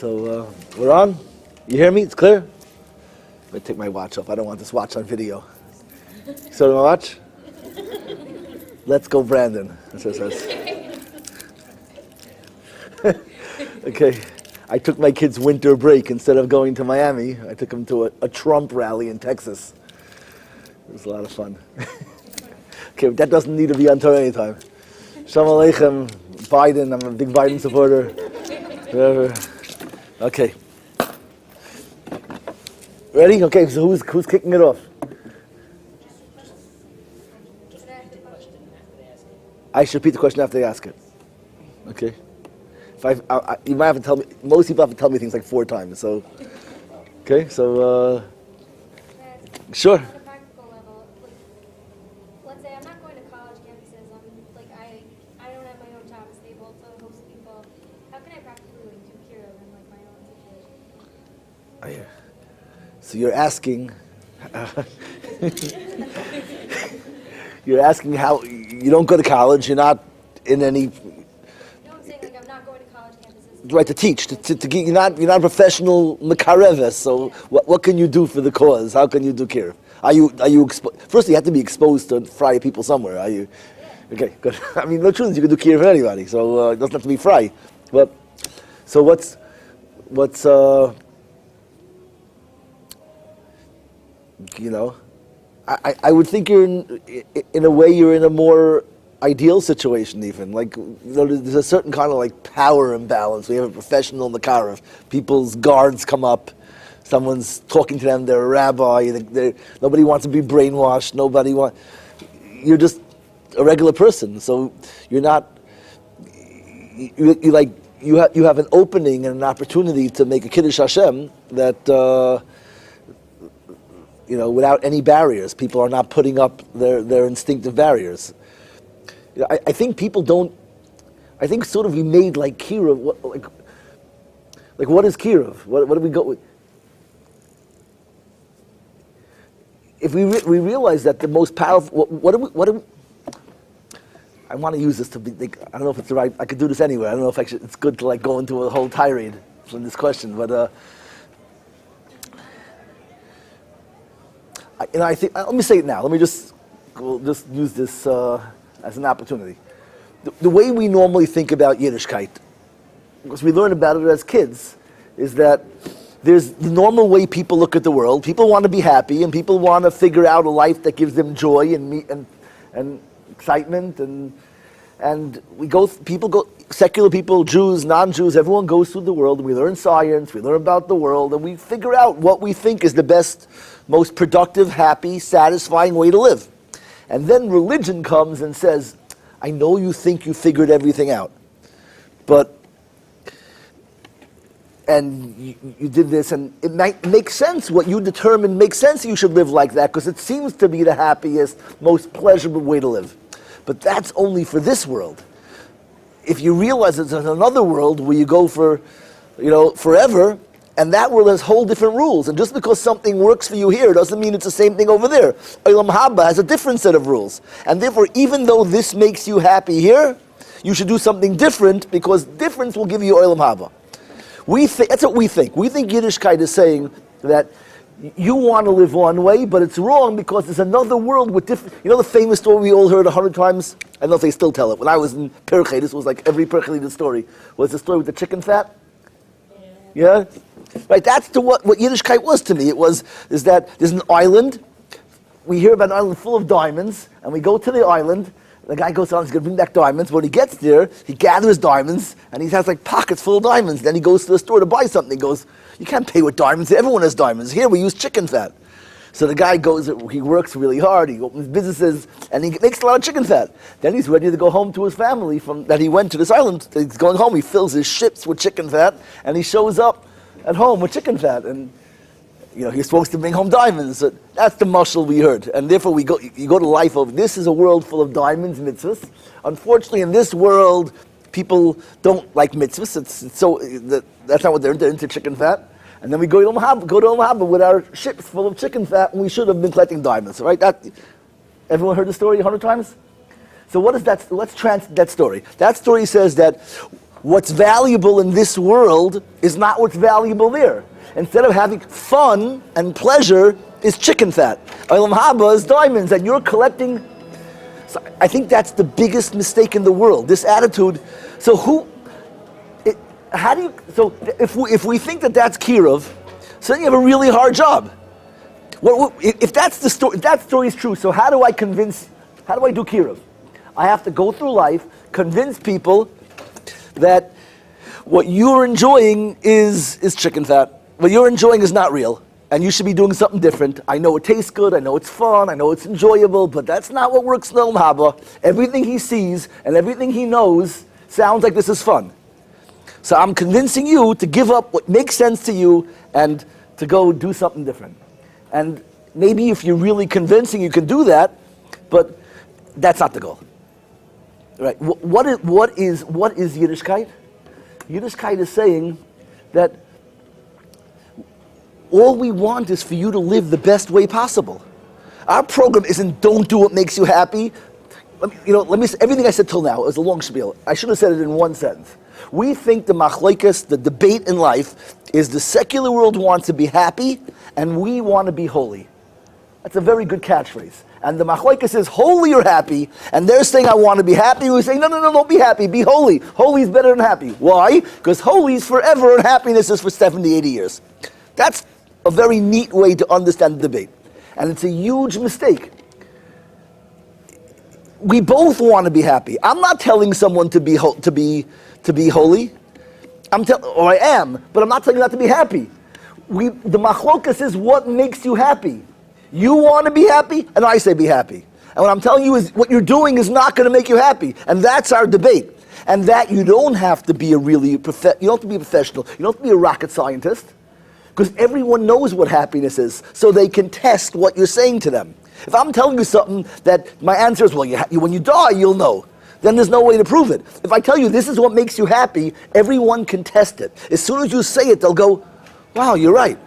So we're on. You hear me? It's clear? I'm going to take my watch off. I don't want this watch on video. So my watch? Let's go, Brandon. That's what it says. Okay. I took my kids' winter break. Instead of going to Miami, I took them to a Trump rally in Texas. It was a lot of fun. Okay, but that doesn't need to be on Torah anytime. Shalom Aleichem, Biden. I'm a big Biden supporter. Whatever. Okay. Ready? Okay, so who's kicking it off? I should repeat the question after they ask it. Okay. You might have to tell me. Most people have to tell me things like 4 times. So, okay. So, sure. At a practical level, let's say I'm not going to college campuses. I don't have my own job stable to host people. How can I practically do Kirov in my own situation? Oh, yeah. So you're asking. You're asking how you don't go to college. You're not in any. No, I'm saying I'm not going to college campuses. Right, to teach, to you're not a professional makareves. So what can you do for the cause? How can you do kirov? Are you first you have to be exposed to fry people somewhere. Are you? Yeah. Okay, good. I mean, no truth, you can do kirov for anybody. So it doesn't have to be fry. But so what's I would think you're in a way you're in a more ideal situation even. Like, there's a certain kind of like power imbalance. We have a professional makarev. People's guards come up. Someone's talking to them. They're a rabbi. Nobody wants to be brainwashed. You're just a regular person. So you're not. You have an opening and an opportunity to make a kiddush Hashem that. Without any barriers. People are not putting up their instinctive barriers. I think people don't. I think sort of we made like Kirov. What is Kirov? What do we go with? If we realize that the most powerful. What do we? I want to use this to be. I don't know if it's the right. I could do this anyway. I don't know if actually it's good to go into a whole tirade from this question, but. I think. Let me say it now. Let me just use this as an opportunity. The way we normally think about Yiddishkeit, because we learn about it as kids, is that there's the normal way people look at the world. People want to be happy, and people want to figure out a life that gives them joy and excitement, and we go. People go. Secular people, Jews, non-Jews, everyone goes through the world, and we learn science, we learn about the world, and we figure out what we think is the best, most productive, happy, satisfying way to live. And then religion comes and says, I know you think you figured everything out, and you did this, and it might make sense, what you determined makes sense you should live like that, because it seems to be the happiest, most pleasurable way to live. But that's only for this world. If you realize there's another world where you go for, forever, and that world has whole different rules. And just because something works for you here doesn't mean it's the same thing over there. Olam Haba has a different set of rules. And therefore, even though this makes you happy here, you should do something different, because difference will give you Olam Haba. That's what we think. We think Yiddishkeit is saying that you want to live one way, but it's wrong because there's another world with different. The famous story we all heard 100 times? I don't know if they still tell it. When I was in Pirchei, this was like every Pirchei story, was the story with the chicken fat. Yeah? Right, that's what Yiddishkeit was to me. Is that there's an island, we hear about an island full of diamonds, and we go to the island, the guy goes on, he's going to bring back diamonds. When he gets there, he gathers diamonds, and he has like pockets full of diamonds. Then he goes to the store to buy something. He goes, you can't pay with diamonds. Everyone has diamonds. Here we use chicken fat. So the guy goes, he works really hard. He opens businesses, and he makes a lot of chicken fat. Then he's ready to go home to his family that he went to this island. He's going home. He fills his ships with chicken fat, and he shows up at home with chicken fat. And he's supposed to bring home diamonds. So that's the mashal we heard. And therefore you go to life of, this is a world full of diamonds, mitzvahs. Unfortunately, in this world, people don't like mitzvahs. That's not what they're into chicken fat. And then we go to Olam Haba with our ships full of chicken fat, and we should have been collecting diamonds, right? Everyone heard the story 100 times? So what is that? Let's translate that story. That story says that what's valuable in this world is not what's valuable there. Instead of having fun and pleasure is chicken fat. Olam haba is diamonds, and you're collecting. So I think that's the biggest mistake in the world, this attitude. So if we think that that's Kirov, so then you have a really hard job. If that's the story, if that story is true, so how do I do Kirov? I have to go through life, convince people that what you're enjoying is chicken fat. What you're enjoying is not real, and you should be doing something different. I know it tastes good, I know it's fun, I know it's enjoyable, but that's not what works in Olam Haba. Everything he sees and everything he knows sounds like this is fun. So I'm convincing you to give up what makes sense to you and to go do something different. And maybe if you're really convincing, you can do that, but that's not the goal. Right? What is Yiddishkeit? Yiddishkeit is saying that all we want is for you to live the best way possible. Our program isn't don't do what makes you happy. Let me say, everything I said till now is a long spiel. I should have said it in one sentence. We think the machlokes, the debate in life, is the secular world wants to be happy and we want to be holy. That's a very good catchphrase. And the machlokes is holy or happy, and they're saying I want to be happy. We say no, don't be happy, be holy. Holy is better than happy. Why? Because holy is forever and happiness is for 70, 80 years. That's a very neat way to understand the debate. And it's a huge mistake. We both want to be happy. I'm not telling someone to be holy. Or I am, but I'm not telling you not to be happy. The machlokas is what makes you happy. You want to be happy, and I say be happy. And what I'm telling you is what you're doing is not going to make you happy. And that's our debate. And that you don't have to be you don't have to be a professional. You don't have to be a rocket scientist. Because everyone knows what happiness is, so they can test what you're saying to them. If I'm telling you something that my answer is, well, when you die, you'll know. Then there's no way to prove it. If I tell you this is what makes you happy, everyone can test it. As soon as you say it, they'll go, wow, you're right.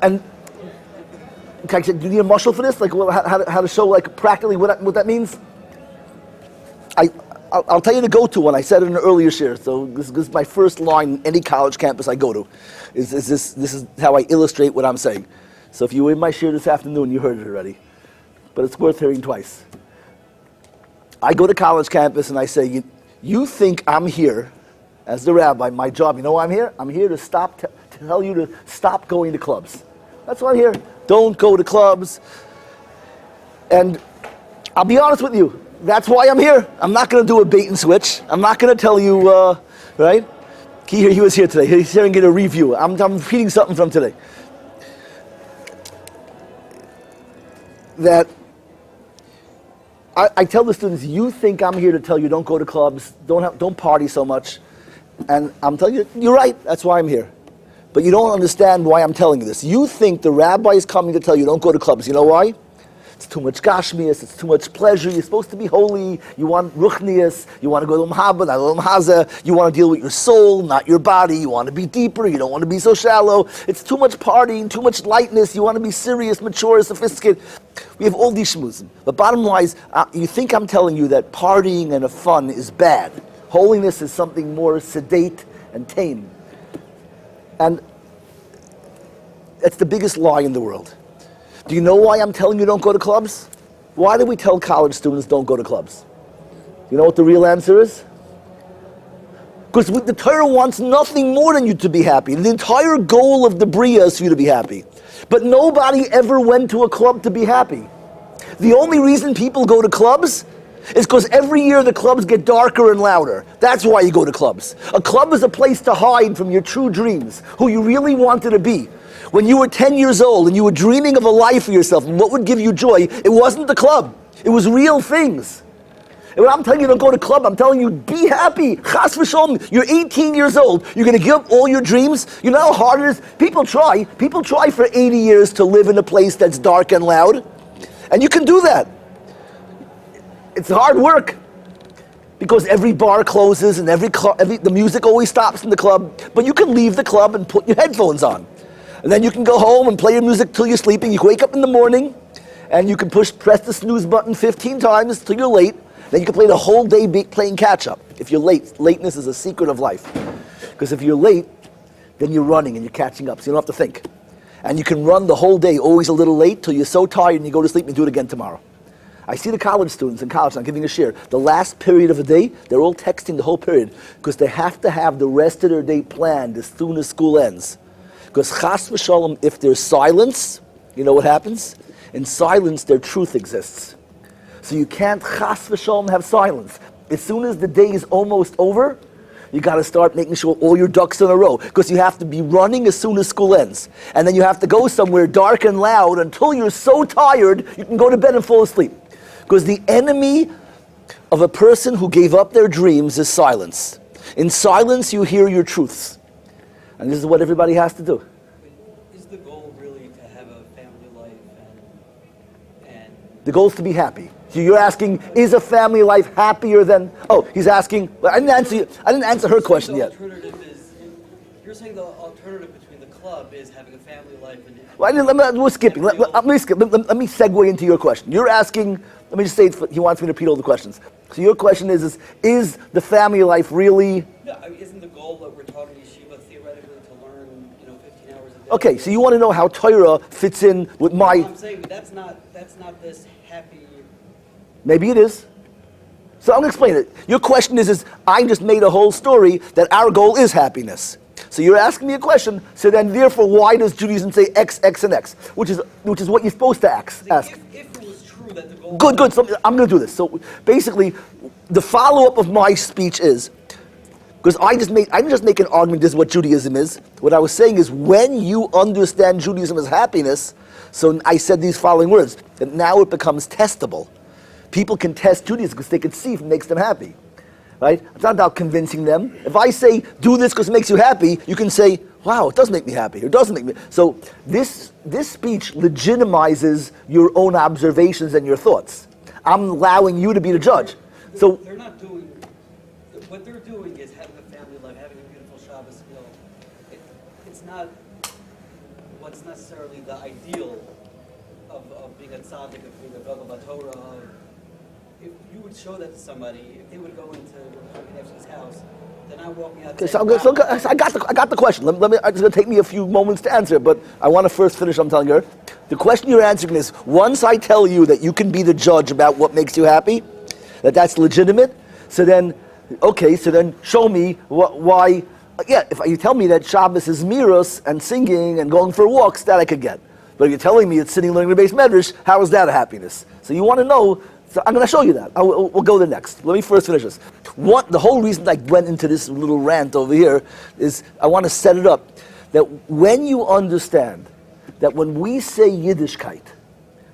And do you need a muscle for this? Like how to show like practically what that means? I'll tell you the go-to one. I said it in an earlier share. So this is my first line any college campus I go to. This is how I illustrate what I'm saying. So if you were in my share this afternoon, you heard it already. But it's worth hearing twice. I go to college campus and I say, you think I'm here as the rabbi, my job, you know why I'm here? I'm here to tell you to stop going to clubs. That's why I'm here. Don't go to clubs. And I'll be honest with you, that's why I'm here. I'm not going to do a bait and switch. I'm not going to tell you, right? He was here today. He's here and get a review. I'm repeating something from today. That I tell the students, you think I'm here to tell you don't go to clubs, don't party so much. And I'm telling you, you're right, that's why I'm here. But you don't understand why I'm telling you this. You think the rabbi is coming to tell you don't go to clubs. You know why? It's too much gashmias, it's too much pleasure. You're supposed to be holy. You want ruchnias. You want to go to Olam not Olam Haza. You want to deal with your soul, not your body. You want to be deeper. You don't want to be so shallow. It's too much partying, too much lightness. You want to be serious, mature, sophisticated. We have all these shmuzim. But bottom line is, you think I'm telling you that partying and fun is bad. Holiness is something more sedate and tame. And that's the biggest lie in the world. Do you know why I'm telling you don't go to clubs? Why do we tell college students don't go to clubs? You know what the real answer is? Because the Torah wants nothing more than you to be happy. The entire goal of the Bria is for you to be happy. But nobody ever went to a club to be happy. The only reason people go to clubs is because every year the clubs get darker and louder. That's why you go to clubs. A club is a place to hide from your true dreams, who you really wanted to be. When you were 10 years old and you were dreaming of a life for yourself and what would give you joy, it wasn't the club. It was real things. And when I'm telling you don't go to club, I'm telling you be happy. Chas v'sholom. You're 18 years old. You're going to give up all your dreams. You know how hard it is? People try. People try for 80 years to live in a place that's dark and loud. And you can do that. It's hard work. Because every bar closes and the music always stops in the club. But you can leave the club and put your headphones on. And then you can go home and play your music till you're sleeping. You can wake up in the morning and you can press the snooze button 15 times till you're late. Then you can play the whole day playing catch up. If you're late, lateness is a secret of life. Because if you're late, then you're running and you're catching up, so you don't have to think. And you can run the whole day, always a little late, till you're so tired and you go to sleep and you do it again tomorrow. I see the college students in college, I'm giving a share, the last period of the day, they're all texting the whole period because they have to have the rest of their day planned as soon as school ends. Because chas v'shalom, if there's silence, you know what happens? In silence, their truth exists. So you can't chas v'shalom have silence. As soon as the day is almost over, you got to start making sure all your ducks in a row, because you have to be running as soon as school ends. And then you have to go somewhere dark and loud until you're so tired you can go to bed and fall asleep. Because the enemy of a person who gave up their dreams is silence. In silence, you hear your truths. And this is what everybody has to do. Is the goal really to have a family life and The goal is to be happy. So you're asking, is a family life happier than... Oh, he's asking... I didn't answer her question yet. You're saying the alternative between the club is having a family life and... We're skipping. Let me segue into your question. You're asking... Let me just say, he wants me to repeat all the questions. So your question is the family life really... No, isn't the goal that we're taught in yeshiva theoretically to learn, 15 hours a day? Okay, so you want to know how Torah fits in with my... I'm saying that's not this happy... Maybe it is. So I'm going to explain it. Your question is I just made a whole story that our goal is happiness. So you're asking me a question, so then therefore why does Judaism say X, X, and X? Which is what you're supposed to ask. If it was true that the goal... Good. So I'm going to do this. So basically, the follow-up of my speech is, because I didn't just make an argument, this is what Judaism is. What I was saying is, when you understand Judaism as happiness, so I said these following words, that now it becomes testable. People can test Judaism because they can see if it makes them happy. Right? It's not about convincing them. If I say, do this because it makes you happy, you can say, wow, it does make me happy, or it doesn't make me... So this speech legitimizes your own observations and your thoughts. I'm allowing you to be the judge. So they're not doing... What they're doing is having a family life, having a beautiful Shabbos meal. It's not what's necessarily the ideal of being a tzaddik, of being a gadol Torah. If you would show that to somebody, if they would go into Rabbi Nefsh's house, they're not walking out. okay, so I got the question. Let me. It's going to take me a few moments to answer, but I want to first finish. I'm telling her, the question you're answering is: once I tell you that you can be the judge about what makes you happy, that's legitimate. So then, show me why. Yeah, if you tell me that Shabbos is miros and singing and going for walks, that I could get. But if you're telling me it's sitting learning the base medrash, how is that a happiness? So you want to know. So I'm going to show you that. We'll go there next. Let me first finish this. The whole reason I went into this little rant over here is I want to set it up that when you understand that when we say Yiddishkeit,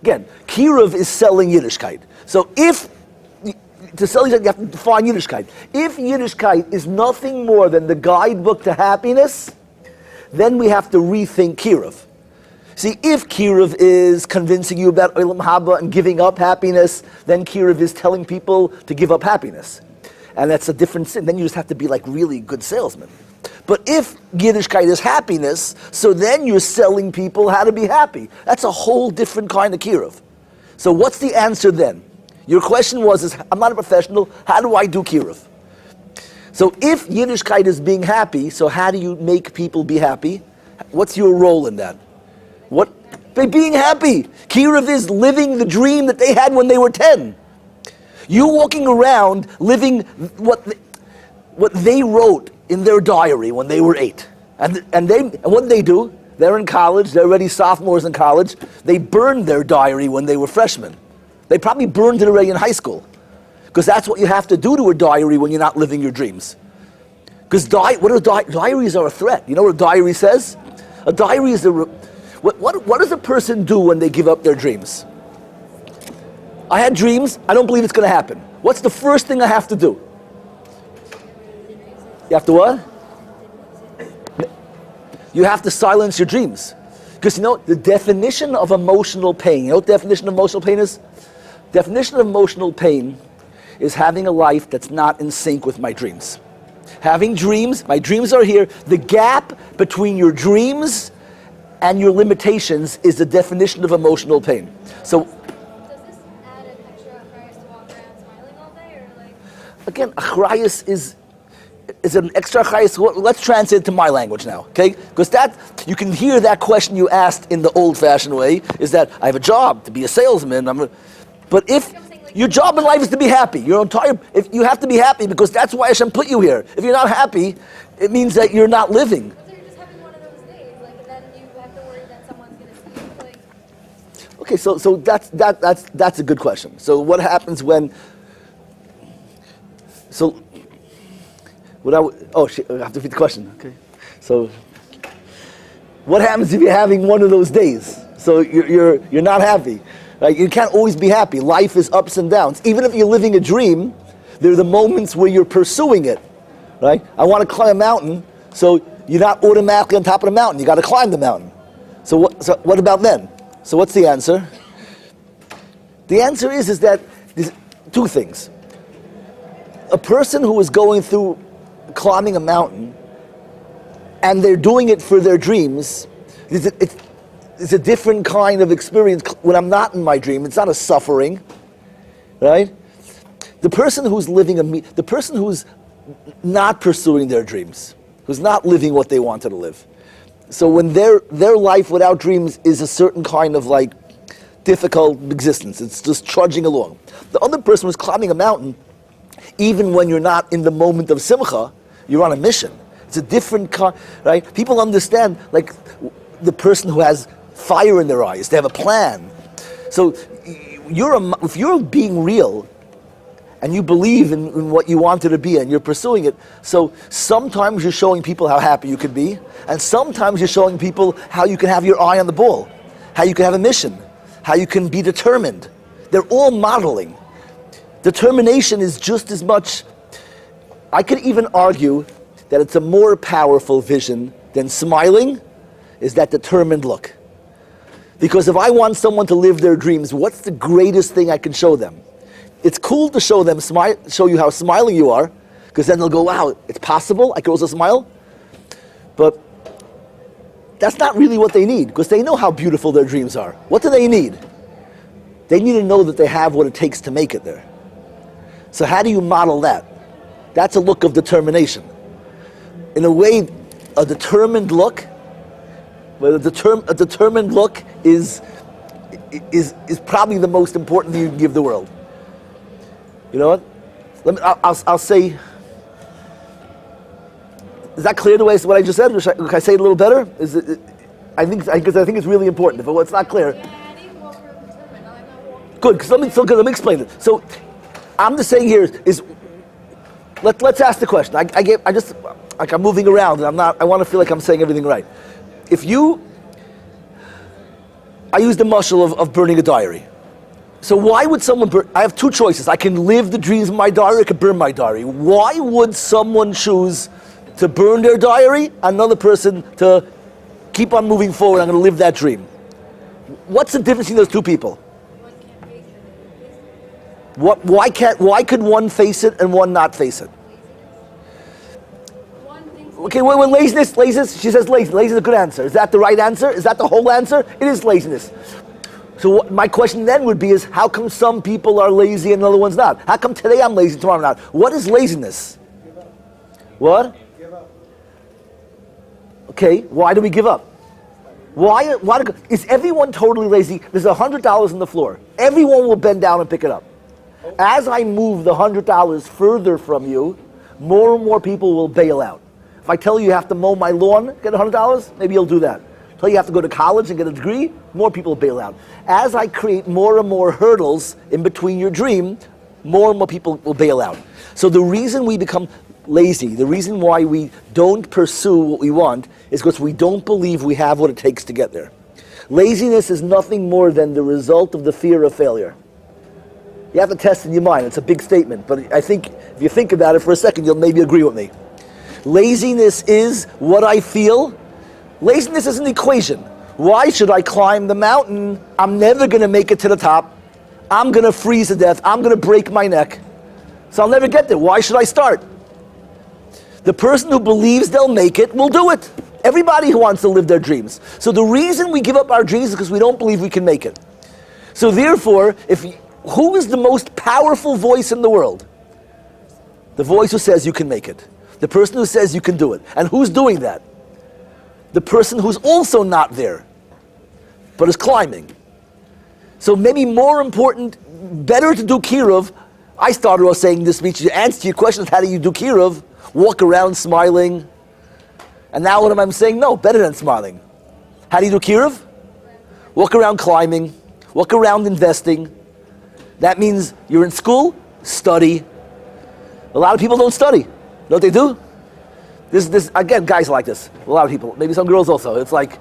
again, Kirov is selling Yiddishkeit. So to sell Yiddishkeit, you have to define Yiddishkeit. If Yiddishkeit is nothing more than the guidebook to happiness, then we have to rethink Kirov. See, if Kirov is convincing you about Olam Haba and giving up happiness, then Kirov is telling people to give up happiness. And that's a different sin. Then you just have to be like really good salesman. But if Yiddishkeit is happiness, so then you're selling people how to be happy. That's a whole different kind of Kirov. So what's the answer then? Your question was, I'm not a professional, how do I do Kirov? So if Yiddishkeit is being happy, so how do you make people be happy? What's your role in that? What? By being happy. Kirov is living the dream that they had when they were 10. You walking around living what they wrote in their diary when they were 8. And what did they do? They're in college, they're already sophomores in college. They burned their diary when they were freshmen. They probably burned it already in high school. Because that's what you have to do to a diary when you're not living your dreams. Because diaries are a threat. You know what a diary says? A diary is what does a person do when they give up their dreams? I had dreams, I don't believe it's going to happen. What's the first thing I have to do? You have to what? You have to silence your dreams. Because the definition of emotional pain, you know what the definition of emotional pain is? Definition of emotional pain is having a life that's not in sync with my dreams. Having dreams, my dreams are here. The gap between your dreams and your limitations is the definition of emotional pain. So, Does this add an extra price to walk around smiling all day, again, achrayus is an extra achrayus. Let's translate it to my language now, okay? Because that, you can hear that question you asked in the old-fashioned way, is that I have a job to be a salesman. But if your job in life is to be happy, if you have to be happy because that's why Hashem put you here. If you're not happy, it means that you're not living. So you're just having one of those days, like, and then you have to worry that someone's going to see you, like. Okay, so that's a good question. So what happens when? So what I have to repeat the question. Okay, so what happens if you're having one of those days? So you're not happy. Right? You can't always be happy. Life is ups and downs. Even if you're living a dream, there are the moments where you're pursuing it. Right? I want to climb a mountain, so you're not automatically on top of the mountain. You got to climb the mountain. So what about then? So what's the answer? The answer is that there's two things. A person who is going through climbing a mountain, and they're doing it for their dreams, it's a different kind of experience when I'm not in my dream. It's not a suffering, right? The person who's the person who's not pursuing their dreams, who's not living what they wanted to live. So when their life without dreams is a certain kind of like difficult existence, it's just trudging along. The other person who's climbing a mountain, even when you're not in the moment of simcha, you're on a mission. It's a different kind, right? People understand, like the person who has fire in their eyes, they have a plan. So if you're being real and you believe in what you wanted to be and you're pursuing it, so sometimes you're showing people how happy you can be, and sometimes you're showing people how you can have your eye on the ball, how you can have a mission, how you can be determined. They're all modeling. Determination is just as much, I could even argue that it's a more powerful vision than smiling, is that determined look. Because if I want someone to live their dreams, what's the greatest thing I can show them? It's cool to show you how smiling you are, because then they'll go, wow, it's possible, I can also smile. But that's not really what they need, because they know how beautiful their dreams are. What do they need? They need to know that they have what it takes to make it there. So how do you model that? That's a look of determination. In a way, a determined look, but a determined look is probably the most important thing you can give the world. You know what? I'll say. Is that clear the way what I just said? Can I say it a little better? I think it's really important. If it's not clear, Yeah, I didn't walk for determined. I'm not walking. good. Because let me explain it. So, I'm just saying here is let's ask the question. I'm moving around, and I want to feel like I'm saying everything right. I use the muscle of burning a diary. So why would someone burn? I have two choices. I can live the dreams of my diary, I can burn my diary. Why would someone choose to burn their diary, another person to keep on moving forward, I'm going to live that dream? What's the difference between those two people? One can't face it. Why could one face it and one not face it? One thinks. Okay, when laziness, she says laziness. Laziness is a good answer. Is that the right answer? Is that the whole answer? It is laziness. So my question then would be how come some people are lazy and other ones not? How come today I'm lazy, tomorrow I'm not? What is laziness? Give up. What? Give up. Okay, why do we give up? Why is everyone totally lazy? There's $100 on the floor. Everyone will bend down and pick it up. As I move the $100 further from you, more and more people will bail out. If I tell you have to mow my lawn, get $100, maybe you'll do that. Tell you have to go to college and get a degree, more people will bail out. As I create more and more hurdles in between your dream, more and more people will bail out. So the reason we become lazy, the reason why we don't pursue what we want, is because we don't believe we have what it takes to get there. Laziness is nothing more than the result of the fear of failure. You have to test in your mind. It's a big statement, but I think if you think about it for a second, you'll maybe agree with me. Laziness is what I feel. Laziness is an equation. Why should I climb the mountain? I'm never going to make it to the top. I'm going to freeze to death. I'm going to break my neck. So I'll never get there. Why should I start? The person who believes they'll make it will do it. Everybody who wants to live their dreams. So the reason we give up our dreams is because we don't believe we can make it. So therefore, who is the most powerful voice in the world? The voice who says you can make it. The person who says you can do it. And who's doing that? The person who's also not there, but is climbing. So maybe more important, better to do Kirov. I started off saying this speech, to answer your questions, how do you do Kirov? Walk around smiling. And now what am I saying? No, better than smiling. How do you do Kirov? Walk around climbing, walk around investing. That means you're in school, study. A lot of people don't study. You know what they do? This again, guys like this. A lot of people, maybe some girls also. It's like,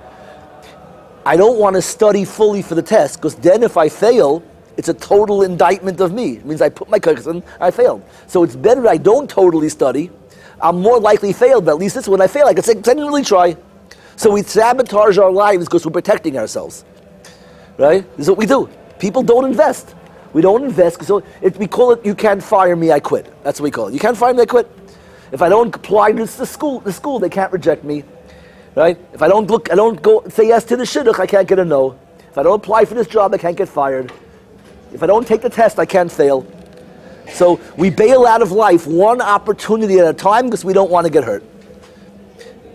I don't want to study fully for the test, because then if I fail, it's a total indictment of me. It means I put my cookies in, I failed. So it's better I don't totally study. I'm more likely fail, but at least this when I fail, I can say, I didn't really try. So we sabotage our lives because we're protecting ourselves. Right? This is what we do. People don't invest. We don't invest, so we call it, you can't fire me, I quit. That's what we call it. You can't fire me, I quit. If I don't apply to the school, they can't reject me. Right? If I don't go say yes to the shidduch, I can't get a no. If I don't apply for this job, I can't get fired. If I don't take the test, I can't fail. So we bail out of life one opportunity at a time because we don't want to get hurt.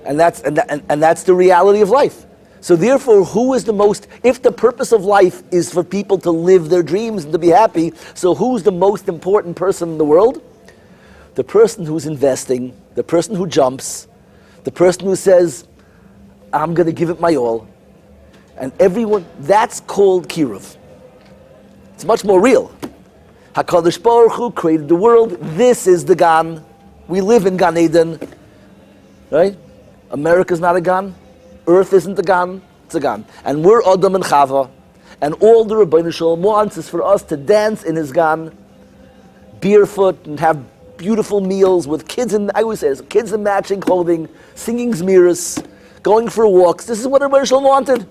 And that's the reality of life. So therefore, who is the most, if the purpose of life is for people to live their dreams and to be happy, so who's the most important person in the world? The person who's investing, the person who jumps, the person who says, I'm going to give it my all. And everyone, that's called Kirov. It's much more real. HaKadosh Baruch Hu created the world. This is the Gan. We live in Gan Eden. Right? America's not a Gan. Earth isn't a Gan. It's a Gan. And we're Adam and Chava. And all the Rabbi Shalom wants is for us to dance in his Gan, barefoot, and have beautiful meals with kids in, I always say this, kids in matching clothing, singing Zmiris, going for walks. This is what Rabbi Shalom wanted.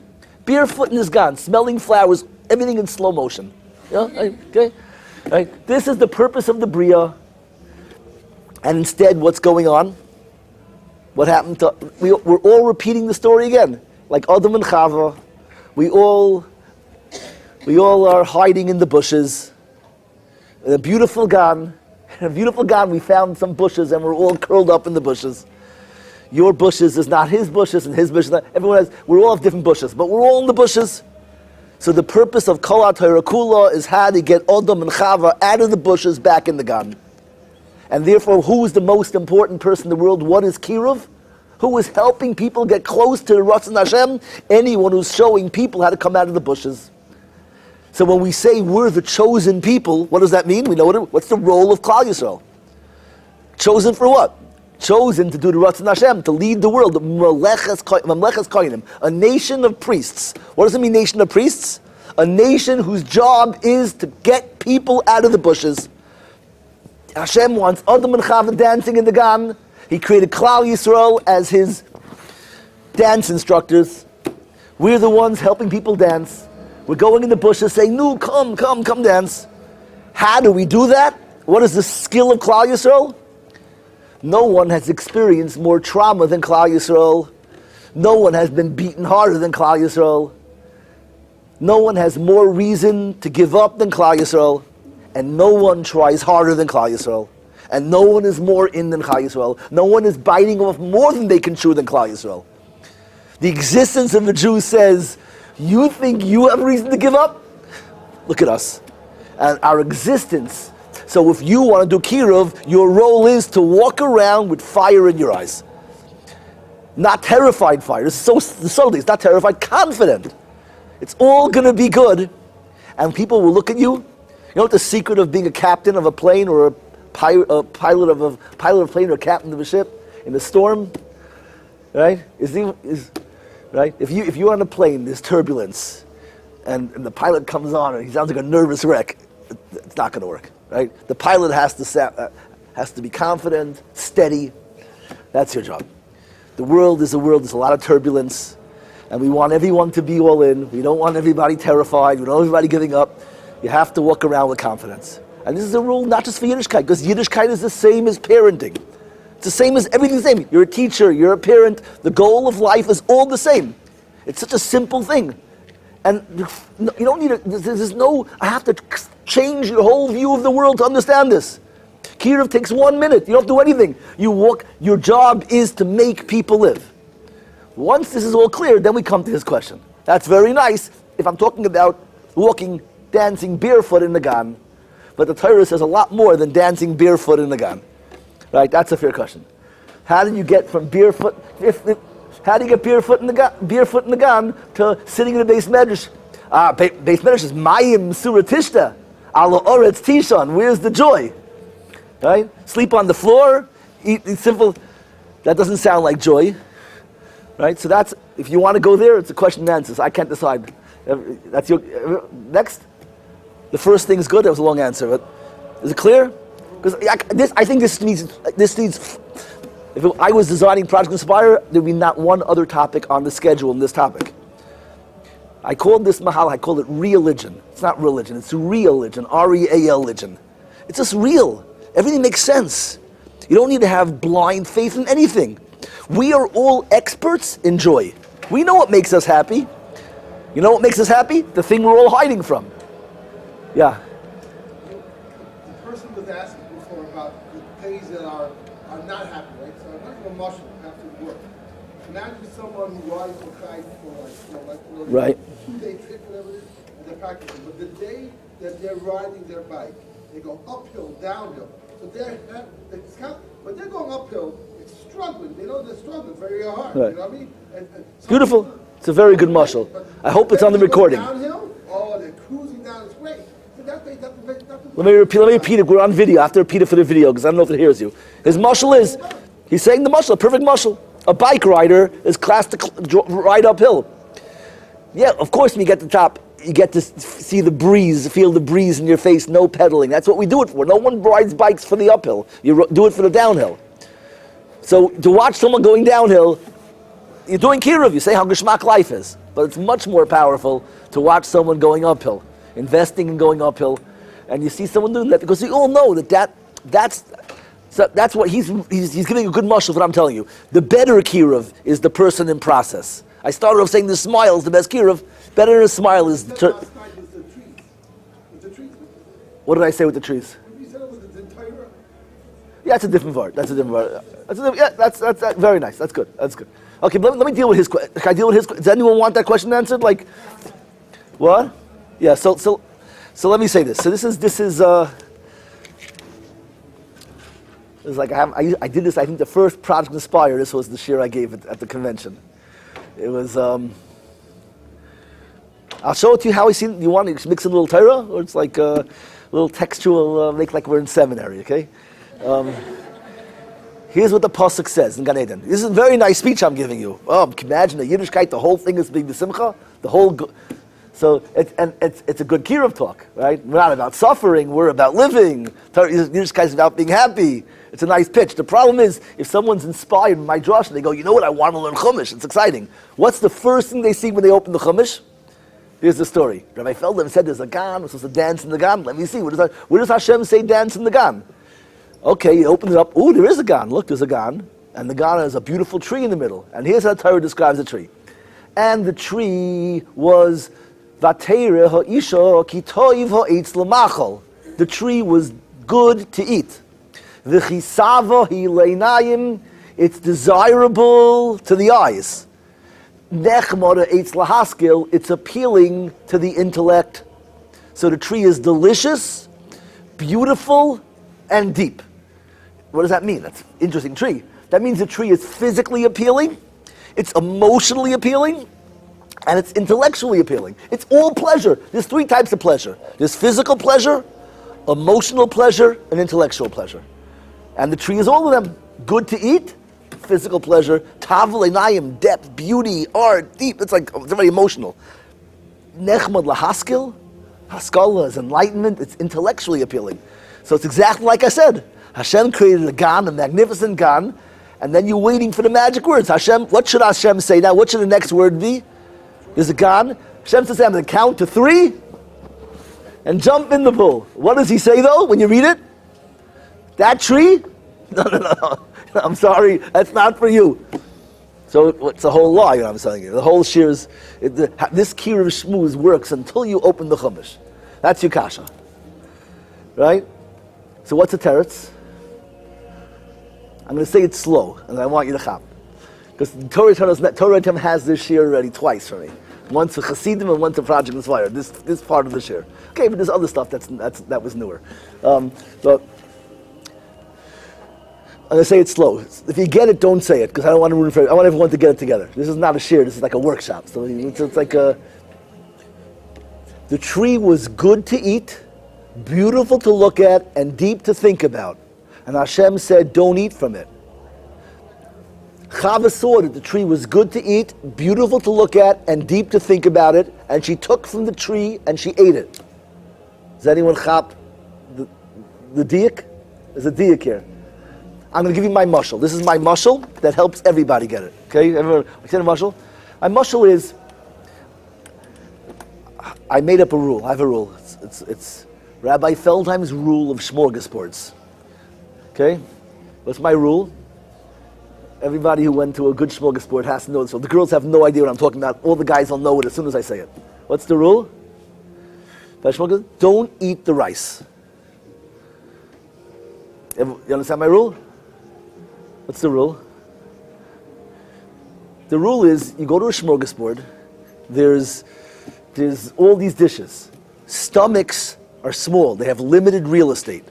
Barefoot in his Gan, smelling flowers, everything in slow motion. Yeah? Okay? Right? This is the purpose of the Bria. And instead, what's going on? What happened to, we're all repeating the story again. Like Adam and Chava, we all are hiding in the bushes. In a beautiful Gan, we found some bushes and we're all curled up in the bushes. Your bushes is not his bushes and his bushes not, we all have different bushes, but we're all in the bushes. So the purpose of Kol HaTorah Kula is how to get Adam and Chava out of the bushes back in the Gan. And therefore, who is the most important person in the world? What is Kirov? Who is helping people get close to the Ratzon Hashem? Anyone who's showing people how to come out of the bushes. So when we say we're the chosen people, what does that mean? We know what's the role of Klal Yisrael? Chosen for what? Chosen to do the Ratzon Hashem, to lead the world, Mamleches Kohanim, a nation of priests. What does it mean, nation of priests? A nation whose job is to get people out of the bushes. Hashem wants Adam and Chava dancing in the Gan. He created Klal Yisrael as his dance instructors. We're the ones helping people dance. We're going in the bushes saying, no, come dance. How do we do that? What is the skill of Klal Yisrael? No one has experienced more trauma than Klal Yisrael. No one has been beaten harder than Klal Yisrael. No one has more reason to give up than Klal Yisrael. And no one tries harder than Klal Yisrael. And no one is more in than Klal Yisrael. No one is biting off more than they can chew than Klal Yisrael. The existence of the Jew says, you think you have reason to give up? Look at us. And our existence. So if you want to do Kirov, your role is to walk around with fire in your eyes. Not terrified fire. It's so subtle. It's not terrified, confident. It's all going to be good. And people will look at you. You know what the secret of being a captain of a plane or a pilot of a plane or a captain of a ship in a storm, right? Right? If you're on a plane, there's turbulence, and the pilot comes on and he sounds like a nervous wreck. It's not going to work, right? The pilot has to be confident, steady. That's your job. The world is a world. There's a lot of turbulence, and we want everyone to be all in. We don't want everybody terrified. We don't want everybody giving up. You have to walk around with confidence. And this is a rule not just for Yiddishkeit, because Yiddishkeit is the same as parenting. It's the same as everything's the same. You're a teacher, you're a parent. The goal of life is all the same. It's such a simple thing. And you don't need I have to change your whole view of the world to understand this. Kirov takes 1 minute. You don't do anything. You walk. Your job is to make people live. Once this is all clear, then we come to his question. That's very nice if I'm talking about walking, dancing barefoot in the Gan. But the Torah says a lot more than dancing barefoot in the Gan. Right? That's a fair question. How do you get from barefoot? How do you get barefoot in the Gan to sitting in the base medrash? Base medrash is Mayim Suratishta, Ala Oretz Tishon. Where's the joy? Right? Sleep on the floor, eat simple. That doesn't sound like joy. Right? So that's, if you want to go there, it's a question and answer. So I can't decide. That's your next. The first thing is good. That was a long answer, but is it clear? Because I think this needs. If I was designing Project Inspire, there'd be not one other topic on the schedule in this topic. I called this mahal. I call it religion. It's not religion. It's religion. R-E-A-L-ligion. It's just real. Everything makes sense. You don't need to have blind faith in anything. We are all experts in joy. We know what makes us happy. You know what makes us happy? The thing we're all hiding from. Yeah. The person was asking before about the things that are not happy, right? So I'm not going to muscle, have to work. Imagine someone who rides a kite for Right. 2-day trip, whatever it is, and they're practicing. But the day that they're riding their bike, they go uphill, downhill. So but they're going uphill, it's struggling. They know they're struggling very hard. Right. You know what I mean? And Beautiful. It's a very good muscle. I hope it's on the recording. Downhill, they're cruising down. It's great. So Let me repeat it. We're on video. I have to repeat it for the video because I don't know if it hears you. His muscle is, he's saying the muscle, a perfect muscle. A bike rider is classed to ride uphill. Yeah, of course, when you get to the top, you get to see the breeze, feel the breeze in your face, no pedaling. That's what we do it for. No one rides bikes for the uphill. You do it for the downhill. So to watch someone going downhill, you're doing Kirov. You say how geschmack life is. But it's much more powerful to watch someone going uphill, investing in going uphill. And you see someone doing that because we all know that's what he's giving a good muscle. What I'm telling you, the better Kirov is the person in process. I started off saying the smile is the best Kirov. Better than a smile is. What did I say with the trees? Yeah, that's a different part. That's very nice. That's good. That's good. Okay, let me deal with his question. Can I deal with his? Does anyone want that question answered? Like, what? Yeah. So let me say this. So this is. It's like I did this. I think the first Project Inspire. This was the shir I gave at the convention. It was. I'll show it to you how I see it. You want to mix in a little Torah, or it's like a little textual, make like we're in seminary. Okay. Here's what the pasuk says in Gan Eden. This is a very nice speech I'm giving you. Oh, imagine the Yiddishkeit. The whole thing is being the simcha. The whole. So it's a good Kirov talk, right? We're not about suffering. We're about living. Yiddishkeit is about being happy. It's a nice pitch. The problem is, if someone's inspired by my drush and they go, you know what, I want to learn Chumash. It's exciting. What's the first thing they see when they open the Chumash? Here's the story. Rabbi Feldheim said there's a Gan. We're supposed to dance in the Gan. Let me see. Where does Hashem say dance in the Gan? Okay, you open it up. Ooh, there is a Gan. Look, there's a Gan. And the Gan has a beautiful tree in the middle. And here's how Torah describes the tree. And the tree was Vateira ha'isha ki toiv ha'etz l'machal. The tree was good to eat. V'chisava hi leinayim. It's desirable to the eyes. Nechmara eitz lahaskil. It's appealing to the intellect. So the tree is delicious, beautiful, and deep. What does that mean? That's an interesting tree. That means the tree is physically appealing, it's emotionally appealing, and it's intellectually appealing. It's all pleasure. There's 3 types of pleasure. There's physical pleasure, emotional pleasure, and intellectual pleasure. And the tree is all of them. Good to eat, physical pleasure, tavel einayim, depth, beauty, art, deep. It's very emotional. Nechmad lahaskil, haskala is enlightenment. It's intellectually appealing. So it's exactly like I said. Hashem created a Gan, a magnificent Gan, and then you're waiting for the magic words. Hashem, what should Hashem say now? What should the next word be? There's a Gan. Hashem says, I'm going to count to 3 and jump in the pool. What does he say though when you read it? That tree? No. I'm sorry, that's not for you. So it's the whole lie, I'm telling you. The whole shir is, this Kirov Shmuz works until you open the Chumash. That's your kasha. Right? So what's the teretz? I'm going to say it slow, and I want you to chap. Because Torah has this shir already twice for me. Once for Chassidim and once for Project Inspire. This part of the shir. Okay, but there's other stuff that was newer. But I'm going to say it slow. If you get it, don't say it, because I don't want to ruin it for you. I want everyone to get it together. This is not a shir, this is like a workshop. So it's like a... The tree was good to eat, beautiful to look at, and deep to think about. And Hashem said, don't eat from it. Chava saw that the tree was good to eat, beautiful to look at, and deep to think about it, and she took from the tree and she ate it. Does anyone chap the diak? There's a diak here. I'm going to give you my mushal. This is my mushal that helps everybody get it. Okay, everyone, see the mushal? My mushal is, I made up a rule. I have a rule. It's Rabbi Feldheim's rule of smorgasbords. Okay? What's my rule? Everybody who went to a good smorgasbord has to know this. So the girls have no idea what I'm talking about. All the guys will know it as soon as I say it. What's the rule? Don't eat the rice. You understand my rule? What's the rule? The rule is, you go to a smorgasbord, there's all these dishes. Stomachs are small. They have limited real estate.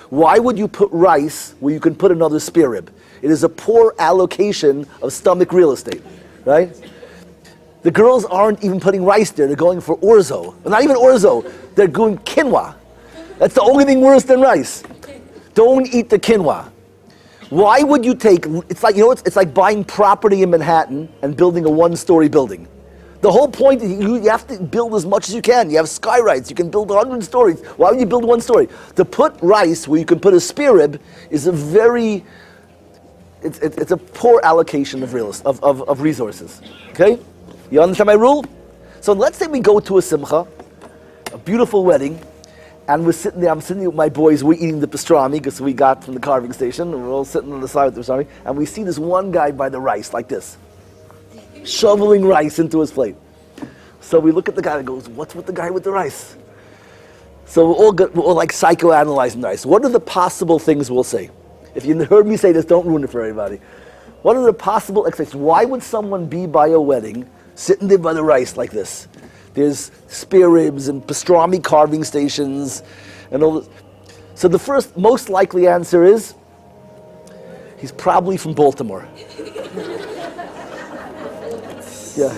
Why would you put rice where you can put another spare rib? It is a poor allocation of stomach real estate, right? The girls aren't even putting rice there. They're going for orzo. Well, not even orzo. They're going quinoa. That's the only thing worse than rice. Don't eat the quinoa. Why would you take, it's like, it's like buying property in Manhattan and building a one-story building. The whole point is you have to build as much as you can. You have sky rights. You can build 100 stories. Why would you build one story? To put rice where you can put a spare rib is a very, it's a poor allocation of resources. Okay? You understand my rule? So let's say we go to a simcha, a beautiful wedding, and we're sitting there, I'm sitting with my boys, we're eating the pastrami, because we got from the carving station, and we're all sitting on the side of the pastrami, and we see this one guy by the rice, like this, shoveling rice into his plate. So we look at the guy and goes, what's with the guy with the rice? So we're all like psychoanalyzing the rice. What are the possible things we'll say? If you heard me say this, don't ruin it for everybody. What are the possible explanations? Why would someone be by a wedding, sitting there by the rice like this? There's spare ribs and pastrami carving stations and all this. So the first most likely answer is, he's probably from Baltimore. Yeah.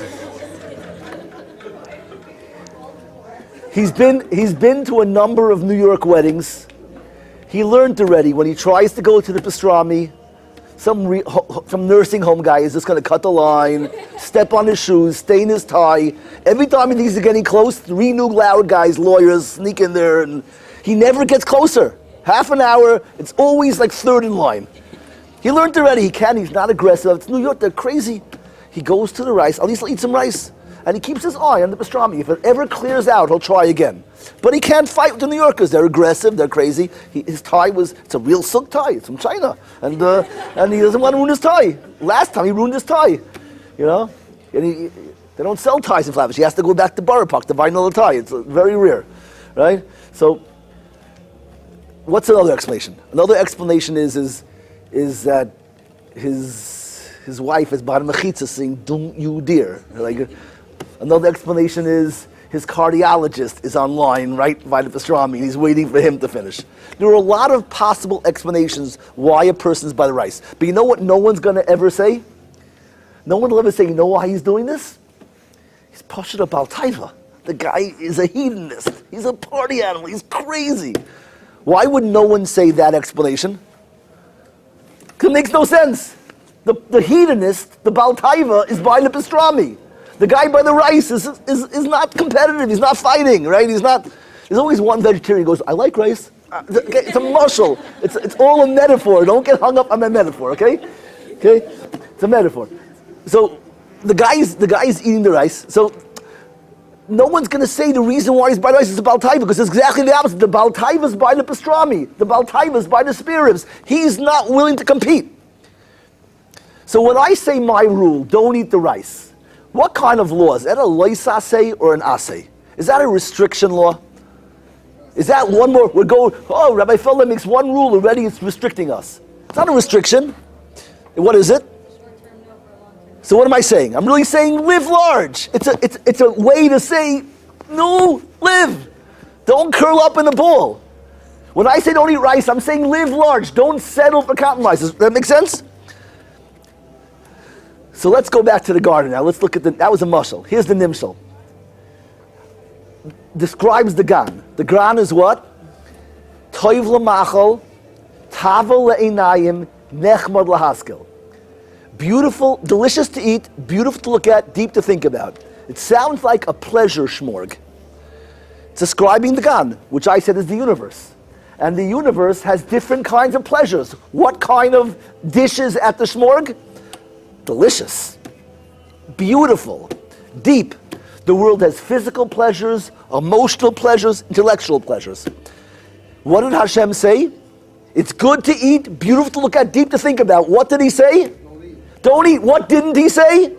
He's been to a number of New York weddings. He learned already when he tries to go to the pastrami, some nursing home guy is just going to cut the line, step on his shoes, stain his tie. Every time he thinks he's getting close, 3 new loud guys, lawyers, sneak in there, and he never gets closer. Half an hour, it's always like third in line. He learned already, he's not aggressive. It's New York, they're crazy. He goes to the rice, at least he'll eat some rice. And he keeps his eye on the pastrami. If it ever clears out, he'll try again. But he can't fight with the New Yorkers. They're aggressive, they're crazy. His tie it's a real silk tie, it's from China. And he doesn't want to ruin his tie. Last time he ruined his tie, And they don't sell ties in Flatbush. He has to go back to Borough Park to buy another tie. It's very rare, right? So, what's another explanation? Another explanation is that his wife is bar mechitza saying, "Don't you dare." Another explanation is his cardiologist is online right by the pastrami and he's waiting for him to finish. There are a lot of possible explanations why a person's by the rice. But you know what no one's going to ever say? No one will ever say, you know why he's doing this? He's Pashat Bal Taiva. The guy is a hedonist. He's a party animal. He's crazy. Why would no one say that explanation? Because it makes no sense. The hedonist, the Bal Taiva, is by the pastrami. The guy by the rice is not competitive. He's not fighting, right? There's always one vegetarian who goes, I like rice. It's a mushal. It's all a metaphor. Don't get hung up on that metaphor, okay? Okay? It's a metaphor. So the guy's eating the rice. So no one's going to say the reason why he's by the rice is the Bal Taiva, because it's exactly the opposite. The Bal Taiva's by the pastrami. The Bal Taiva's by the spare ribs. He's not willing to compete. So when I say my rule, don't eat the rice, what kind of law? Is that a lois asay or an asay? Is that a restriction law? Is that one more? Rabbi Feldheim makes one rule already, it's restricting us. It's not a restriction. What is it? Short-term no for a long-term. So what am I saying? I'm really saying live large. It's a way to say, no, live. Don't curl up in a ball. When I say don't eat rice, I'm saying live large. Don't settle for compromises. That make sense? So let's go back to the garden now. Let's look at that was a mushal. Here's the nimshal. Describes the gan. The gan is what? Toiv l'machol, tavel le'einayim, nechmad lahaskel. Beautiful, delicious to eat, beautiful to look at, deep to think about. It sounds like a pleasure shmorg. It's describing the gan, which I said is the universe. And the universe has different kinds of pleasures. What kind of dishes at the shmorg? Delicious, beautiful, deep. The world has physical pleasures, emotional pleasures, intellectual pleasures. What did Hashem say? It's good to eat, beautiful to look at, deep to think about. What did he say? Don't eat. What didn't he say?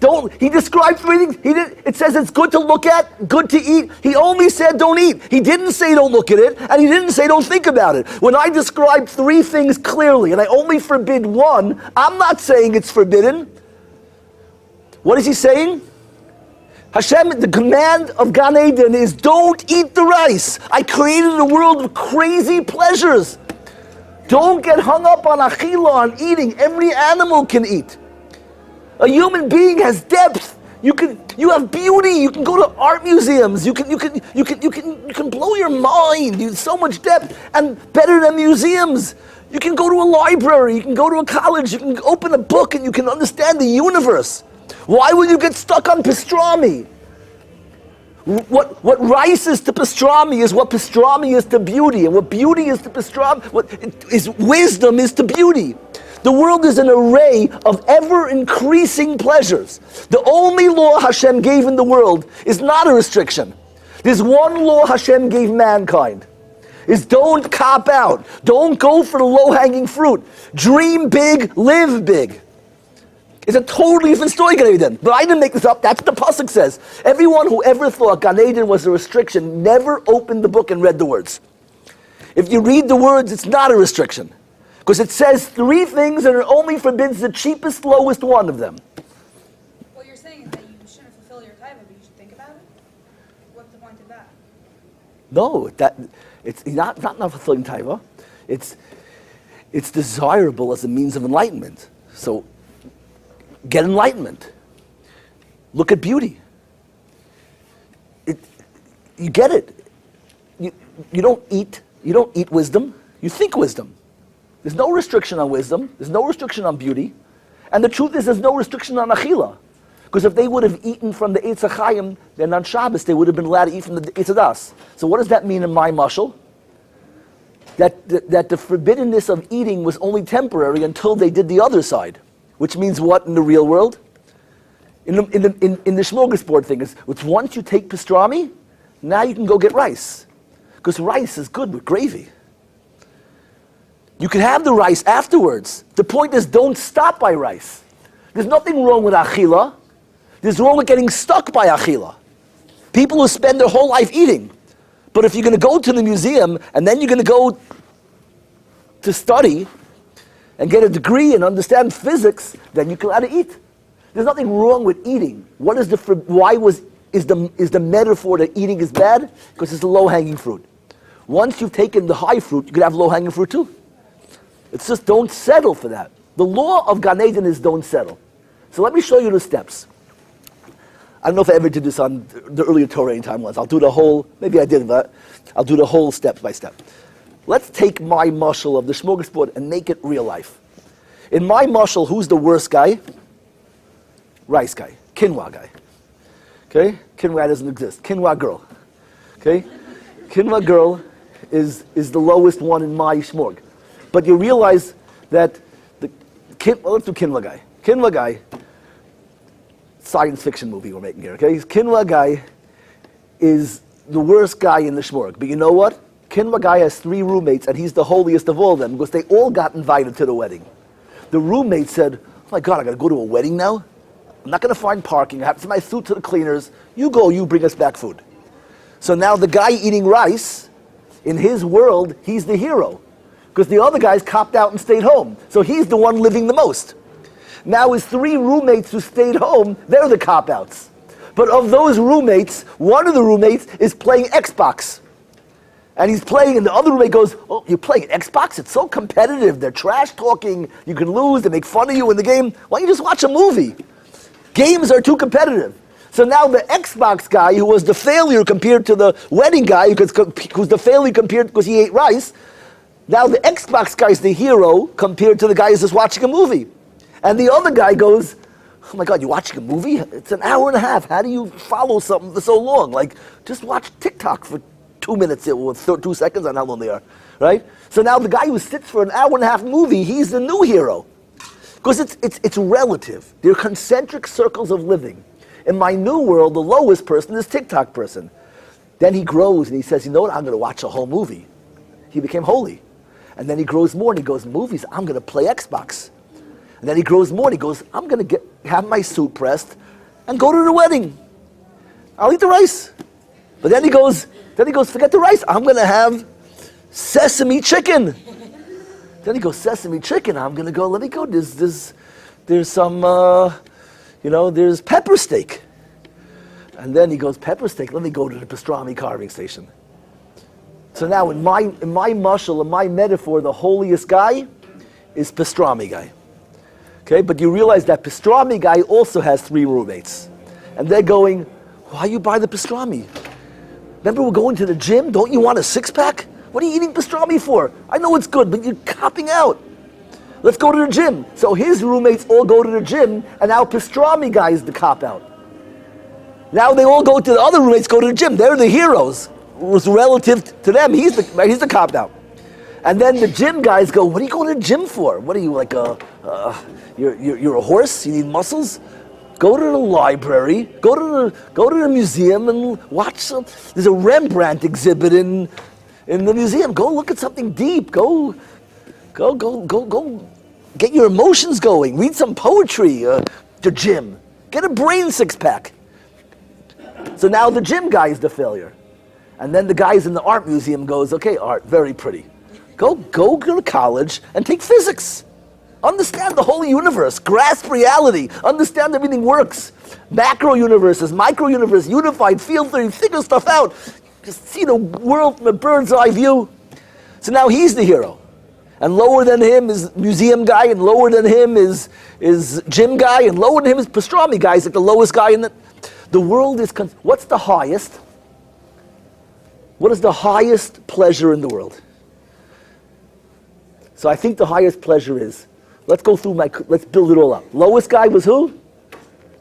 Don't. He described three things. It says it's good to look at, good to eat. He only said don't eat. He didn't say don't look at it, and he didn't say don't think about it. When I describe three things clearly, and I only forbid one, I'm not saying it's forbidden. What is he saying? Hashem, the command of Gan Eden is don't eat the rice. I created a world of crazy pleasures. Don't get hung up on achila, on eating. Every animal can eat. A human being has depth. You have beauty. You can go to art museums. You can blow your mind. You have so much depth, and better than museums. You can go to a library. You can go to a college. You can open a book and you can understand the universe. Why would you get stuck on pastrami? What rice is to pastrami is what pastrami is to beauty, and what beauty is to pastrami, what is wisdom is to beauty. The world is an array of ever-increasing pleasures. The only law Hashem gave in the world is not a restriction. There's one law Hashem gave mankind. Is don't cop out. Don't go for the low-hanging fruit. Dream big, live big. It's a totally different story, Gan Eden. But I didn't make this up. That's what the pasuk says. Everyone who ever thought Gan Eden was a restriction never opened the book and read the words. If you read the words, it's not a restriction. Because it says three things and it only forbids the cheapest, lowest one of them. What you're saying is that you shouldn't fulfill your taiva, but you should think about it? What's the point of that? No, it's not fulfilling taiva. It's desirable as a means of enlightenment. So get enlightenment. Look at beauty. You get it. You don't eat wisdom. You think wisdom. There's no restriction on wisdom. There's no restriction on beauty. And the truth is there's no restriction on achila. Because if they would have eaten from the Eitz HaChaim, then on Shabbos they would have been allowed to eat from the Eitz HaDas. So what does that mean in my mashal? That the forbiddenness of eating was only temporary until they did the other side. Which means what in the real world? In the smorgasbord thing, it's once you take pastrami, now you can go get rice. Because rice is good with gravy. You can have the rice afterwards. The point is, don't stop by rice. There's nothing wrong with achila. There's wrong with getting stuck by achila. People who spend their whole life eating. But if you're going to go to the museum and then you're going to go to study and get a degree and understand physics, then you can learn to eat. There's nothing wrong with eating. Is the metaphor that eating is bad? Because it's the low-hanging fruit. Once you've taken the high fruit, you can have low-hanging fruit too. It's just don't settle for that. The law of Gan Eden is don't settle. So let me show you the steps. I don't know if I ever did this on the earlier Torah anytime once. I'll do the whole, maybe I did, but I'll do the whole step by step. Let's take my mashal of the smorgasbord and make it real life. In my mashal, who's the worst guy? Rice guy, quinoa guy. Okay? Quinoa doesn't exist. Quinoa girl. Okay? Quinoa girl is the lowest one in my shmorg. But you realize that let's do quinoa guy. Quinoa guy, science fiction movie we're making here, okay? Quinoa guy is the worst guy in the shmorg. But you know what? Quinoa guy has 3 roommates and he's the holiest of all of them because they all got invited to the wedding. The roommate said, oh my God, I gotta go to a wedding now? I'm not gonna find parking, I have to send my food to the cleaners. You go, you bring us back food. So now the guy eating rice, in his world, he's the hero. because the other guys copped out and stayed home. So he's the one living the most. Now his 3 roommates who stayed home, they're the cop-outs. But of those roommates, one of the roommates is playing Xbox. And he's playing, and the other roommate goes, "Oh, you're playing Xbox? It's so competitive. They're trash talking. You can lose. They make fun of you in the game. Why don't you just watch a movie? Games are too competitive." So now the Xbox guy, who was the failure compared to the wedding guy, who's the failure compared because he ate rice, now the Xbox guy's the hero compared to the guy who's just watching a movie. And the other guy goes, "Oh my God, you're watching a movie? It's an hour and a half. How do you follow something for so long? Like, just watch TikTok for 2 minutes or 2 seconds, I don't know how long they are, right?" So now the guy who sits for an hour and a half movie, he's the new hero. Because it's relative. They're concentric circles of living. In my new world, the lowest person is TikTok person. Then he grows and he says, "You know what, I'm going to watch a whole movie." He became holy. And then he grows more and he goes, "Movies, I'm going to play Xbox." And then he grows more and he goes, "I'm going to have my suit pressed and go to the wedding. I'll eat the rice." But then he goes, "Forget the rice. I'm going to have sesame chicken." Then he goes, "Sesame chicken. I'm going to go. Let me go. There's some, there's pepper steak." And then he goes, "Pepper steak. Let me go to the pastrami carving station." So now in my mashal, in my metaphor, the holiest guy is pastrami guy. Okay, but you realize that pastrami guy also has 3 roommates, and they're going, "Why you buy the pastrami? Remember we're going to the gym? Don't you want a 6-pack? What are you eating pastrami for? I know it's good, but you're copping out. Let's go to the gym." So his roommates all go to the gym, and now pastrami guy is the cop-out. Now they all go to the other roommates, go to the gym. They're the heroes. Relative to them, he's the cop-out. And then the gym guys go, "What are you going to the gym for? What are you, like you're a horse? You need muscles? Go to the library, go to the museum and watch some. There's a Rembrandt exhibit in the museum. Go look at something deep. Go get your emotions going. Read some poetry. The gym. Get a brain 6-pack." So now the gym guy is the failure. And then the guys in the art museum goes, "Okay, art, very pretty. Go to college and take physics. Understand the whole universe, grasp reality, understand everything works. Macro universes, micro universe, unified field theory, figure stuff out. Just see the world from a bird's eye view." So now he's the hero. And lower than him is museum guy, and lower than him is gym guy, and lower than him is pastrami guy. He's like the lowest guy in the world is, what's the highest? What is the highest pleasure in the world? So I think the highest pleasure is, let's build it all up. Lowest guy was who?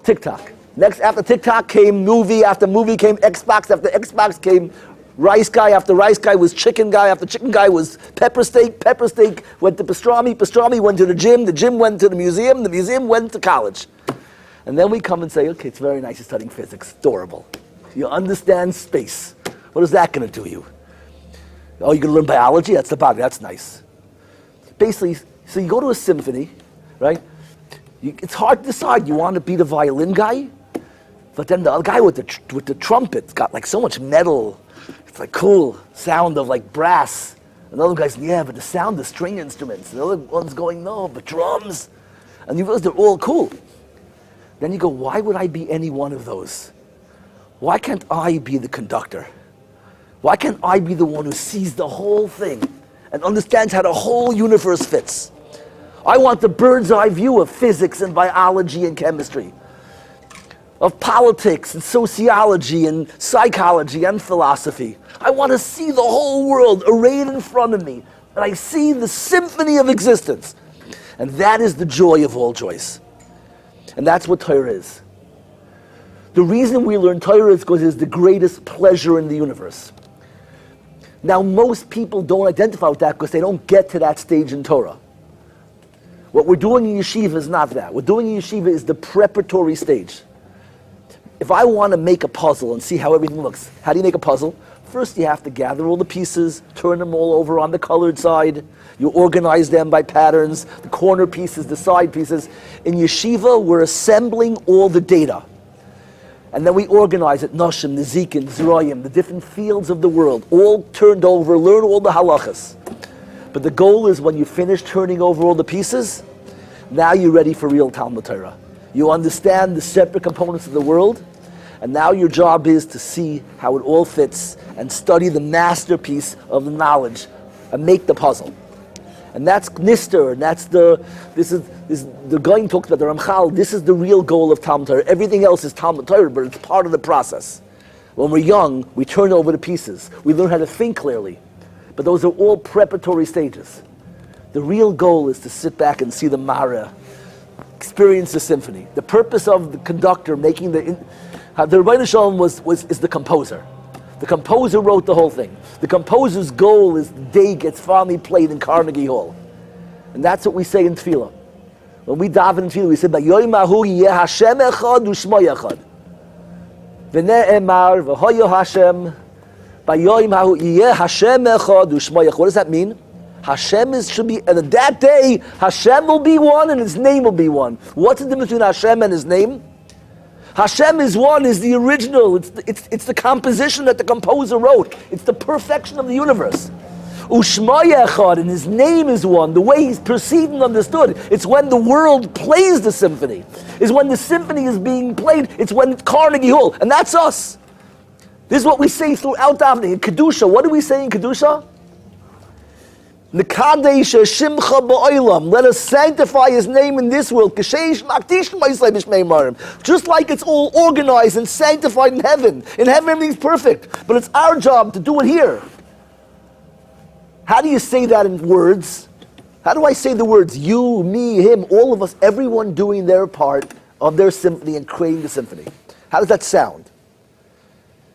TikTok. Next, after TikTok came movie, after movie came Xbox, after Xbox came rice guy, after rice guy was chicken guy, after chicken guy was pepper steak went to pastrami went to the gym went to the museum went to college. And then we come and say, "Okay, it's very nice you're studying physics, adorable. You understand space. What is that going to do you? Oh, you're going to learn biology? That's the body, that's nice." Basically, so you go to a symphony, right? It's hard to decide. You want to be the violin guy, but then the other guy with the trumpet's got like so much metal. It's like cool sound of like brass. And the other guy's, "Yeah, but the sound of string instruments." The other one's going, "No, but drums." And you realize they're all cool. Then you go, why would I be any one of those? Why can't I be the conductor? Why can't I be the one who sees the whole thing and understands how the whole universe fits? I want the bird's eye view of physics and biology and chemistry, of politics and sociology and psychology and philosophy. I want to see the whole world arrayed in front of me, and I see the symphony of existence. And that is the joy of all joys. And that's what Torah is. The reason we learn Torah is because it's the greatest pleasure in the universe. Now, most people don't identify with that because they don't get to that stage in Torah. What we're doing in yeshiva is not that. What we're doing in yeshiva is the preparatory stage. If I want to make a puzzle and see how everything looks, how do you make a puzzle? First, you have to gather all the pieces, turn them all over on the colored side. You organize them by patterns, the corner pieces, the side pieces. In yeshiva, we're assembling all the data. And then we organize it, Noshim, Nezikin, Zroyim, the different fields of the world, all turned over, learn all the halachas. But the goal is when you finish turning over all the pieces, now you're ready for real Talmud Torah. You understand the separate components of the world, and now your job is to see how it all fits and study the masterpiece of the knowledge and make the puzzle. And that's Nister, and that's the Goyim talks about the Ramchal. This is the real goal of Talmud Torah. Everything else is Talmud Torah, but it's part of the process. When we're young, we turn over the pieces. We learn how to think clearly. But those are all preparatory stages. The real goal is to sit back and see the Mara, experience the symphony. The purpose of the conductor making the Rabbi Shalom is the composer. The composer wrote the whole thing. The composer's goal is the day gets finally played in Carnegie Hall. And that's what we say in Tefillah. When we daven in Tefillah, we say, "Bayoyim hahu yeh Hashem echad u'shmo echad. V'ne'emar v'hoyo Hashem. Bayoyim hahu yeh Hashem echad u'shmo echad." What does that mean? Hashem should be, and on that day, Hashem will be one and His name will be one. What's the difference between Hashem and His name? Hashem is one, is the original. It's the composition that the composer wrote. It's the perfection of the universe. Ushma Echad, and His name is one. The way He's perceived and understood. It's when the world plays the symphony. It's when the symphony is being played. It's when it's Carnegie Hall, and that's us. This is what we say throughout davening. In Kedusha, what do we say in Kedusha? Nekadesh Shimcha ba'olam. Let us sanctify His name in this world. Just like it's all organized and sanctified in heaven. In heaven everything's perfect. But it's our job to do it here. How do you say that in words? How do I say the words? You, me, him, all of us, everyone doing their part of their symphony and creating the symphony. How does that sound?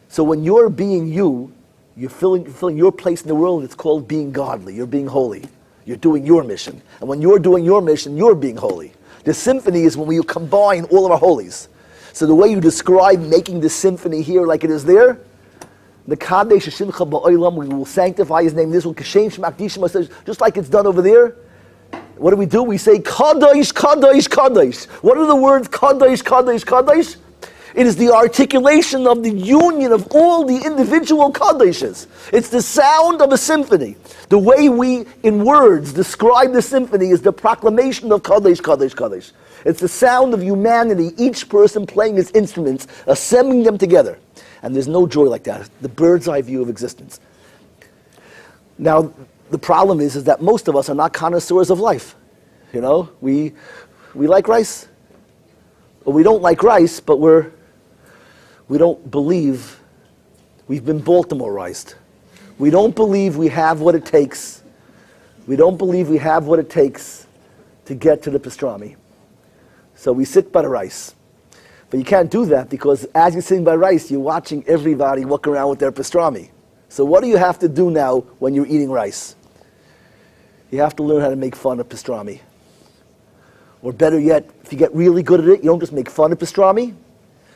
So when you're being you, you're filling your place in the world. It's called being godly. You're being holy. You're doing your mission. And when you're doing your mission, you're being holy. The symphony is when we combine all of our holies. So the way you describe making the symphony here like it is there, the Kadesh Shimcha ba'olam, we will sanctify His name. This will Kashem Shmakdishim, just like it's done over there. What do? We say Kadosh, Kadosh, Kadosh. What are the words Kadosh, Kadosh, Kadosh? It is the articulation of the union of all the individual Kadeshes. It's the sound of a symphony. The way we, in words, describe the symphony is the proclamation of Kadesh, Kadesh, Kadesh. It's the sound of humanity, each person playing his instruments, assembling them together. And there's no joy like that. The bird's eye view of existence. Now, the problem is that most of us are not connoisseurs of life. You know, we like rice. Or we don't like rice, but we don't believe we've been Baltimoreized. We don't believe we have what it takes. We don't believe we have what it takes to get to the pastrami. So we sit by the rice. But you can't do that because as you're sitting by rice, you're watching everybody walk around with their pastrami. So what do you have to do now when you're eating rice? You have to learn how to make fun of pastrami. Or better yet, if you get really good at it, you don't just make fun of pastrami.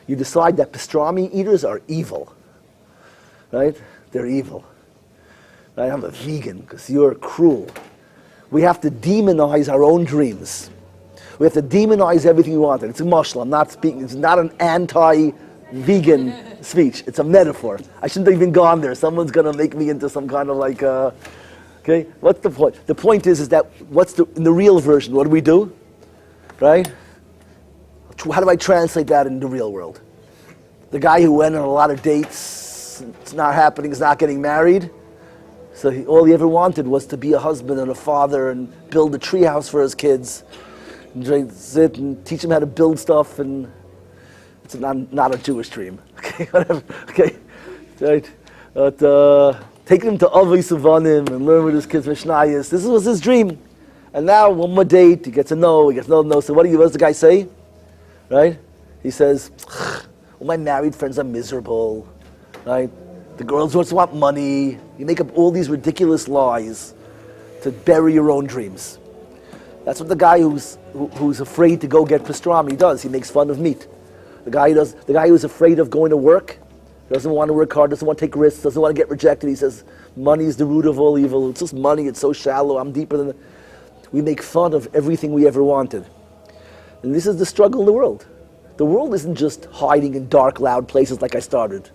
You decide that pastrami eaters are evil. Right? They're evil. Right? I'm a vegan because you're cruel. We have to demonize our own dreams. We have to demonize everything we want. It's a mashal. I'm not speaking. It's not an anti-vegan speech. It's a metaphor. I shouldn't have even gone there. Someone's going to make me into some kind of like, okay? What's the point? The point is that in the real version, what do? Right? How do I translate that into the real world? The guy who went on a lot of dates, it's not happening, is not getting married. So all he ever wanted was to be a husband and a father and build a treehouse for his kids. And sit and teach them how to build stuff, and it's not a Jewish dream. Okay, whatever. Okay, right. But taking him to Avos Savanim and learn with his kids Mishnayos. This was his dream. And now one more date, he gets a no. So what does the guy say? Right? He says, "All my married friends are miserable. Right? The girls just want money." You make up all these ridiculous lies to bury your own dreams. That's what the guy who's afraid to go get pastrami does. He makes fun of meat. The guy who's afraid of going to work, doesn't want to work hard, doesn't want to take risks, doesn't want to get rejected. He says, money is the root of all evil. It's just money, it's so shallow, I'm deeper than... We make fun of everything we ever wanted. And this is the struggle in the world. The world isn't just hiding in dark, loud places like I started.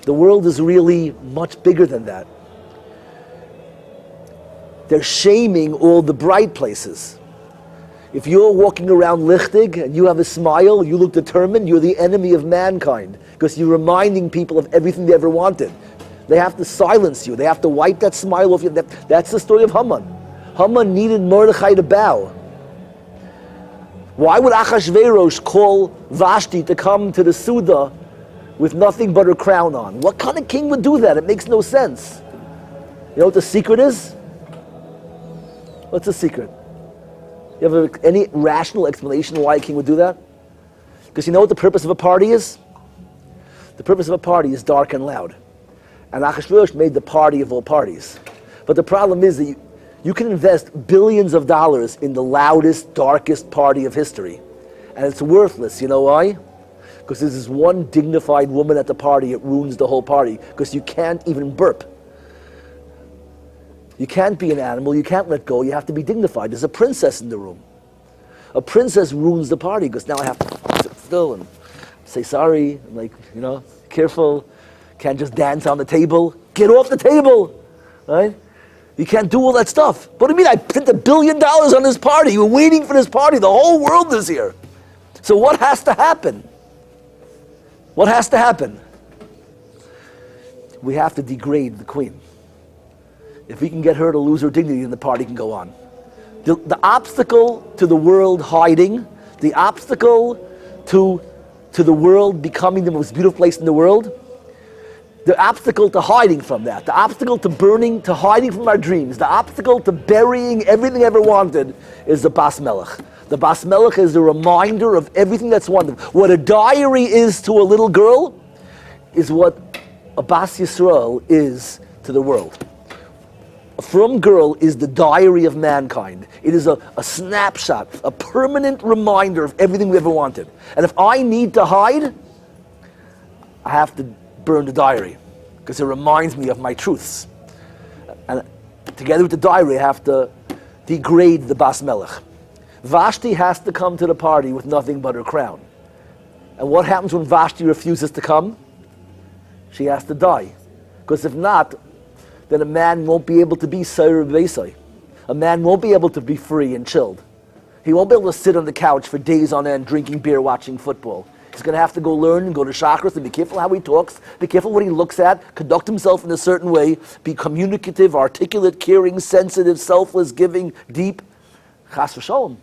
The world is really much bigger than that. They're shaming all the bright places. If you're walking around lichtig and you have a smile, you look determined, you're the enemy of mankind because you're reminding people of everything they ever wanted. They have to silence you. They have to wipe that smile off you. That's the story of Haman. Haman needed Mordechai to bow. Why would Achashverosh call Vashti to come to the Suda with nothing but her crown on? What kind of king would do that? It makes no sense. You know what the secret is? What's the secret? You have any rational explanation why a king would do that? Because you know what the purpose of a party is? The purpose of a party is dark and loud. And Achashverosh made the party of all parties. But the problem is that you can invest billions of dollars in the loudest, darkest party of history. And it's worthless. You know why? Because there's this one dignified woman at the party, it ruins the whole party. Because you can't even burp. You can't be an animal, you can't let go, you have to be dignified. There's a princess in the room. A princess ruins the party because now I have to sit still and say sorry, and like, you know, careful. Can't just dance on the table. Get off the table, right? You can't do all that stuff. What do you mean? I spent $1 billion on this party. You were waiting for this party. The whole world is here. So what has to happen? What has to happen? We have to degrade the queen. If we can get her to lose her dignity, then the party can go on. The obstacle to the world hiding, the obstacle to the world becoming the most beautiful place in the world, the obstacle to hiding from that, the obstacle to burning, to hiding from our dreams, the obstacle to burying everything I ever wanted is the Bas Melech. The Bas Melech is a reminder of everything that's wonderful. What a diary is to a little girl is what a Bas Yisrael is to the world. A frum girl is the diary of mankind. It is a snapshot, a permanent reminder of everything we ever wanted. And if I need to hide, I have to burn the diary because it reminds me of my truths. And together with the diary, I have to degrade the Bas Melech. Vashti has to come to the party with nothing but her crown. And what happens when Vashti refuses to come? She has to die. Because if not, then a man won't be able to be Seir B'Beisai. A man won't be able to be free and chilled. He won't be able to sit on the couch for days on end drinking beer, watching football. He's going to have to go learn and go to chakras and be careful how he talks, be careful what he looks at, conduct himself in a certain way, be communicative, articulate, caring, sensitive, selfless, giving, deep. Chas v'sholom.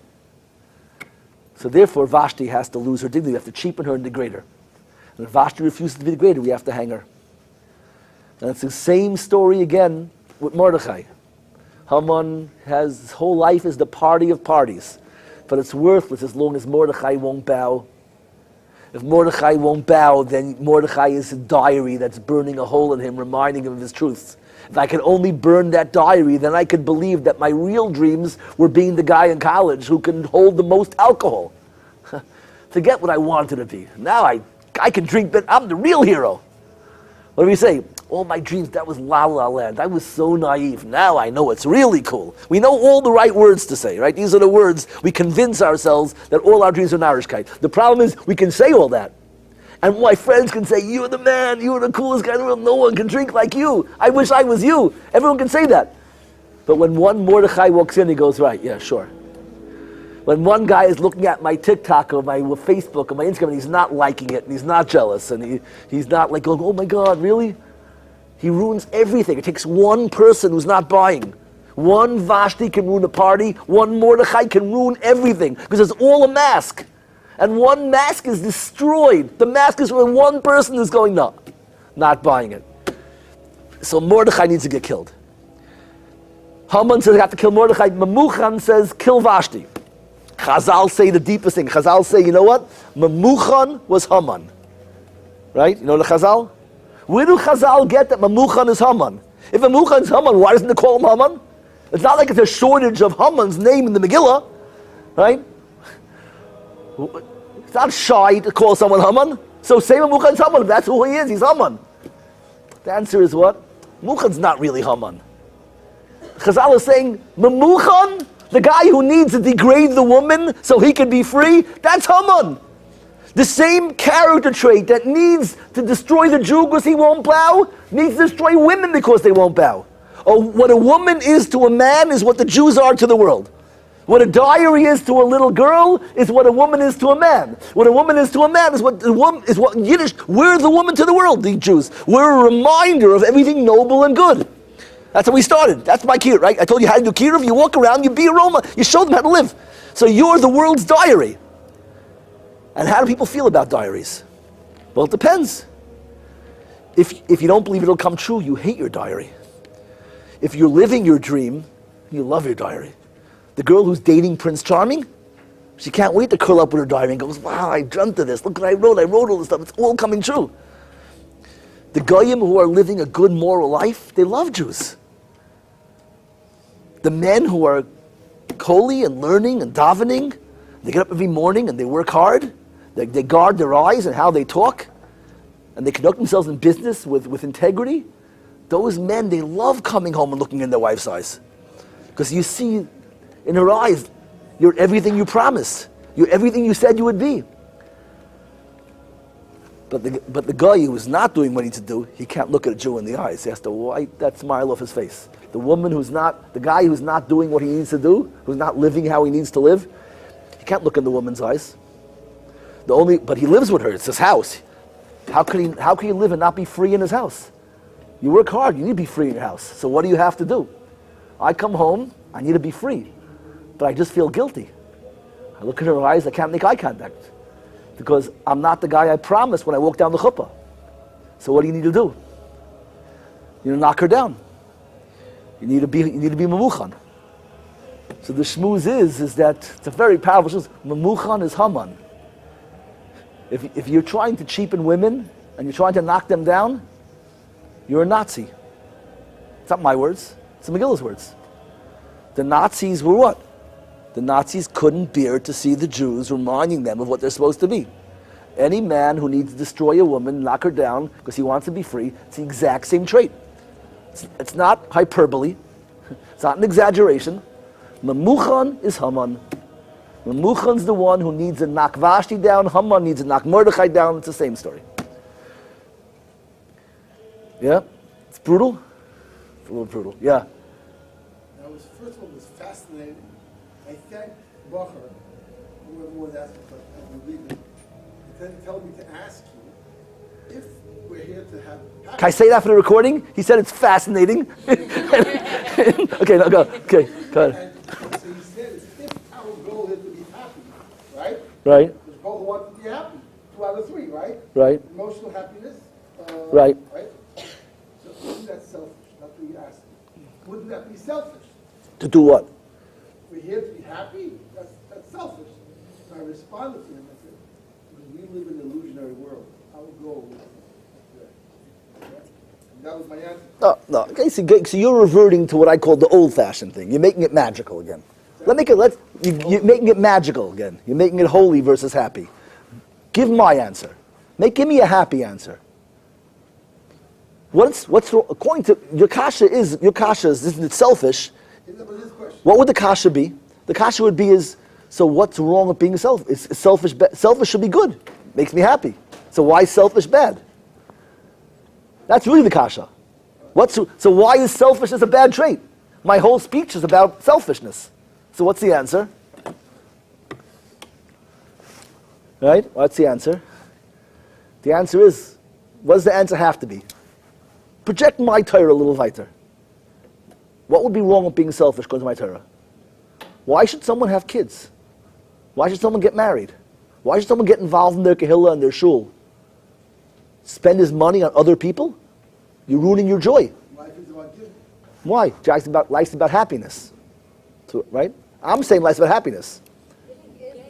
So therefore Vashti has to lose her dignity. We have to cheapen her and degrade her. And if Vashti refuses to be degraded, we have to hang her. And it's the same story again with Mordechai. Haman has, his whole life is the party of parties. But it's worthless as long as Mordechai won't bow. If Mordechai won't bow, then Mordechai is a diary that's burning a hole in him, reminding him of his truths. If I could only burn that diary, then I could believe that my real dreams were being the guy in college who can hold the most alcohol. Forget what I wanted to be. Now I can drink, but I'm the real hero. What do we say? All my dreams, that was La La Land. I was so naive. Now I know it's really cool. We know all the right words to say, right? These are the words we convince ourselves that all our dreams are Narishkeit. The problem is we can say all that. And my friends can say, you're the man, you're the coolest guy in the world, no one can drink like you. I wish I was you. Everyone can say that. But when one Mordechai walks in, he goes, right, yeah, sure. When one guy is looking at my TikTok or my Facebook or my Instagram and he's not liking it and he's not jealous and he's not like going, oh my God, really? He ruins everything. It takes one person who's not buying. One Vashti can ruin a party. One Mordechai can ruin everything because it's all a mask. And one mask is destroyed. The mask is when one person is going, no, not buying it. So Mordechai needs to get killed. Haman says, I have to kill Mordechai. Memuchan says, kill Vashti. Chazal say the deepest thing. Chazal say, you know what? Memuchan was Haman. Right? You know the Chazal? Where do Chazal get that Memuchan is Haman? If Memuchan is Haman, why doesn't they call him Haman? It's not like it's a shortage of Haman's name in the Megillah. Right? It's not shy to call someone Haman. So say Memuchan is Haman. If that's who he is, he's Haman. The answer is what? Memuchan's not really Haman. Chazal is saying, Memuchan, the guy who needs to degrade the woman so he can be free, that's Haman. The same character trait that needs to destroy the Jew because he won't bow, needs to destroy women because they won't bow. Oh, what a woman is to a man is what the Jews are to the world. What a diary is to a little girl is what a woman is to a man. What a woman is to a man is what the woman is what Yiddish. We're the woman to the world, the Jews. We're a reminder of everything noble and good. That's how we started. That's my Kirov, right? I told you how to do Kirov. You walk around, you be a Roma, you show them how to live. So you're the world's diary. And how do people feel about diaries? Well, it depends. If you don't believe it'll come true, you hate your diary. If you're living your dream, you love your diary. The girl who's dating Prince Charming, she can't wait to curl up with her diary and goes, wow, I dreamt of this. Look what I wrote all this stuff. It's all coming true. The Goyim who are living a good moral life, they love Jews. The men who are holy and learning and davening, they get up every morning and they work hard. They guard their eyes and how they talk. And they conduct themselves in business with integrity. Those men, they love coming home and looking in their wife's eyes. Because you see in her eyes, you're everything you promised. You're everything you said you would be. But the guy who is not doing what he needs to do, he can't look at a Jew in the eyes. He has to wipe that smile off his face. The guy who's not doing what he needs to do, who's not living how he needs to live, he can't look in the woman's eyes. But he lives with her. It's his house. How can he live and not be free in his house? You work hard. You need to be free in your house. So what do you have to do? I come home. I need to be free, but I just feel guilty. I look in her eyes. I can't make eye contact because I'm not the guy I promised when I walk down the chuppah. So what do you need to do? You need to knock her down. You need to be memuchan. So the shmooze is that it's a very powerful shmooze. Memuchan is Haman. If you're trying to cheapen women and you're trying to knock them down, you're a Nazi. It's not my words. It's the Megillah's words. The Nazis were what? The Nazis couldn't bear to see the Jews reminding them of what they're supposed to be. Any man who needs to destroy a woman, knock her down because he wants to be free, it's the exact same trait. It's not hyperbole. It's not an exaggeration. Memuchan is Haman. Memuchan's the one who needs to knock Vashti down. Haman needs to knock Mordechai down. It's the same story. Yeah? It's brutal? It's a little brutal. Yeah. First of all, it was fascinating. I thank Bacher, whoever was asking for it, then tell me to ask you if we're here to have. Can I say that for the recording? He said it's fascinating. Okay, no, go. Okay, go ahead. And so he said, if our goal is to be happy, right? Right. Because Bacher wants to be happy. 2 out of 3, right? Right. Emotional happiness. Right. Right. So isn't that selfish? That's what you asked. Wouldn't that be selfish? To do what? We're here to be happy. That's selfish. So I responded to him. I said, because we live in an illusionary world. Our goal is and that was my answer. No. Okay, so you're reverting to what I call the old-fashioned thing. You're making it magical again. You're making it magical again. You're making it holy versus happy. Give my answer. Give me a happy answer. What's according to your kasha isn't it selfish? What would the kasha be? The kasha would be so what's wrong with being selfish? Selfish should be good. Makes me happy. So why is selfish bad? That's really the kasha. So why is selfishness a bad trait? My whole speech is about selfishness. So what's the answer? Right? What's the answer? The answer is, what does the answer have to be? Project my Torah a little weiter. What would be wrong with being selfish according to my Torah? Why should someone have kids? Why should someone get married? Why should someone get involved in their kahillah and their shul? Spend his money on other people? You're ruining your joy. Life is about giving. Why? Life's about happiness. So, right? I'm saying life's about happiness.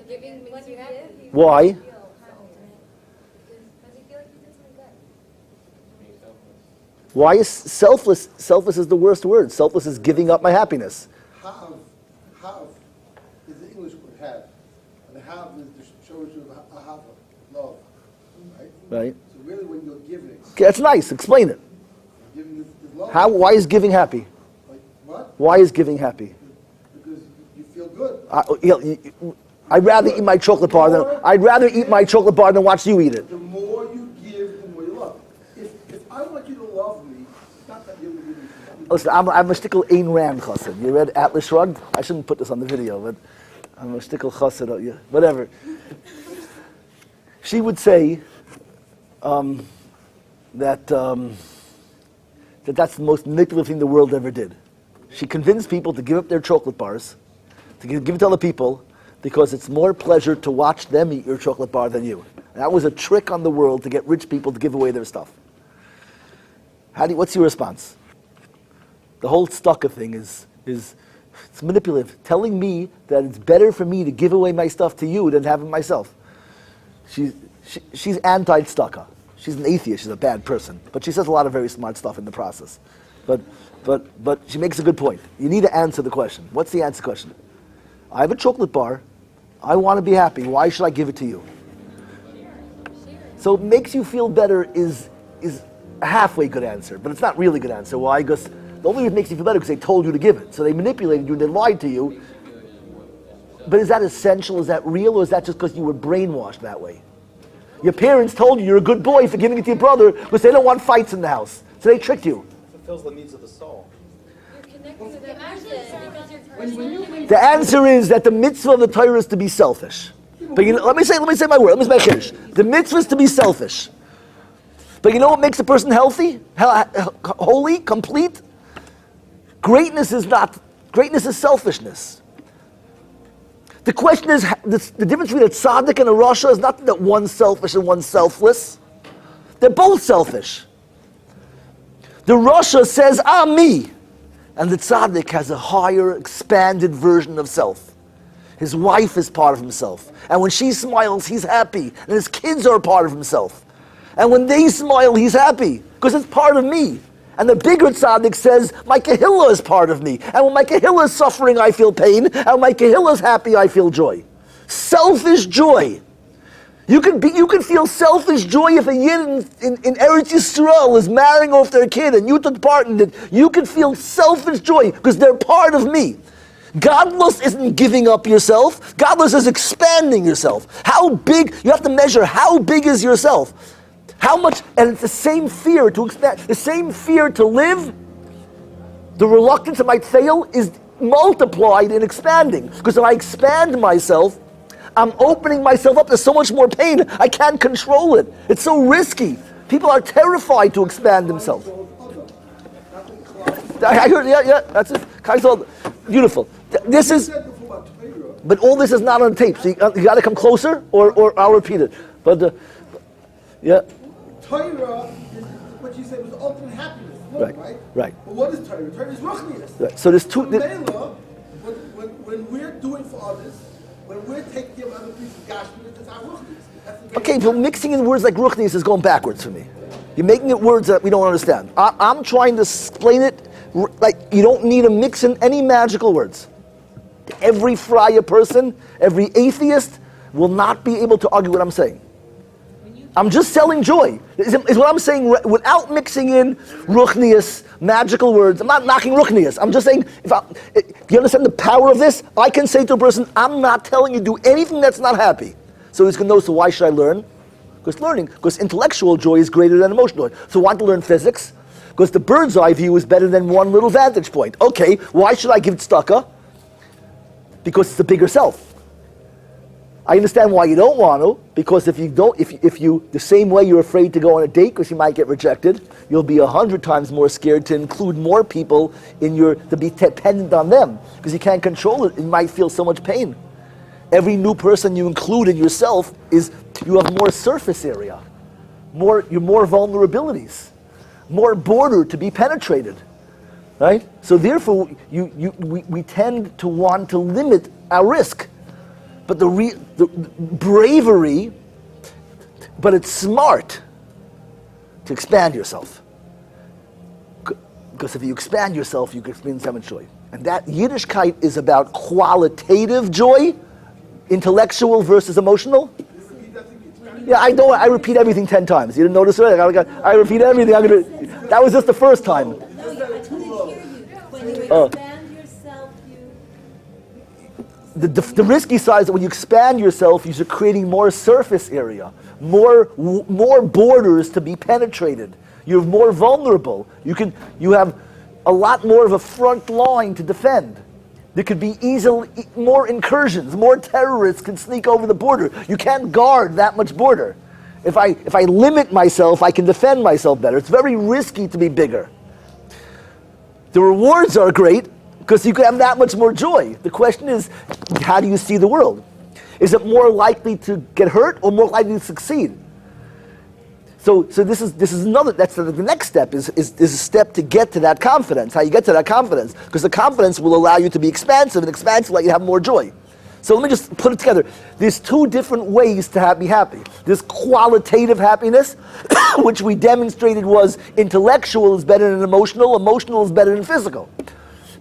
Giving makes you happy. Why? Because you feel like you did something good. Why is selfless? Selfless is the worst word. Selfless is giving up my happiness. Have is the English word have. And have is the shows you ahava, love. Right? Right? So really when you're giving, Okay, that's nice. Explain it. giving is love. Why is giving happy? Like what? Why is giving happy? Because you feel good. I'd rather eat my chocolate bar than watch you eat it. The more you give, the more you love. If I want you to love me, it's not that you're giving me. listen, I'm a shtickle Ayn Rand chassid. You read Atlas Shrugged? I shouldn't put this on the video, but I'm a shtickle chassid. Yeah, whatever. She would say that that's the most manipulative thing the world ever did. She convinced people to give up their chocolate bars, to give it to other people, because it's more pleasure to watch them eat your chocolate bar than you. That was a trick on the world to get rich people to give away their stuff. What's your response? The whole tzedakah thing is it's manipulative, telling me that it's better for me to give away my stuff to you than have it myself. She's anti-tzedakah. She's an atheist. She's a bad person, but she says a lot of very smart stuff in the process. But she makes a good point. You need to answer the question. What's the answer question? I have a chocolate bar. I want to be happy. Why should I give it to you? So it makes you feel better is a halfway good answer, but it's not really a good answer. Why? Because the only reason it makes you feel better because they told you to give it. So they manipulated you and they lied to you. But is that essential? Is that real? Or is that just because you were brainwashed that way? Your parents told you you're a good boy for giving it to your brother because they don't want fights in the house. So they tricked you. Fulfills the needs of the soul. You're connected to the person because you're person. The answer is that the mitzvah of the Torah is to be selfish. But let me say my word. Let me say my chiddush. The mitzvah is to be selfish. But you know what makes a person healthy, holy, complete? Greatness is selfishness. The question is, the difference between a tzaddik and a rasha is not that one's selfish and one's selfless. They're both selfish. The rasha says, I'm me. And the tzaddik has a higher, expanded version of self. His wife is part of himself. And when she smiles, he's happy. And his kids are part of himself. And when they smile, he's happy. Because it's part of me. And the bigger tzaddik says, my kahillah is part of me. And when my kahillah is suffering, I feel pain. And when my kahillah is happy, I feel joy. Selfish joy. You can feel selfish joy if a yid in Eretz Yisrael is marrying off their kid and you took part in it. You can feel selfish joy because they're part of me. Godless isn't giving up yourself. Godless is expanding yourself. How big, you have to measure how big is yourself. How much, and it's the same fear to expand, the same fear to live, the reluctance it might fail is multiplied in expanding. Because if I expand myself, I'm opening myself up to so much more pain, I can't control it. It's so risky. People are terrified to expand themselves. I heard, yeah, that's it. Beautiful. This is, but all this is not on tape, so you got to come closer, or I'll repeat it. But, yeah. Torah, what you said was ultimate happiness. Right. But what is Torah? Torah is ruchnius. Right. So there's two. When we're doing for others, when we're taking care of other people's gashmius, that's our ruchnius. Okay, but mixing in words like ruchnius is going backwards for me. You're making it words that we don't understand. I'm trying to explain it like you don't need to mix in any magical words. Every Freya person, every atheist will not be able to argue what I'm saying. I'm just selling joy, is what I'm saying, without mixing in ruchnius, magical words. I'm not knocking ruchnius. I'm just saying, you understand the power of this? I can say to a person, I'm not telling you to do anything that's not happy. So he's going to know, so why should I learn? Because intellectual joy is greater than emotional joy. So I want to learn physics, because the bird's eye view is better than one little vantage point. Okay, why should I give tzedakah? Because it's the bigger self. I understand why you don't want to, because if you the same way you're afraid to go on a date because you might get rejected, you'll be 100 times more scared to include more people to be dependent on them, because you can't control it. You might feel so much pain. Every new person you include in yourself you have more surface area, more vulnerabilities, more border to be penetrated, right? So therefore, we tend to want to limit our risk. But the bravery, but it's smart to expand yourself. Because if you expand yourself, you can experience so much joy. And that Yiddishkeit is about qualitative joy, intellectual versus emotional. Yeah, I know. I repeat everything 10 times. You didn't notice it? I repeat everything. That was just the first time. No, I couldn't hear you. When you expand yourself, The risky side is that when you expand yourself, you're creating more surface area, more borders to be penetrated. You're more vulnerable. You have a lot more of a front line to defend. There could be easily more incursions, more terrorists can sneak over the border. You can't guard that much border. If I limit myself, I can defend myself better. It's very risky to be bigger. The rewards are great because you can have that much more joy. The question is, how do you see the world? Is it more likely to get hurt or more likely to succeed? So this is another. That's the next step. Is a step to get to that confidence. How you get to that confidence? Because the confidence will allow you to be expansive, and expansive will let you have more joy. So let me just put it together. There's two different ways to be happy. There's qualitative happiness, which we demonstrated was intellectual is better than emotional, emotional is better than physical.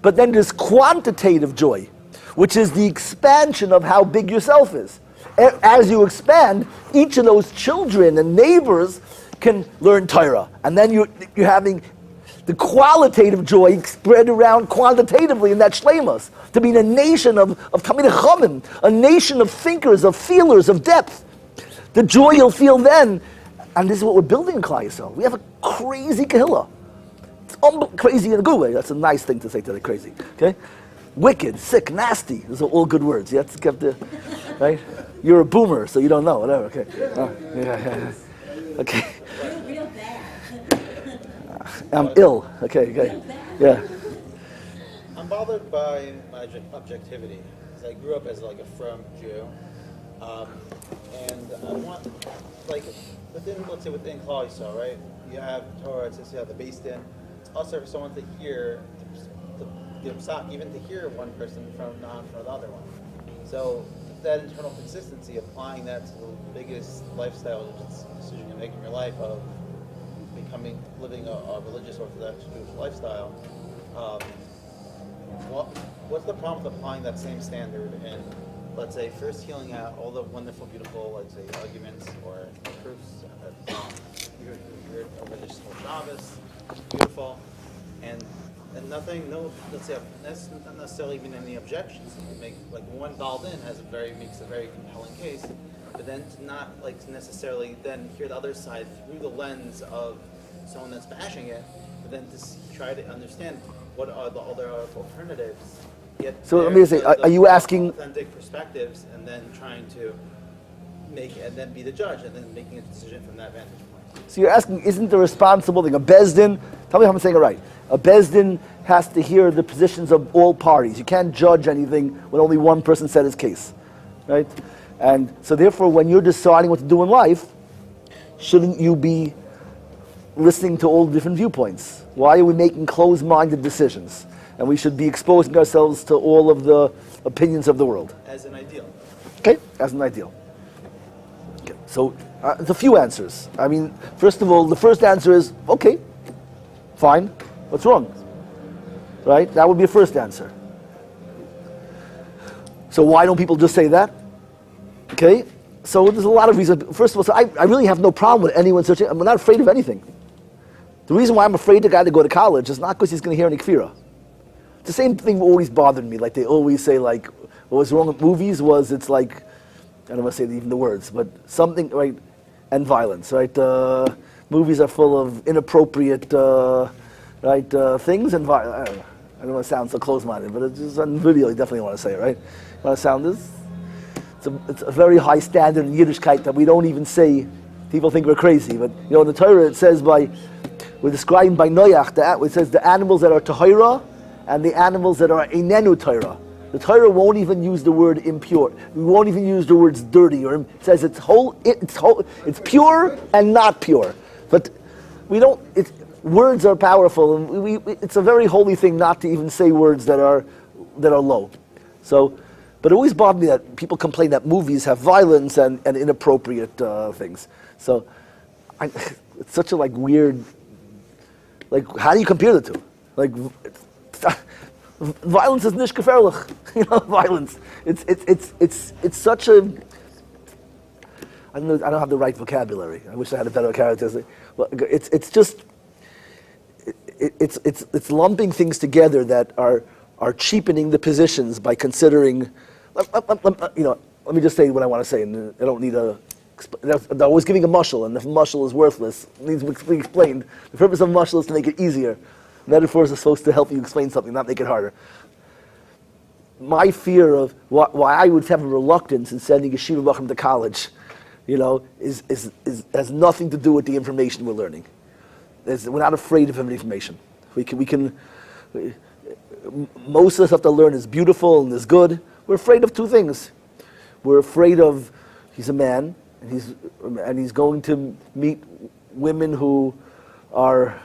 But then there's quantitative joy, which is the expansion of how big yourself is. As you expand, each of those children and neighbors can learn Torah. And then you're having the qualitative joy spread around quantitatively in that shleimus. To be in a nation of Talmidei Chachamim, a nation of thinkers, of feelers, of depth. The joy you'll feel then, and this is what we're building in Klal Yisrael. We have a crazy kahila. It's crazy in a good way. That's a nice thing to say today, crazy. Okay? Wicked, sick, nasty. Those are all good words. You have to keep the, right? You're a boomer, so you don't know. Whatever. Okay. Yeah. Okay. Real bad. I'm ill. Okay. Yeah. I'm bothered by my objectivity, because I grew up as like a frum Jew, and I want, like, within Klal Yisrael, right? You have Torah, it says you have the Beis Din. It's also for someone to hear, to give psak, even to hear one person from the other one. So that internal consistency, applying that to the biggest lifestyle decision you make in your life of living a religious Orthodox Jewish lifestyle. What's the problem with applying that same standard and, let's say, first healing out all the wonderful, beautiful, let's say, arguments or proofs that you're a religious Shabbos, beautiful, and nothing, let's say, not necessarily even any objections. You make, like, one dialed in makes a very compelling case, but then to not, like, necessarily then hear the other side through the lens of someone that's bashing it, but then to try to understand what are the other alternatives. So let me say, are you asking authentic perspectives and then trying to and then be the judge and then making a decision from that vantage point? So you're asking, isn't the responsible thing a Beis Din? Tell me if I'm saying it right. A Beis Din has to hear the positions of all parties. You can't judge anything when only one person said his case, right? And so therefore, when you're deciding what to do in life, shouldn't you be listening to all the different viewpoints? Why are we making closed-minded decisions? And we should be exposing ourselves to all of the opinions of the world. As an ideal. Okay, as an ideal. Okay. So there's a few answers. I mean, first of all, the first answer is, okay, fine, what's wrong? Right? That would be a first answer. So why don't people just say that? Okay, so there's a lot of reasons. First of all, so I really have no problem with anyone searching. I'm not afraid of anything. The reason why I'm afraid the guy to go to college is not because he's going to hear any kfira. It's the same thing always bothered me. Like they always say, like, what was wrong with movies was it's like, I don't want to say even the words, but something, right, and violence, right? Movies are full of inappropriate, things and violence. I don't want to sound so close-minded, but it's just on video, you definitely want to say it, right? You want to sound this? It's a very high standard in Yiddishkeit that we don't even say. People think we're crazy, but in the Torah it says we're describing by Noach, it says the animals that are Tahira and the animals that are Einenu Torah. The Torah won't even use the word impure. We won't even use the words dirty. Or it says it's pure and not pure. But we don't. Words are powerful, and it's a very holy thing not to even say words that are low. So, but it always bothered me that people complain that movies have violence and inappropriate things. So, it's such a weird. How do you compare the two? Violence is nicht gefährlich. Violence. It's such a. I don't have the right vocabulary. I wish I had a better character. Well, it's just. It's lumping things together that are cheapening the positions by considering. Let me just say what I want to say, and I don't need a. They're always giving a mashal, and if a mashal is worthless, it needs to be explained. The purpose of a mashal is to make it easier. Metaphors are supposed to help you explain something, not make it harder. My fear of why I would have a reluctance in sending yeshiva bachrim to college, has nothing to do with the information we're learning. We're not afraid of information. Most of the stuff to learn is beautiful and is good. We're afraid of two things. We're afraid of he's a man and he's going to meet women who are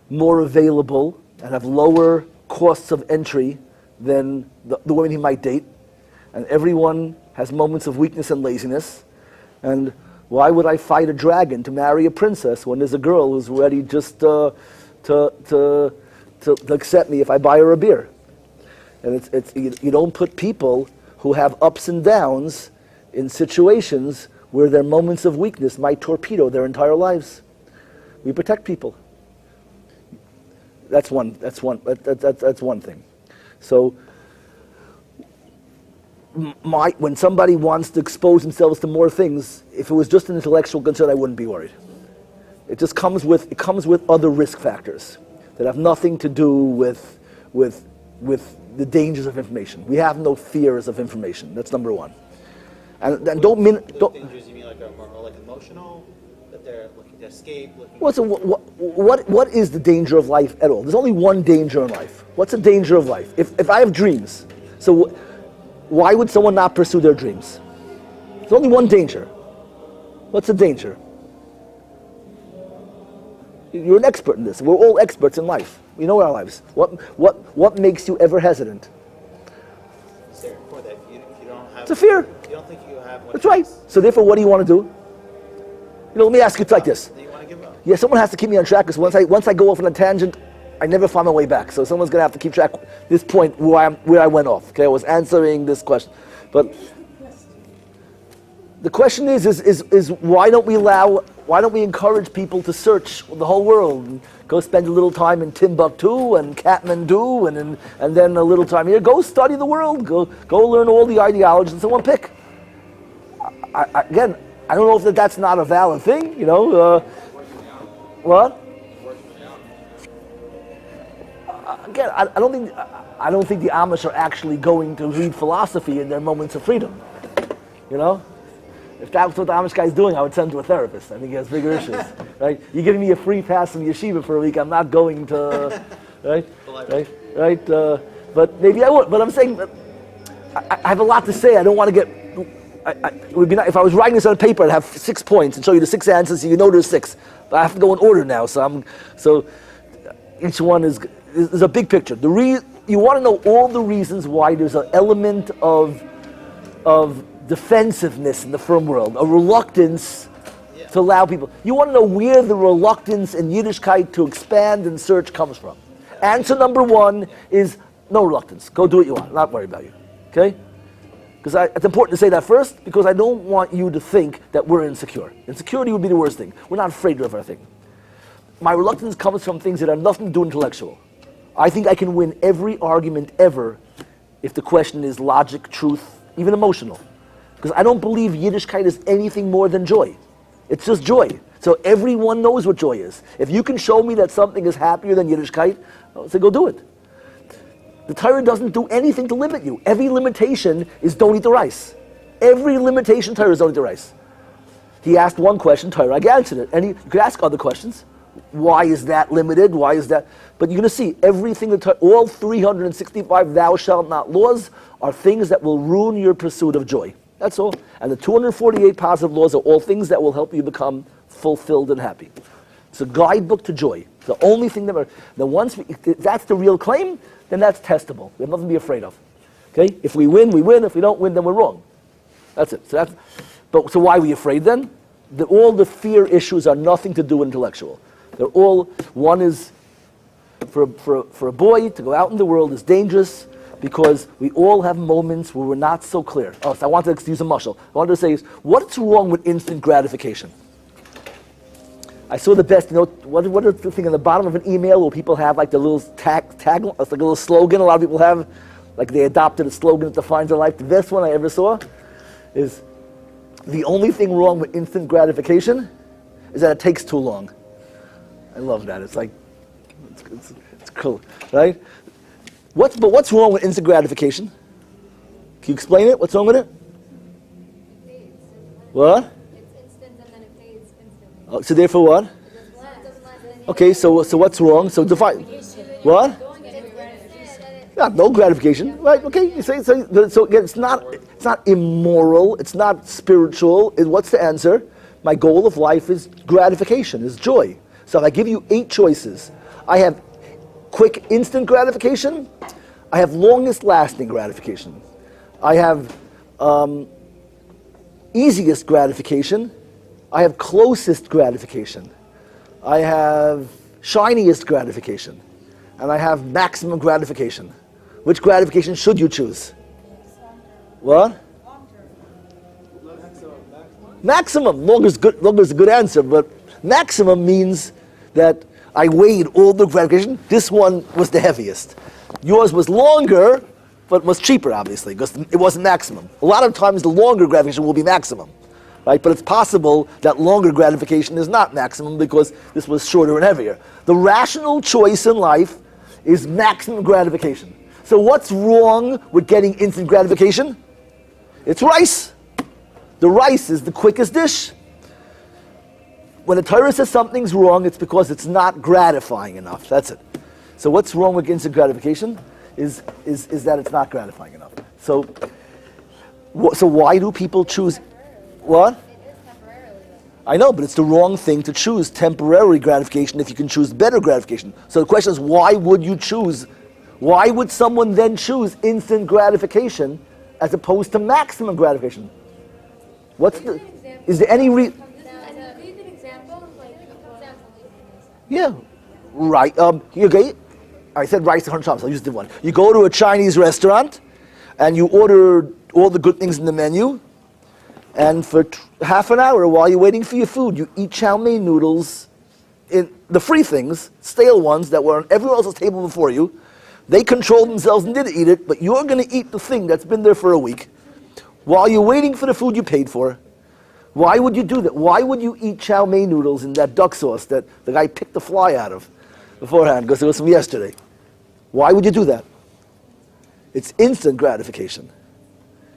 more available and have lower costs of entry than the women he might date. And everyone has moments of weakness and laziness. And why would I fight a dragon to marry a princess when there's a girl who's ready just to accept me if I buy her a beer? And you don't put people who have ups and downs in situations where their moments of weakness might torpedo their entire lives. We protect people. That's one thing. So when somebody wants to expose themselves to more things, if it was just an intellectual concern, I wouldn't be worried. It just comes with other risk factors that have nothing to do with the dangers of information. We have no fears of information. That's number one. And dangers, you mean like emotional, that they're looking to escape? What is the danger of life at all? There's only one danger in life. What's the danger of life? If I have dreams, so why would someone not pursue their dreams? There's only one danger. What's the danger? You're an expert in this. We're all experts in life. We know our lives. What makes you ever hesitant? It's a fear. You don't think you have. That's right. So therefore, what do you want to do? Let me ask you like this. Do you want to give up? Yeah, someone has to keep me on track, because once I go off on a tangent, I never find my way back. So someone's going to have to keep track this point where I went off. Okay, I was answering this question, but the question is why don't we encourage people to search the whole world and go spend a little time in Timbuktu and Kathmandu and then a little time here? Go study the world. Go learn all the ideologies and someone pick. Again, I don't know if that's not a valid thing. What? Again, I don't think the Amish are actually going to read philosophy in their moments of freedom. If that's what the Amish guy's doing, I would send him to a therapist. I think he has bigger issues, right? You're giving me a free pass from yeshiva for a week. I'm not going to, right? But maybe I would. But I'm saying, I have a lot to say. I don't want to get. It would be nice if I was writing this on a paper. I'd have 6 points and show you the 6 answers, so you know there's 6. But I have to go in order now. So each one is a big picture. You want to know all the reasons why there's an element of defensiveness in the firm world, a reluctance to allow people. You want to know where the reluctance in Yiddishkeit to expand and search comes from. Answer number 1 is no reluctance. Go do what you want. Not worry about you. Okay? Because it's important to say that first, because I don't want you to think that we're insecure. Insecurity would be the worst thing. We're not afraid of our thing. My reluctance comes from things that have nothing to do with intellectual. I think I can win every argument ever if the question is logic, truth, even emotional. Because I don't believe Yiddishkeit is anything more than joy. It's just joy. So everyone knows what joy is. If you can show me that something is happier than Yiddishkeit, I'll say go do it. The Torah doesn't do anything to limit you. Every limitation is don't eat the rice. Every limitation Torah is don't eat the rice. He asked one question, Torah, I answered it. And you could ask other questions. Why is that limited? Why is that? But you're going to see everything, all 365 thou shalt not laws are things that will ruin your pursuit of joy. That's all. And the 248 positive laws are all things that will help you become fulfilled and happy. It's a guidebook to joy. The only thing that if that's the real claim, then that's testable. We have nothing to be afraid of. Okay? If we win, we win. If we don't win, then we're wrong. That's it. So why are we afraid then? All the fear issues are nothing to do with intellectual. They're all, one is for a boy to go out in the world is dangerous because we all have moments where we're not so clear. So I wanted to use a mushal. I wanted to say, what's wrong with instant gratification? I saw the best, what is the thing on the bottom of an email where people have like the little tag, it's like a little slogan a lot of people have, like they adopted a slogan that defines their life. The best one I ever saw is, the only thing wrong with instant gratification is that it takes too long. I love that. It's like, It's cool, right? But what's wrong with instant gratification? Can you explain it? What's wrong with it? It fades. What? It's instant and then it fades instantly. Oh, so therefore what? It doesn't last any Okay, so what's wrong? So define. What? Yeah, no gratification, right? Okay, you say so. Again, it's not immoral. It's not spiritual. What's the answer? My goal of life is gratification, is joy. So if I give you 8 choices, I have quick, instant gratification. I have longest lasting gratification. I have easiest gratification. I have closest gratification. I have shiniest gratification. And I have maximum gratification. Which gratification should you choose? What? Maximum. Longer is good. Longer is a good answer, but maximum means that I weighed all the gratification. This one was the heaviest. Yours was longer, but was cheaper, obviously, because it wasn't maximum. A lot of times, the longer gratification will be maximum, right? But it's possible that longer gratification is not maximum because this was shorter and heavier. The rational choice in life is maximum gratification. So what's wrong with getting instant gratification? It's rice. The rice is the quickest dish. When the Torah says something's wrong, it's because it's not gratifying enough. That's it. So what's wrong with instant gratification is that it's not gratifying enough. So why do people choose what? It is temporarily. I know, but it's the wrong thing to choose temporary gratification if you can choose better gratification. So the question is, why would someone then choose instant gratification as opposed to maximum gratification? Is there any Can you give an example? Yeah, right. Okay, I said rice 100 times. I'll use the one. You go to a Chinese restaurant, and you order all the good things in the menu, and for half an hour while you're waiting for your food, you eat chow mein noodles, in the free things, stale ones that were on everyone else's table before you. They controlled themselves and didn't eat it, but you're going to eat the thing that's been there for a week while you're waiting for the food you paid for. Why would you do that? Why would you eat chow mein noodles in that duck sauce that the guy picked the fly out of beforehand because it was from yesterday? Why would you do that? It's instant gratification.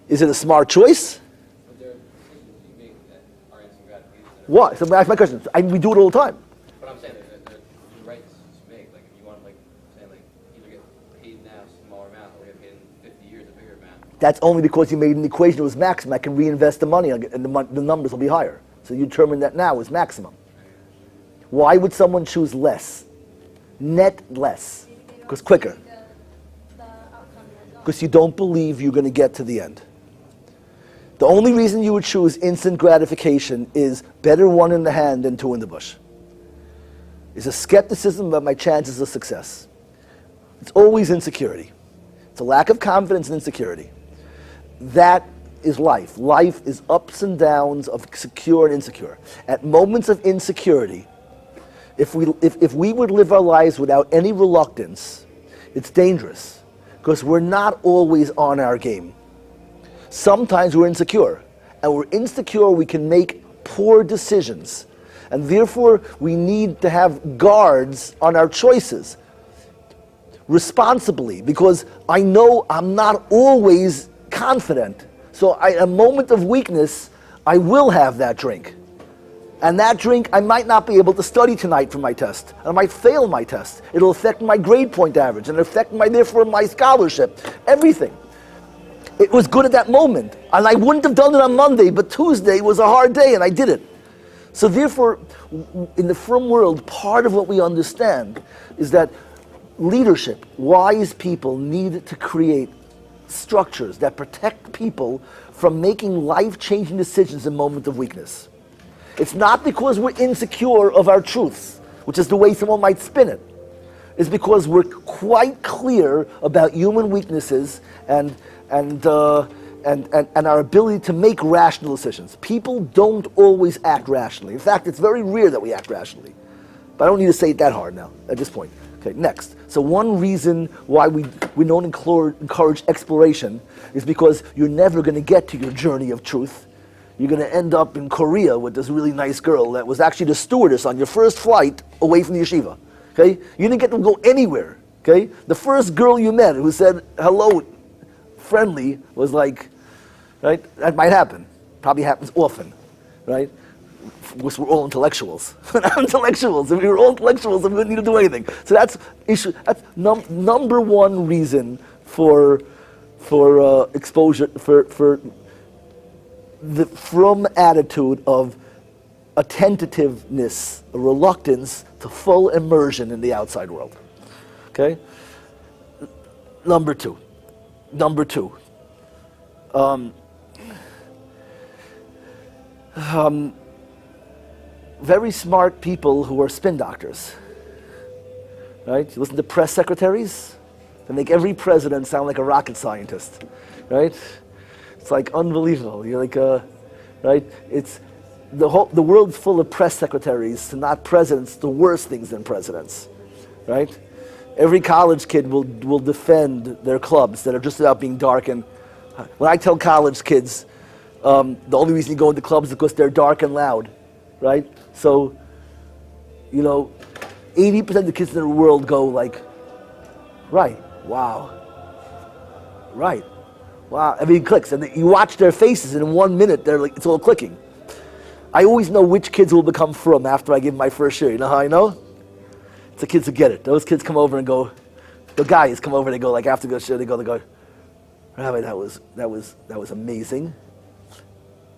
Is it a smart choice? But there are decisions you make that are instant gratification. Why? So that's my question. We do it all the time. But I'm saying that you're right to make. Like if you want, like saying like either get paid now a smaller amount or get paid in 50 years a bigger amount. That's only because you made an equation that was maximum. I can reinvest the money and the numbers will be higher. So you determine that now is maximum. Why would someone choose less? Net less. Because quicker. The outcome you're going. Because you don't believe you're going to get to the end. The only reason you would choose instant gratification is better one in the hand than 2 in the bush. It's a skepticism about my chances of success. It's always insecurity. It's a lack of confidence and insecurity. That is life. Life is ups and downs of secure and insecure. At moments of insecurity, if we would live our lives without any reluctance, it's dangerous because we're not always on our game. Sometimes we're insecure, and we're insecure we can make poor decisions, and therefore we need to have guards on our choices responsibly, because I know I'm not always confident. So in a moment of weakness, I will have that drink. And that drink, I might not be able to study tonight for my test. I might fail my test. It'll affect my grade point average, and affect therefore my scholarship, everything. It was good at that moment, and I wouldn't have done it on Monday, but Tuesday was a hard day, and I did it. So therefore, in the firm world, part of what we understand is that leadership, wise people need to create structures that protect people from making life-changing decisions in moments of weakness. It's not because we're insecure of our truths, which is the way someone might spin it. It's because we're quite clear about human weaknesses and our ability to make rational decisions. People don't always act rationally. In fact, it's very rare that we act rationally. But I don't need to say it that hard now, at this point. Okay, next. So one reason why we don't encourage exploration is because you're never going to get to your journey of truth. You're going to end up in Korea with this really nice girl that was actually the stewardess on your first flight away from the yeshiva. Okay? You didn't get to go anywhere. Okay? The first girl you met who said hello, friendly, was like, right? That might happen. Probably happens often, right? We're all intellectuals. We're not intellectuals. If we were all intellectuals, we wouldn't need to do anything. So that's issue. That's number one reason for exposure for the from attitude of a tentativeness, a reluctance to full immersion in the outside world. Okay. Number two. Very smart people who are spin doctors, right? You listen to press secretaries, they make every president sound like a rocket scientist, right? It's like unbelievable. You're like, right? It's the world's full of press secretaries, to not presidents, the worst things than presidents, right? Every college kid will defend their clubs that are just about being dark. And when I tell college kids, the only reason you go into clubs is because they're dark and loud, right? So, 80% of the kids in the world go like, right, wow, right, wow. I mean, it clicks, and you watch their faces, and in 1 minute, they're like, it's all clicking. I always know which kids will become from after I give my first share. You know how I know? It's the kids who get it. Those kids come over and go. The guys come over. They go like after the share. They go. Rabbi, that was amazing.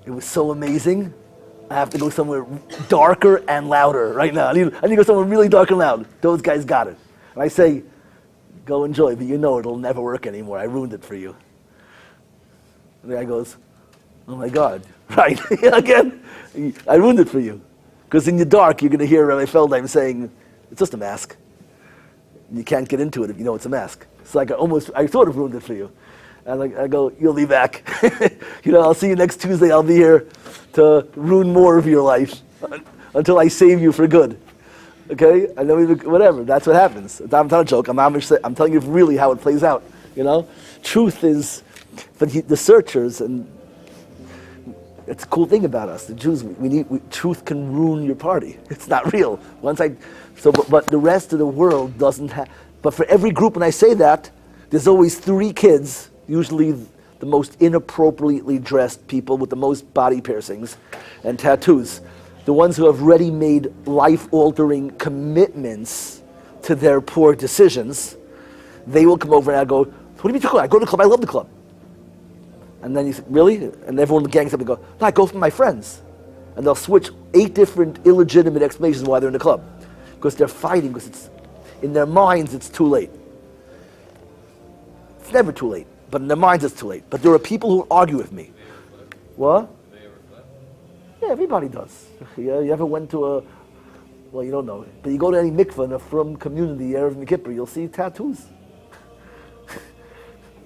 It was so amazing. I have to go somewhere darker and louder right now. I need to go somewhere really dark and loud. Those guys got it. And I say, go enjoy, but it'll never work anymore. I ruined it for you. And the guy goes, oh my God, right? Again, I ruined it for you. Because in the dark, you're going to hear Rabbi Feldheim saying, it's just a mask. You can't get into it if you know it's a mask. It's like I sort of ruined it for you. And I go, you'll be back. I'll see you next Tuesday. I'll be here to ruin more of your life until I save you for good. Okay? And then whatever. That's what happens. I'm not a joke. I'm telling you really how it plays out. Truth is, but the searchers, and it's a cool thing about us, the Jews. Truth can ruin your party. It's not real. But the rest of the world doesn't have. But for every group, when I say that, there's always 3 kids. Usually the most inappropriately dressed people with the most body piercings and tattoos. The ones who have already made life-altering commitments to their poor decisions. They will come over and I go, what do you mean talking about? I go to the club, I love the club. And then you say, really? And everyone gangs up and go, no, I go for my friends. And they'll switch 8 different illegitimate explanations why they're in the club. Because they're fighting, because in their minds it's too late. It's never too late. But in their minds it's too late. But there are people who argue with me. What? Yeah, everybody does. You ever went to well, you don't know, but you go to any mikveh in a frum community, Erev Kippur, you'll see tattoos.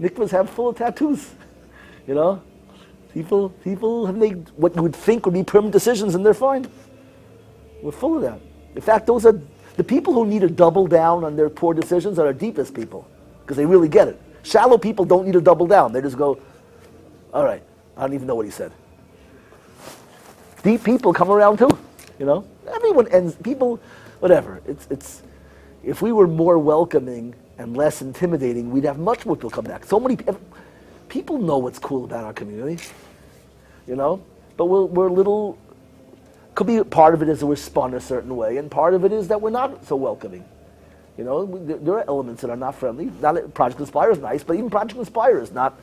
Mikvahs have full of tattoos. People have made what you would think would be permanent decisions, and they're fine. We're full of that. In fact, those are the people who need to double down on their poor decisions are our deepest people, because they really get it. Shallow people don't need to double down. They just go, all right, I don't even know what he said. Deep people come around too, Everyone ends, people, whatever. It's if we were more welcoming and less intimidating, we'd have much more people come back. So many people know what's cool about our community, But we're a little, could be part of it is that we're spun a certain way, and part of it is that we're not so welcoming. There are elements that are not friendly. Project Inspire is nice, but even Project Inspire is not,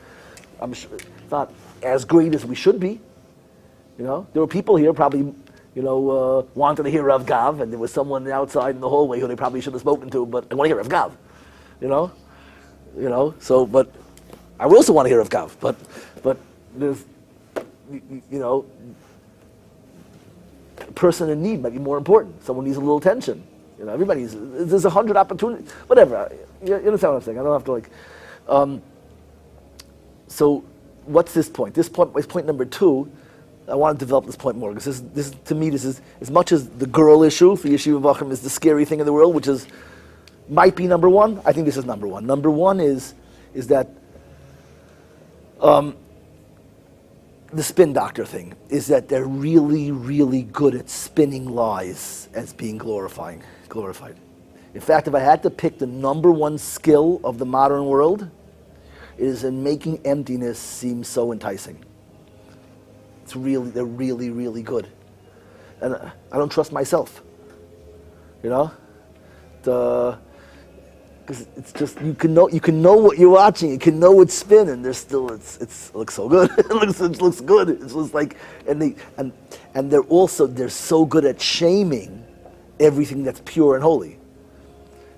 I'm sure, it's not as great as we should be. There were people here probably, wanted to hear Rav Gav, and there was someone outside in the hallway who they probably should have spoken to, but I want to hear Rav Gav. So, but I also want to hear Rav Gav, but there's, a person in need might be more important. Someone needs a little attention. There's 100 opportunities, whatever. You understand what I'm saying? I don't have to So, what's this point? This point is point number 2. I want to develop this point more because this to me is as much as the girl issue for Yeshiva Vachim is the scary thing in the world, which might be number 1. I think this is number 1. Number 1 is that the spin doctor thing is that they're really, really good at spinning lies as being glorified. In fact, if I had to pick the number one skill of the modern world, it is in making emptiness seem so enticing. They're really, really good. And I don't trust myself, because it's just you can know what you're watching, you can know it's spinning. There's still it looks so good. it looks good. It's just like and they're so good at shaming everything that's pure and holy.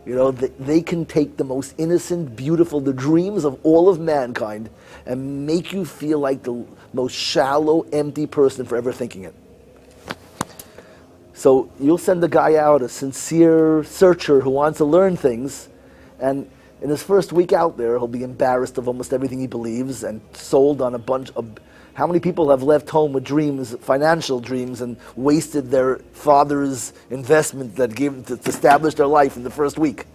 They can take the most innocent, beautiful, the dreams of all of mankind, and make you feel like the most shallow, empty person for ever thinking it. So you'll send a guy out, a sincere searcher who wants to learn things, and in his first week out there, he'll be embarrassed of almost everything he believes and sold on a bunch of... How many people have left home with dreams, financial dreams, and wasted their father's investment that gave them to establish their life in the first week?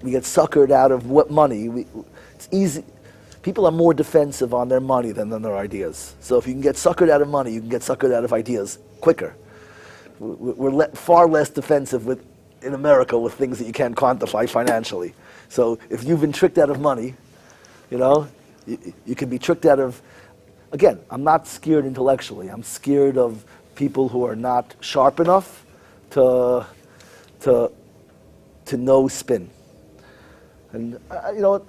We get suckered out of what money? It's easy. People are more defensive on their money than on their ideas. So if you can get suckered out of money, you can get suckered out of ideas quicker. We're far less defensive in America with things that you can't quantify financially. So if you've been tricked out of money, you can be tricked out of... Again, I'm not scared intellectually. I'm scared of people who are not sharp enough to know spin. And I don't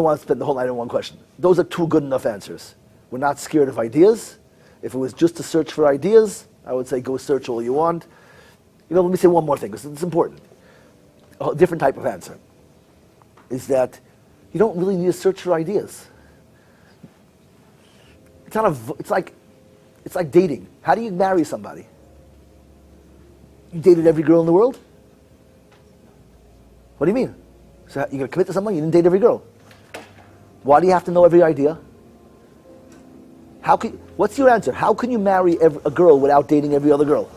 want to spend the whole night on one question. Those are two good enough answers. We're not scared of ideas. If it was just to search for ideas, I would say go search all you want. Let me say one more thing, because it's important. A different type of answer is that you don't really need to search for ideas. It's like dating. How do you marry somebody? You dated every girl in the world? What do you mean? So you're going to commit to someone? You didn't date every girl. Why do you have to know every idea? What's your answer? How can you marry a girl without dating every other girl?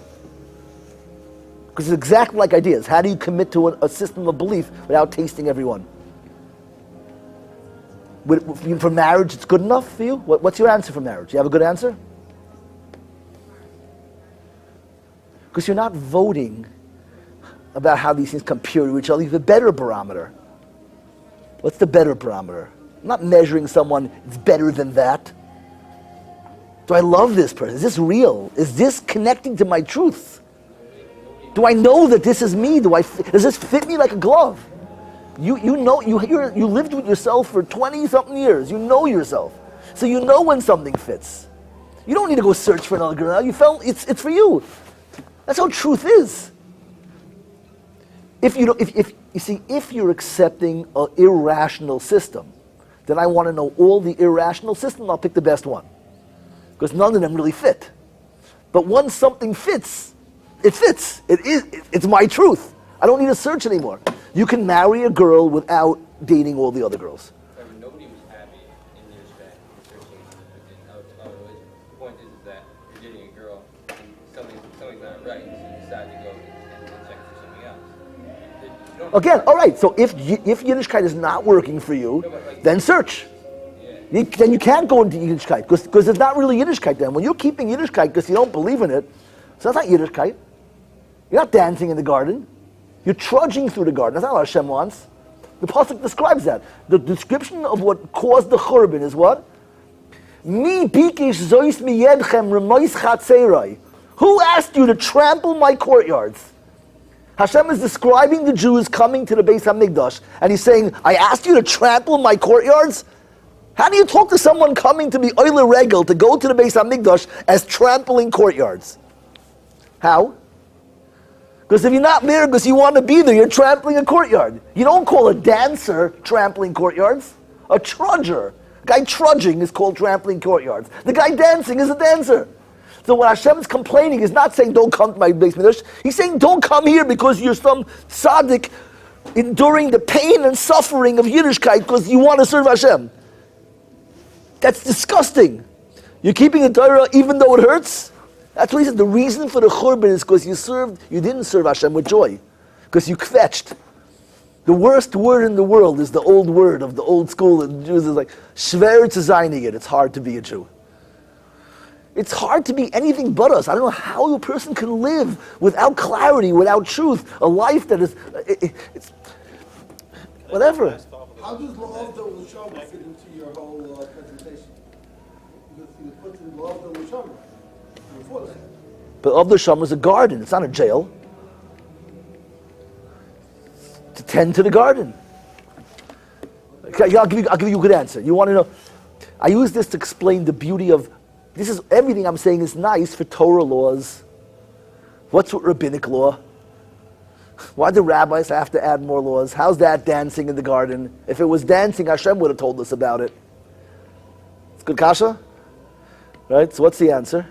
Because it's exactly like ideas. How do you commit to a system of belief without tasting everyone? For marriage, it's good enough for you? What's your answer for marriage? You have a good answer? Because you're not voting about how these things compare to each other. You have a better barometer. What's the better barometer? I'm not measuring someone, it's better than that. Do I love this person? Is this real? Is this connecting to my truth? Do I know that this is me? Does this fit me like a glove? You lived with yourself for 20-something years. You know yourself. So you know when something fits. You don't need to go search for another girl. You felt it's for you. That's how truth is. If you're accepting an irrational system, then I want to know all the irrational systems, I'll pick the best one. Because none of them really fit. But once something fits, it fits. It's my truth. I don't need to search anymore. You can marry a girl without dating all the other girls. Nobody was happy in years back searching in our religion. The point is that you're dating a girl and something's not right, so you decide to go and check for something else. Again, all right. So if Yiddishkeit is not working for you, then search. Then you can't go into Yiddishkeit because it's not really Yiddishkeit. Then when you're keeping Yiddishkeit because you don't believe in it, so that's not Yiddishkeit. You're not dancing in the garden. You're trudging through the garden. That's not what Hashem wants. The pasuk describes that. The description of what caused the churban is what? Mi bikish zois miyedchem remois chatzerai. Who asked you to trample my courtyards? Hashem is describing the Jews coming to the Beis HaMikdash, and he's saying, I asked you to trample my courtyards? How do you talk to someone coming to be Oile Regel, to go to the Beis HaMikdash, as trampling courtyards? How? Because if you're not there because you want to be there, you're trampling a courtyard. You don't call a dancer trampling courtyards. A trudger. A guy trudging is called trampling courtyards. The guy dancing is a dancer. So when Hashem is complaining, he's not saying don't come to my Beis Mikdash. He's saying don't come here because you're some tzaddik enduring the pain and suffering of Yiddishkeit because you want to serve Hashem. That's disgusting. You're keeping the Torah even though it hurts? That's what he said. The reason for the churban is because you didn't serve Hashem with joy. Because you kvetched. The worst word in the world is the old word of the old school. The Jews is like, schwer zu sein. It's hard to be a Jew. It's hard to be anything but us. I don't know how a person can live without clarity, without truth, a life that is, it's, whatever. How does law of the Lashama fit into your whole presentation? Because you put the law of the Lashama before that. But of the Shama is a garden. It's not a jail. To tend to the garden. Okay, I'll give you a good answer. You want to know? I use this to explain the beauty of. This is everything I'm saying is nice for Torah laws. What's with rabbinic law? Why do rabbis have to add more laws? How's that dancing in the garden? If it was dancing, Hashem would have told us about it. It's good kasha? Right? So what's the answer?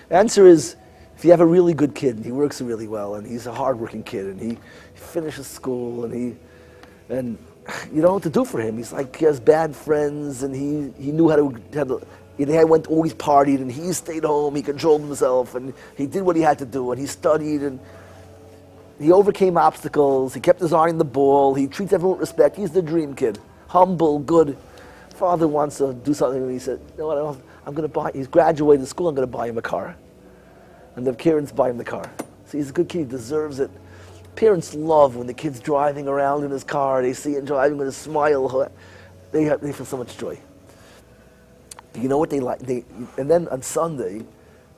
The answer is, if you have a really good kid and he works really well and he's a hardworking kid and he finishes school and you don't know what to do for him. He's like, he has bad friends and he knew how to he always partied and he stayed home, he controlled himself and he did what he had to do and he studied and he overcame obstacles, he kept his eye on the ball, he treats everyone with respect, he's the dream kid. Humble, good. Father wants to do something and he said, you know what, I'm going to buy, he's graduated school, I'm going to buy him a car. And the parents buy him the car. So he's a good kid, he deserves it. Parents love when the kid's driving around in his car, they see him driving with a smile, they feel so much joy. You know what they like? And then on Sunday,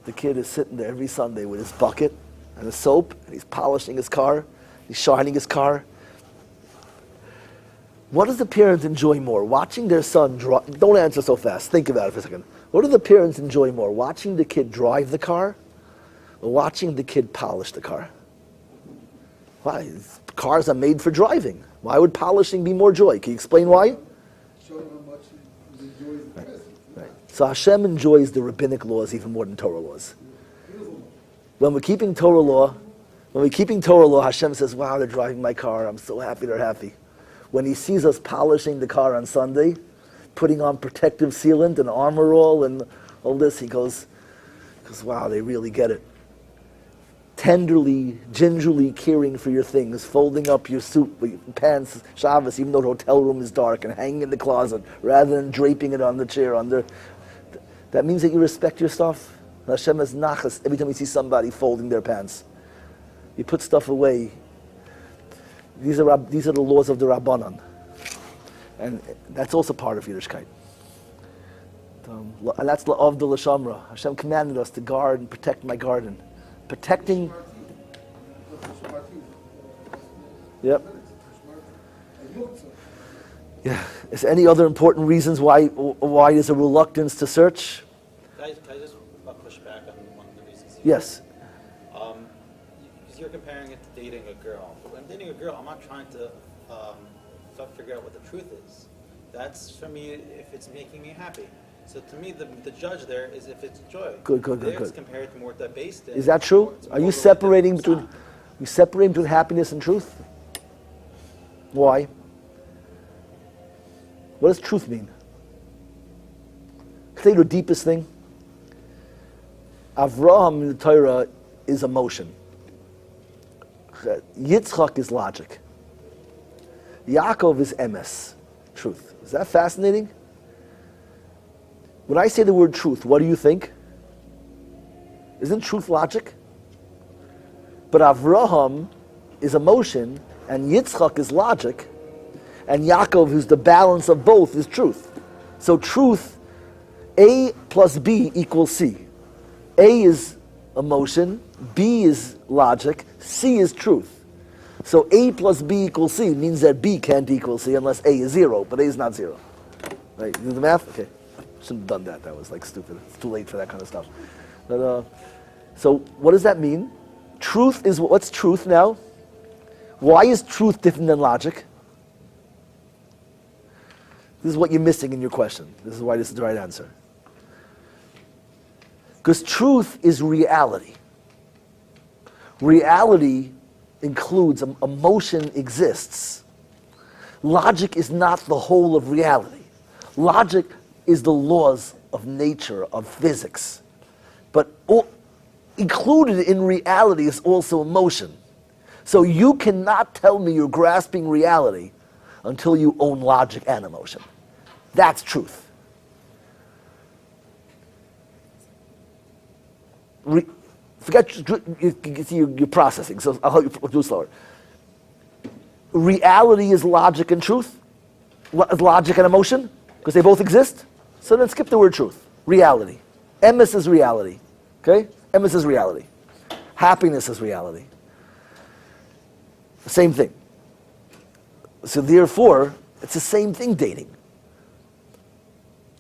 the kid is sitting there every Sunday with his bucket and a soap, and he's polishing his car, he's shining his car. What does the parents enjoy more? Watching their son drive, don't answer so fast, think about it for a second. What do the parents enjoy more? Watching the kid drive the car or watching the kid polish the car? Why? Cars are made for driving. Why would polishing be more joy? Can you explain why? Show them how much he enjoys the present. Right. So Hashem enjoys the rabbinic laws even more than Torah laws. When we're keeping Torah law, Hashem says, wow, they're driving my car. I'm so happy they're happy. When he sees us polishing the car on Sunday, putting on protective sealant and armor all and all this, he goes, wow, they really get it. Tenderly, gingerly caring for your things, folding up your suit, your pants, Shabbos, even though the hotel room is dark, and hanging in the closet, rather than draping it on the chair. That means that you respect your stuff. Hashem has nachas every time you see somebody folding their pants. You put stuff away. These are the laws of the Rabbanan. And that's also part of Yiddishkeit. And that's of the Lashamra. Hashem commanded us to guard and protect my garden. Protecting. Yep. Yeah. Is there any other important reasons why there's a reluctance to search? Can I just push back on one of the reasons? Yes. Because you're comparing it to dating a girl. When I'm dating a girl, I'm not trying to figure out what the truth is. That's for me if it's making me happy. So to me, the judge there is if it's joy. Good. It's compared to more that based in. Is that true? Are you separating between happiness and truth? Why? What does truth mean? Say the deepest thing. Avraham in the Torah is emotion. Yitzchak is logic. Yaakov is emes, truth. Is that fascinating? When I say the word truth, what do you think? Isn't truth logic? But Avraham is emotion, and Yitzchak is logic, and Yaakov, who's the balance of both, is truth. So truth, A plus B equals C. A is emotion, B is logic, C is truth. So A plus B equals C means that B can't equal C unless A is 0, but A is not 0. Right? You do the math? Okay. Shouldn't have done that. That was like stupid. It's too late for that kind of stuff. But, so what does that mean? Truth is, what's truth now? Why is truth different than logic? This is what you're missing in your question. This is why this is the right answer. Because truth is reality. Reality includes, emotion exists. Logic is not the whole of reality. Logic is the laws of nature, of physics. But included in reality is also emotion. So you cannot tell me you're grasping reality until you own logic and emotion. That's truth. forget, you're processing, so I'll help you do it slower. Reality is logic and truth, logic and emotion, because they both exist. So then skip the word truth. Reality. Emes is reality. Okay? Emes is reality. Happiness is reality. Same thing. So therefore, it's the same thing dating.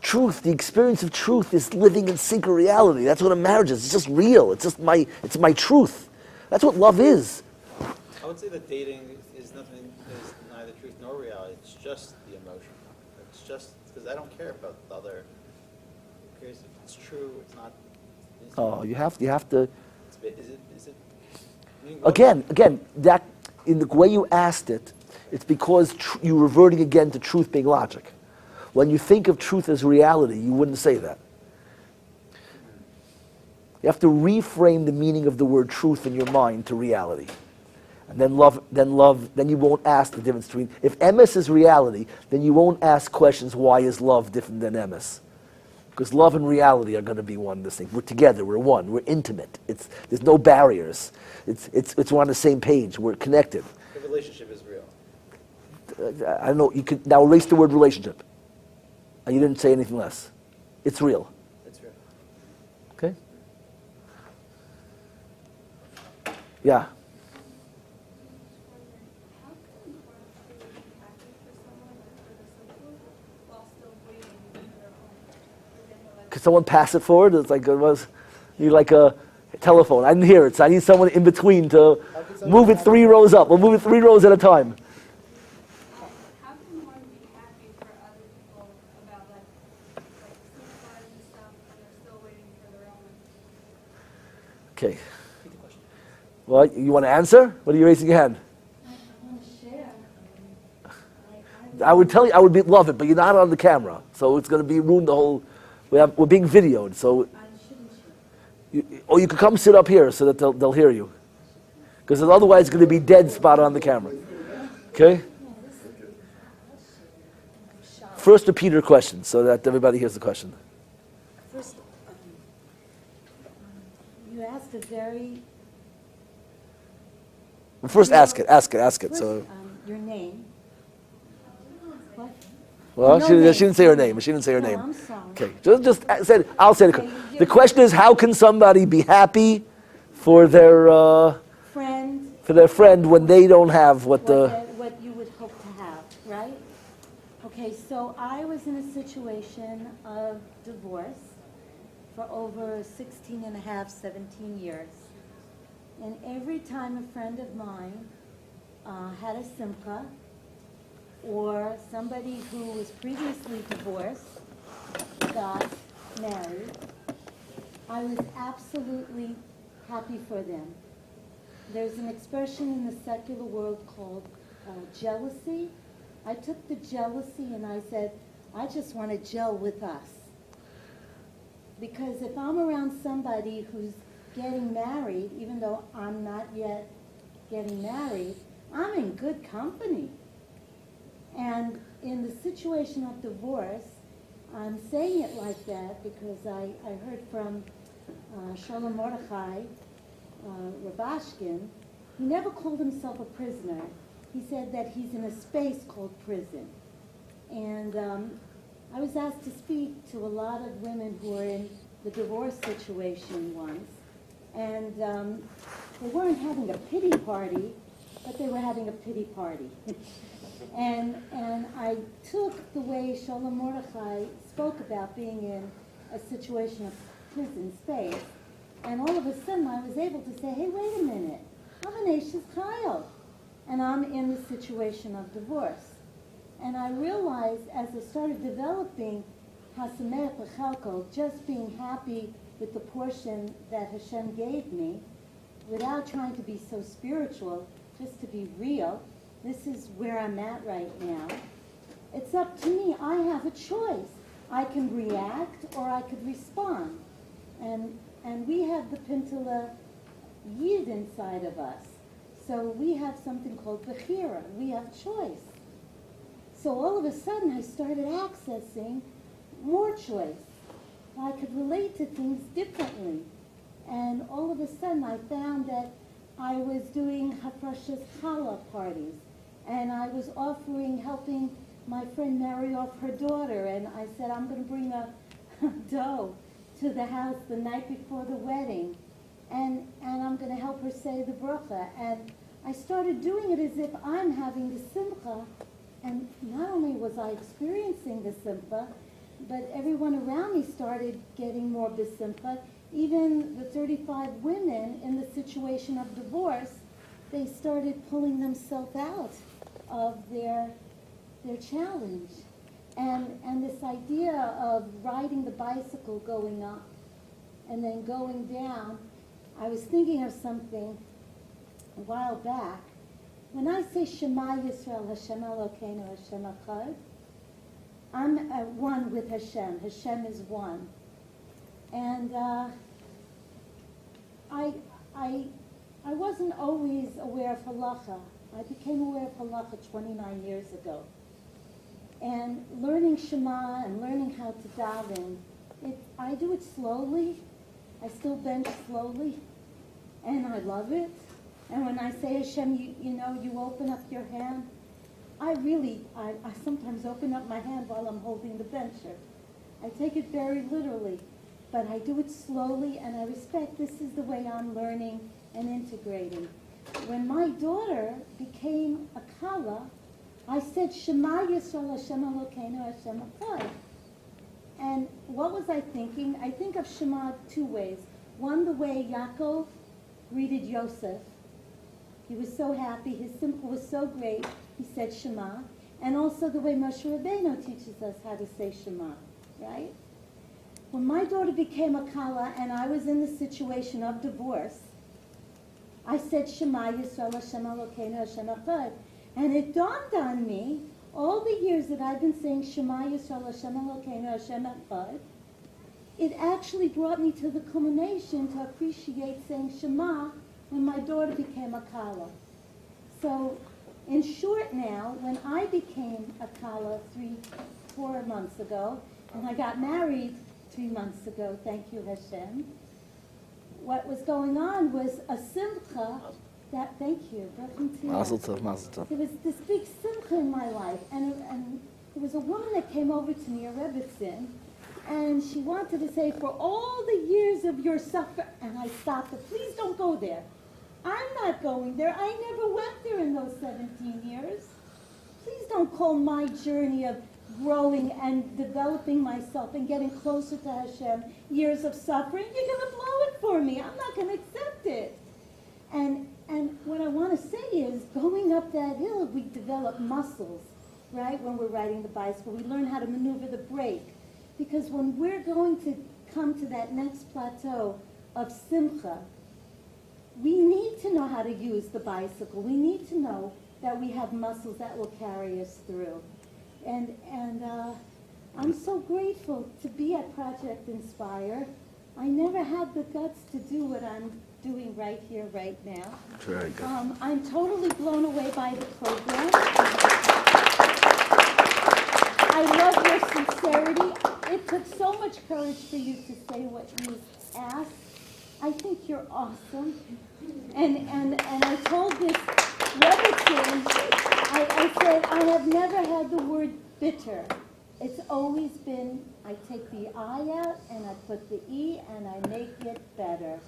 Truth, the experience of truth is living in sync with reality. That's what a marriage is. It's just real. It's my truth. That's what love is. I would say that dating is neither truth nor reality. It's just the emotion. It's just because I don't care about the other. Who cares if it's true? It's not. Oh, you have to. Is it? I mean, Again, that in the way you asked it, it's because you're reverting again to truth being logic. When you think of truth as reality, you wouldn't say that. You have to reframe the meaning of the word truth in your mind to reality. And then you won't ask the difference between, if emes is reality, then you won't ask questions, why is love different than emes? Because love and reality are going to be one this thing. We're together, we're one, we're intimate. There's no barriers. We're on the same page, we're connected. The relationship is real. I don't know, you could now erase the word relationship. And you didn't say anything less. It's real. It's real. Okay? Yeah. How can you want to be happy for someone or for the simple while still waiting for their own? Could someone pass it forward? It's like you like a telephone. I didn't hear it, so I need someone in between to move it 3 rows up. We'll move it 3 rows at a time. How can one be happy for other people about like suicide and stuff and they're still waiting for their own? Okay. Well, you want to answer? What are you raising your hand? I want to share. I would tell you, I would love it, but you're not on the camera, so it's going to be ruined the whole. We're being videoed, so. I shouldn't share. Or you could come sit up here so that they'll hear you, because otherwise it's going to be dead spot on the camera. Okay. First, repeat your question so that everybody hears the question. First, you asked a very. First, ask it. First, So, your name. What? well, No she name. didn't say her name. She didn't say her No, name. I'm sorry. Okay, just said. I'll say the. The question is, how can somebody be happy for their Friend. when they don't have what What you would hope to have, right? Okay, so I was in a situation of divorce for over 16 and a half, 17 years. And every time a friend of mine had a simcha, or somebody who was previously divorced got married, I was absolutely happy for them. There's an expression in the secular world called jealousy. I took the jealousy and I said, I just want to gel with us. Because if I'm around somebody who's getting married, even though I'm not yet getting married, I'm in good company. And in the situation of divorce, I'm saying it like that because I heard from Shalom Mordechai, Rabashkin. He never called himself a prisoner. He said that he's in a space called prison. And I was asked to speak to a lot of women who are in the divorce situation once. And they weren't having a pity party, but they were having a pity party. And I took the way Shalom Mordechai spoke about being in a situation of prison space, and all of a sudden I was able to say, hey, wait a minute, I'm an Ashes child, and I'm in the situation of divorce. And I realized as I started developing Hasamet L'Chalko, just being happy with the portion that Hashem gave me, without trying to be so spiritual, just to be real, this is where I'm at right now. It's up to me. I have a choice. I can react or I could respond. And we have the Pintala Yid inside of us. So we have something called Bechira. We have choice. So all of a sudden I started accessing more choice. I could relate to things differently. And all of a sudden I found that I was doing Hafrashas challah parties, and I was helping my friend marry off her daughter, and I said, I'm going to bring a dough to the house the night before the wedding, and I'm going to help her say the bracha. And I started doing it as if I'm having the simcha, and not only was I experiencing the simcha, but everyone around me started getting more besimcha. Even the 35 women in the situation of divorce, they started pulling themselves out of their challenge. And this idea of riding the bicycle going up and then going down, I was thinking of something a while back. When I say Shema Yisrael, Hashem Elokeinu, Hashem Echad, I'm at one with Hashem. Hashem is one. And I wasn't always aware of halacha. I became aware of halacha 29 years ago. And learning Shema and learning how to daven, I do it slowly. I still bench slowly, and I love it. And when I say Hashem, you open up your hand. I sometimes open up my hand while I'm holding the bencher. I take it very literally, but I do it slowly, and I respect this is the way I'm learning and integrating. When my daughter became a kala, I said, Shema Yisrael Hashem Elokeinu Hashem Echad. And what was I thinking? I think of Shema two ways. One, the way Yaakov greeted Yosef. He was so happy, his simcha was so great, he said Shema. And also the way Moshe Rabbeinu teaches us how to say Shema, right? When my daughter became a kala and I was in the situation of divorce, I said Shema Yisrael Hashem Elokeinu Hashem Echad. And it dawned on me, all the years that I've been saying Shema Yisrael Hashem Elokeinu Hashem Echad, it actually brought me to the culmination to appreciate saying Shema when my daughter became a kala. So, in short now, when I became a kala 4 months ago, and I got married 3 months ago, thank you Hashem, what was going on was a simcha that, thank you, Mazel tov, mazel tov. there was this big simcha in my life, and there was a woman that came over to me, a Rebbitzin, and she wanted to say, for all the years of your suffering, and I stopped her, please don't go there. I'm not going there. I never went there in those 17 years. Please don't call my journey of growing and developing myself and getting closer to Hashem years of suffering. You're going to blow it for me. I'm not going to accept it. And what I want to say is, going up that hill, we develop muscles, right? When we're riding the bicycle, we learn how to maneuver the brake. Because when we're going to come to that next plateau of simcha, we need to know how to use the bicycle. We need to know that we have muscles that will carry us through. And I'm so grateful to be at Project Inspire. I never had the guts to do what I'm doing right here, right now. Very good. I'm totally blown away by the program. I love your sincerity. It took so much courage for you to say what you asked. I think you're awesome. And I told this Rebbitzin, I said, I have never had the word bitter. It's always been, I take the I out and I put the E and I make it better.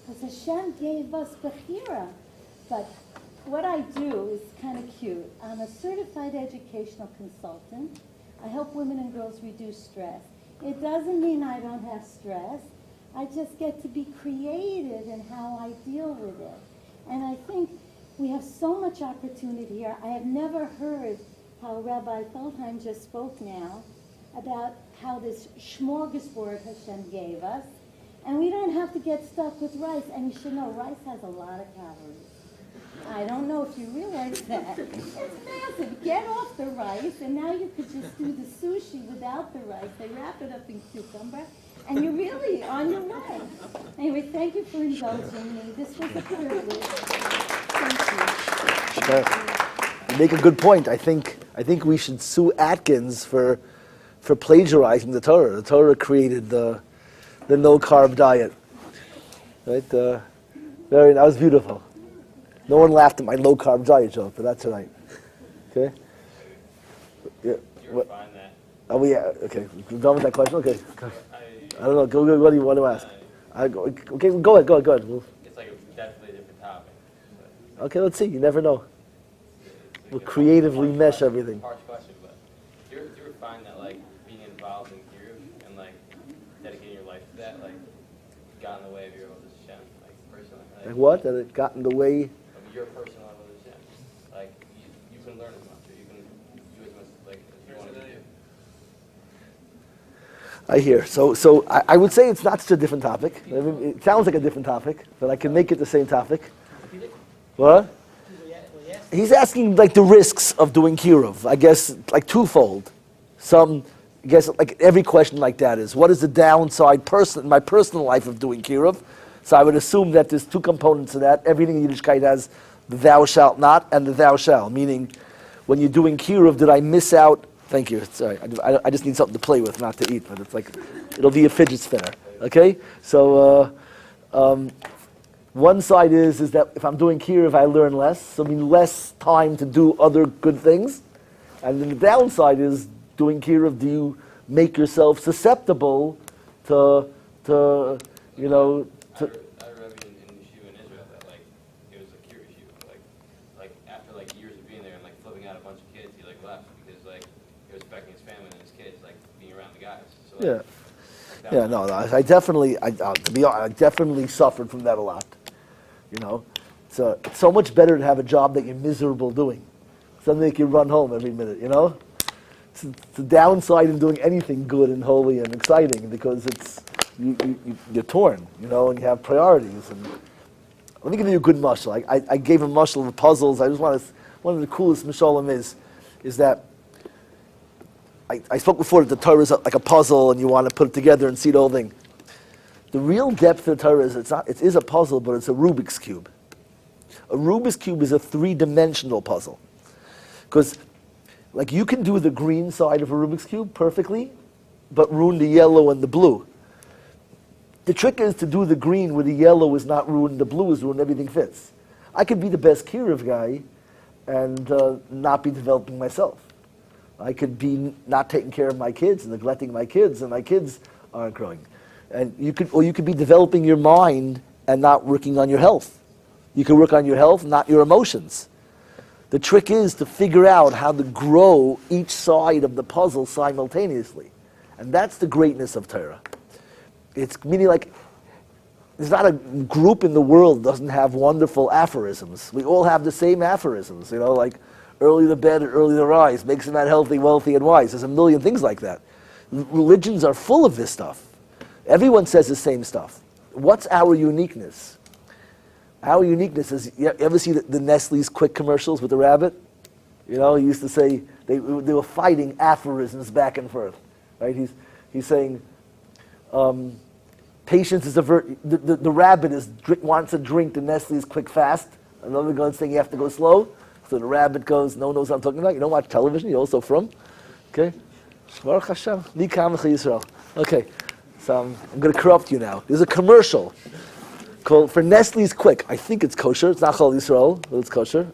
Because Hashem gave us Bechira. But what I do is kind of cute. I'm a certified educational consultant. I help women and girls reduce stress. It doesn't mean I don't have stress. I just get to be creative in how I deal with it. And I think we have so much opportunity here. I have never heard how Rabbi Feldheim just spoke now about how this smorgasbord Hashem gave us. And we don't have to get stuck with rice. And you should know, rice has a lot of calories. I don't know if you realize that. It's massive. Get off the rice, and now you could just do the sushi without the rice. They wrap it up in cucumber, and you're really on your way. Anyway, thank you for indulging me. This was a privilege. Thank you. You make a good point. I think we should sue Atkins for plagiarizing the Torah. The Torah created the no-carb diet. Right? That was beautiful. No one laughed at my low carb diet joke, but that's all right. Okay. Yeah. Do you ever find that? Oh, we okay. We're done with that question. Okay. I don't know. Go. What do you want to ask? Okay. Go ahead. We'll, It's like definitely a different topic. okay. Let's see. You never know. We'll creatively mesh everything. Harsh question, but do you ever find that like being involved in Kirov and like dedicating your life to that like got in the way of your own Hashem, like personally? Like what? That it got in the way. Of your personal level of Hashem. Like you can learn as much, or you can do as much like as you want to do. I hear. So I would say it's not such a different topic. I mean, it sounds like a different topic, but I can make it the same topic. What? He's asking like the risks of doing Kirov. I guess like twofold. I guess like every question like that is, what is the downside in my personal life of doing Kirov? So I would assume that there's two components to that. Everything in Yiddishkeit has the thou shalt not and the thou shall. Meaning, when you're doing Kirov, did I miss out? Thank you. Sorry, I just need something to play with, not to eat. But it's like, it'll be a fidget spinner. Okay? So, one side is that if I'm doing Kirov, I learn less. So I mean less time to do other good things. And then the downside is doing Kirov, do you make yourself susceptible to you know, I read in yeshiva in Israel that like it was a Kirov yeshiva. Like after like years of being there and like flipping out a bunch of kids, he like left because like he was respecting his family and his kids, like being around the guys. So, like, yeah. that Yeah, was- no, I definitely, to be honest, I definitely suffered from that a lot. You know, it's so much better to have a job that you're miserable doing, something that you run home every minute. You know, it's the downside in doing anything good and holy and exciting because you're torn. You know, and you have priorities. And let me give you a good mashal. I gave a mashal of puzzles. I just want to. One of the coolest mashalim is that. I spoke before that the Torah is like a puzzle, and you want to put it together and see the whole thing. The real depth of the Torah is it is a puzzle, but it's a Rubik's Cube. A Rubik's Cube is a three-dimensional puzzle. Because, like, you can do the green side of a Rubik's Cube perfectly, but ruin the yellow and the blue. The trick is to do the green where the yellow is not ruined, the blue is ruined, everything fits. I could be the best Kirov guy and not be developing myself. I could be not taking care of my kids, neglecting my kids, and my kids aren't growing. And you could be developing your mind and not working on your health. You can work on your health, not your emotions. The trick is to figure out how to grow each side of the puzzle simultaneously. And that's the greatness of Torah. It's meaning like, there's not a group in the world that doesn't have wonderful aphorisms. We all have the same aphorisms, you know, like early to bed and early to rise, makes a man healthy, wealthy, and wise. There's a million things like that. Religions are full of this stuff. Everyone says the same stuff. What's our uniqueness? Our uniqueness is, you ever see the Nestle's Quick commercials with the rabbit? You know, he used to say, they were fighting aphorisms back and forth. Right? He's saying, patience is a virtue. The rabbit wants to drink the Nestle's Quick fast. Another one's saying you have to go slow. So the rabbit goes, no one knows what I'm talking about. You don't watch television, you're also from. Okay? Baruch Hashem, Ni Kamach Yisrael. Okay. So I'm going to corrupt you now. There's a commercial called for Nestle's Quick. I think it's kosher. It's not Chol Yisrael, but it's kosher,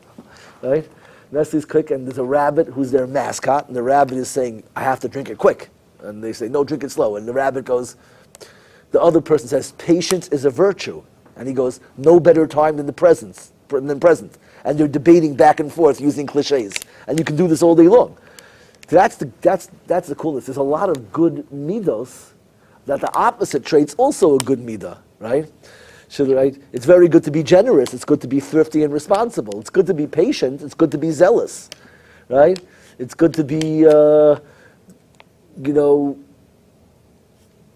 right? Nestle's Quick, and there's a rabbit who's their mascot, and the rabbit is saying, "I have to drink it quick," and they say, "No, drink it slow." And the rabbit goes. The other person says, "Patience is a virtue," and he goes, "No better time than present." And they're debating back and forth using cliches, and you can do this all day long. That's the coolness. There's a lot of good midos. That the opposite trait's also a good midah, right? Right? It's very good to be generous. It's good to be thrifty and responsible. It's good to be patient. It's good to be zealous, right? It's good to be,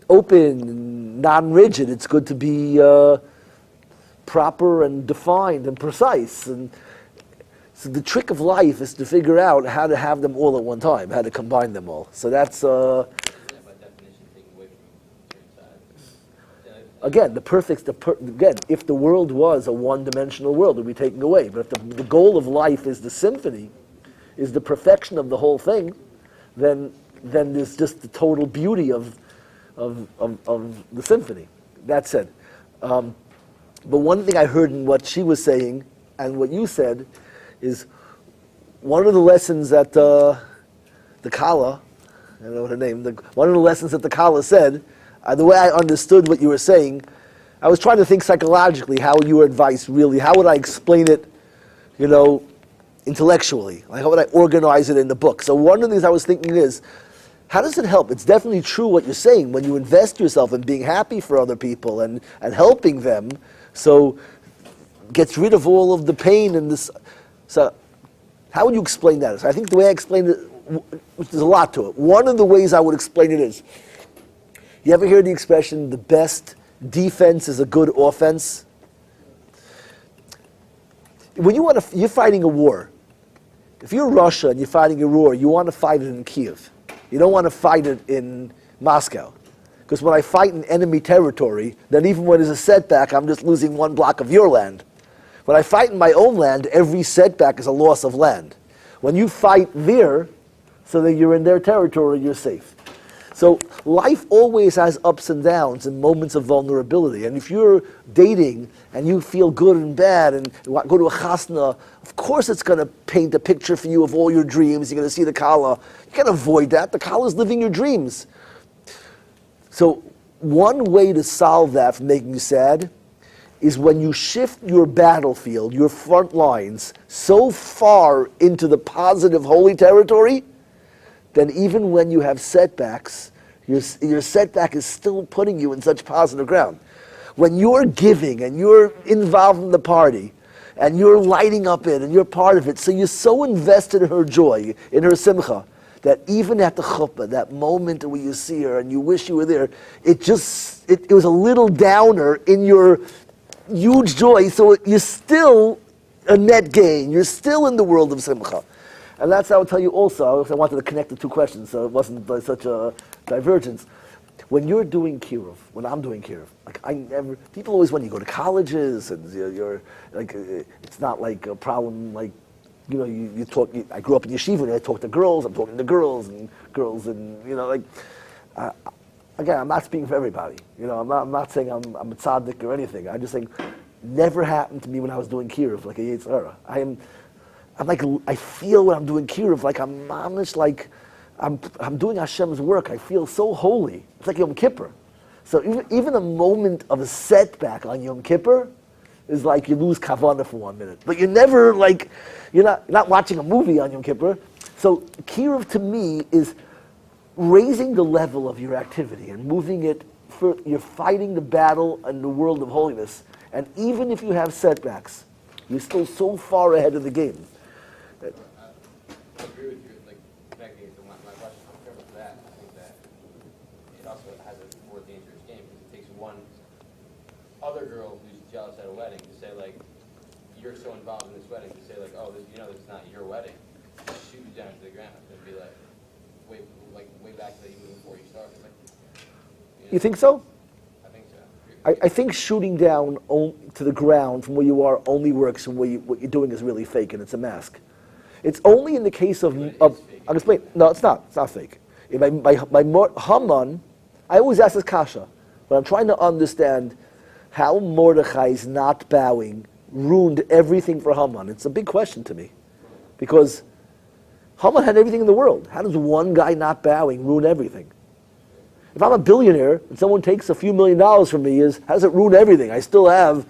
open, non-rigid. It's good to be proper and defined and precise. And so the trick of life is to figure out how to have them all at one time, how to combine them all. So that's. Again, if the world was a one-dimensional world, it would be taken away. But if the goal of life is the symphony, is the perfection of the whole thing, then there's just the total beauty of the symphony. That said, But one thing I heard in what she was saying and what you said is one of the lessons that the Kala, I don't know her name, one of the lessons that the Kala said, the way I understood what you were saying, I was trying to think psychologically how your advice really, how would I explain it, intellectually? Like how would I organize it in the book? So one of the things I was thinking is, how does it help? It's definitely true what you're saying. When you invest yourself in being happy for other people and helping them, so gets rid of all of the pain and this. So how would you explain that? So I think the way I explained it, there's a lot to it. One of the ways I would explain it is, you ever hear the expression, the best defense is a good offense? When you're fighting a war, if you're Russia and you're fighting a war, you want to fight it in Kiev. You don't want to fight it in Moscow. Because when I fight in enemy territory, then even when there's a setback, I'm just losing one block of your land. When I fight in my own land, every setback is a loss of land. When you fight there, so that you're in their territory, you're safe. So life always has ups and downs and moments of vulnerability. And if you're dating and you feel good and bad and go to a chasna, of course it's going to paint a picture for you of all your dreams. You're going to see the kala. You can't avoid that. The kala is living your dreams. So one way to solve that from making you sad is when you shift your battlefield, your front lines, so far into the positive holy territory, then even when you have setbacks, your setback is still putting you in such positive ground. When you're giving and you're involved in the party and you're lighting up it and you're part of it, so you're so invested in her joy, in her simcha, that even at the chuppah, that moment where you see her and you wish you were there, it was a little downer in your huge joy, so you're still a net gain. You're still in the world of simcha. And that's how I would tell you also, I wanted to connect the two questions so it wasn't like such a divergence. When you're doing Kirov, when I'm doing Kirov, people always, when you go to colleges and you're like, it's not like a problem, like, you talk, I grew up in yeshiva and I talk to girls, I'm talking to girls and again, I'm not speaking for everybody. I'm not saying I'm a tzaddik or anything. I'm just saying, never happened to me when I was doing Kirov, like a Yetzirah. I feel when I'm doing Kirov, like I'm mamish, like I'm doing Hashem's work. I feel so holy. It's like Yom Kippur. So even a moment of a setback on Yom Kippur is like you lose kavanah for 1 minute. But you're never you're not watching a movie on Yom Kippur. So Kirov to me is raising the level of your activity and moving it, you're fighting the battle in the world of holiness. And even if you have setbacks, you're still so far ahead of the game. I agree with you, connecting it to my question. I'm careful for that. I think that it also has a more dangerous game because it takes one other girl who's jealous at a wedding to say, you're so involved in this wedding, to say, oh, this is not your wedding. Shoot you down to the ground and be way back to even before you started. You think so? I think so. I think shooting down to the ground from where you are only works when what you're doing is really fake and it's a mask. It's only in the case of I'll explain. No, it's not. It's not fake. My Haman, I always ask this kasha, but I'm trying to understand how Mordechai's not bowing ruined everything for Haman. It's a big question to me, because Haman had everything in the world. How does one guy not bowing ruin everything? If I'm a billionaire and someone takes a few $1 million from me, how does it ruin everything? I still have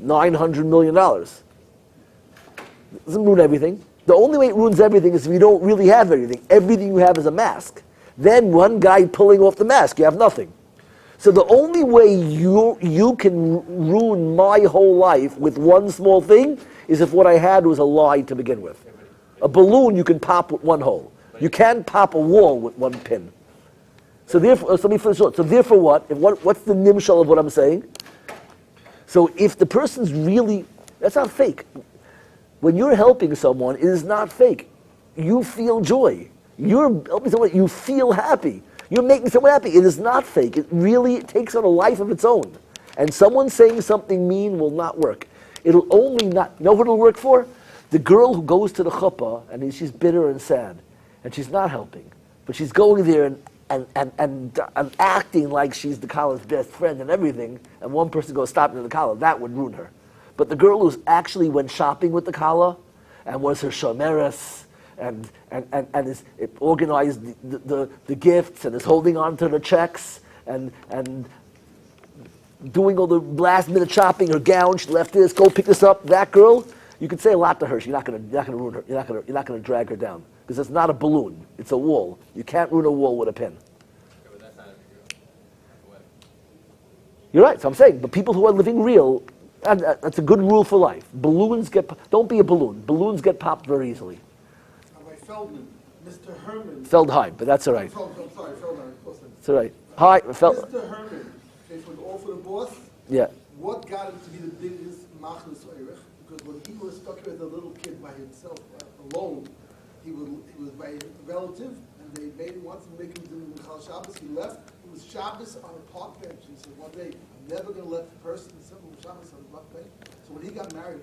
$900 million. It doesn't ruin everything. The only way it ruins everything is if you don't really have everything. Everything you have is a mask. Then one guy pulling off the mask, you have nothing. So the only way you can ruin my whole life with one small thing is if what I had was a lie to begin with. A balloon you can pop with one hole. You can't pop a wall with one pin. So therefore, let me finish. So therefore what's the nimshal of what I'm saying? So if the person's really, that's not fake. When you're helping someone, it is not fake. You feel joy. You're helping someone, you feel happy. You're making someone happy. It is not fake. It really takes on a life of its own. And someone saying something mean will not work. It'll only not, know what it'll work for? The girl who goes to the chuppah and she's bitter and sad, and she's not helping, but she's going there and and acting like she's the Kala's best friend and everything, and one person goes stopping to the Kala, that would ruin her. But the girl who actually went shopping with the Kala and was her shomeres and is organized the gifts and is holding on to the checks and doing all the last minute shopping, her gown, she left this, go pick this up. That girl, you could say a lot to her. You're not gonna ruin her. You're not gonna drag her down because it's not a balloon. It's a wall. You can't ruin a wall with a pin. Yeah, but that's not a wedding. You're right. So I'm saying, but people who are living real, and that's a good rule for life. Balloons don't be a balloon. Balloons get popped very easily. Rabbi Feldman, Mr. Herman. Feldheim, but that's all right. I'm sorry, Feldheim. Of course. It's all right. Hi, Mr. Herman, they put all for the boss. Yeah. What got him to be the biggest machlus oirech? Because when he was stuck here as a little kid by himself, alone, he was by a relative, and they wanted to make him do Michal Shabbos. He left. It was Shabbos on a park bench. He said, one day, I'm never going to let the person simple Shabbos on the park bench. So when he got married,